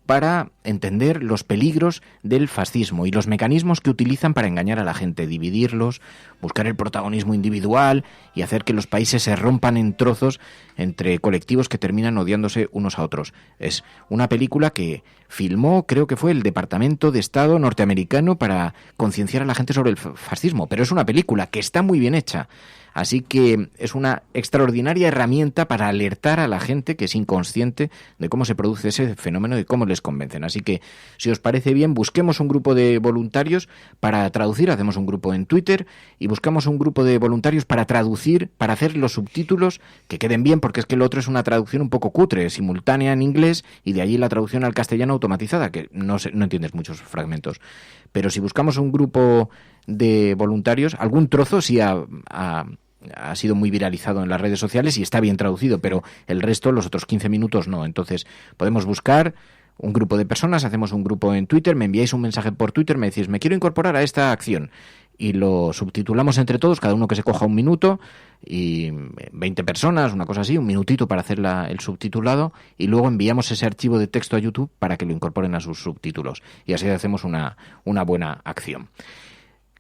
para entender los peligros del fascismo y los mecanismos que utilizan para engañar a la gente, dividirlos, buscar el protagonismo individual y hacer que los países se rompan en trozos entre colectivos que terminan odiándose unos a otros. Es una película que filmó, creo que fue el Departamento de Estado norteamericano para concienciar a la gente sobre el fascismo, pero es una película que está muy bien hecha. Así que es una extraordinaria herramienta para alertar a la gente que es inconsciente de cómo se produce ese fenómeno y cómo les convencen. Así que, si os parece bien, busquemos un grupo de voluntarios para traducir. Hacemos un grupo en Twitter y buscamos un grupo de voluntarios para traducir, para hacer los subtítulos que queden bien, porque es que lo otro es una traducción un poco cutre, simultánea en inglés y de allí la traducción al castellano automatizada, que no entiendes muchos fragmentos. Pero si buscamos un grupo de voluntarios, algún trozo sí ha sido muy viralizado en las redes sociales y está bien traducido, pero el resto, los otros 15 minutos no. Entonces podemos buscar un grupo de personas, hacemos un grupo en Twitter, me enviáis un mensaje por Twitter, me decís, me quiero incorporar a esta acción, y lo subtitulamos entre todos, cada uno que se coja un minuto, y 20 personas, una cosa así, un minutito para hacer el subtitulado, y luego enviamos ese archivo de texto a YouTube para que lo incorporen a sus subtítulos, y así hacemos una buena acción.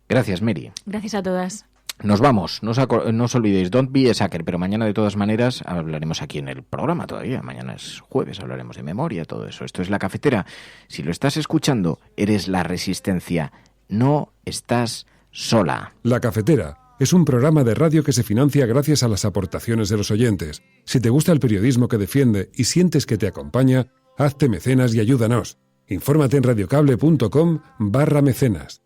Gracias, Mary. Gracias a todas. Nos vamos, no os olvidéis, don't be a sucker, pero mañana de todas maneras hablaremos aquí en el programa todavía, mañana es jueves, hablaremos de memoria, todo eso. Esto es La Cafetera. Si lo estás escuchando, eres la resistencia, no estás sola. La Cafetera es un programa de radio que se financia gracias a las aportaciones de los oyentes. Si te gusta el periodismo que defiende y sientes que te acompaña, hazte mecenas y ayúdanos. Infórmate en radiocable.com/mecenas.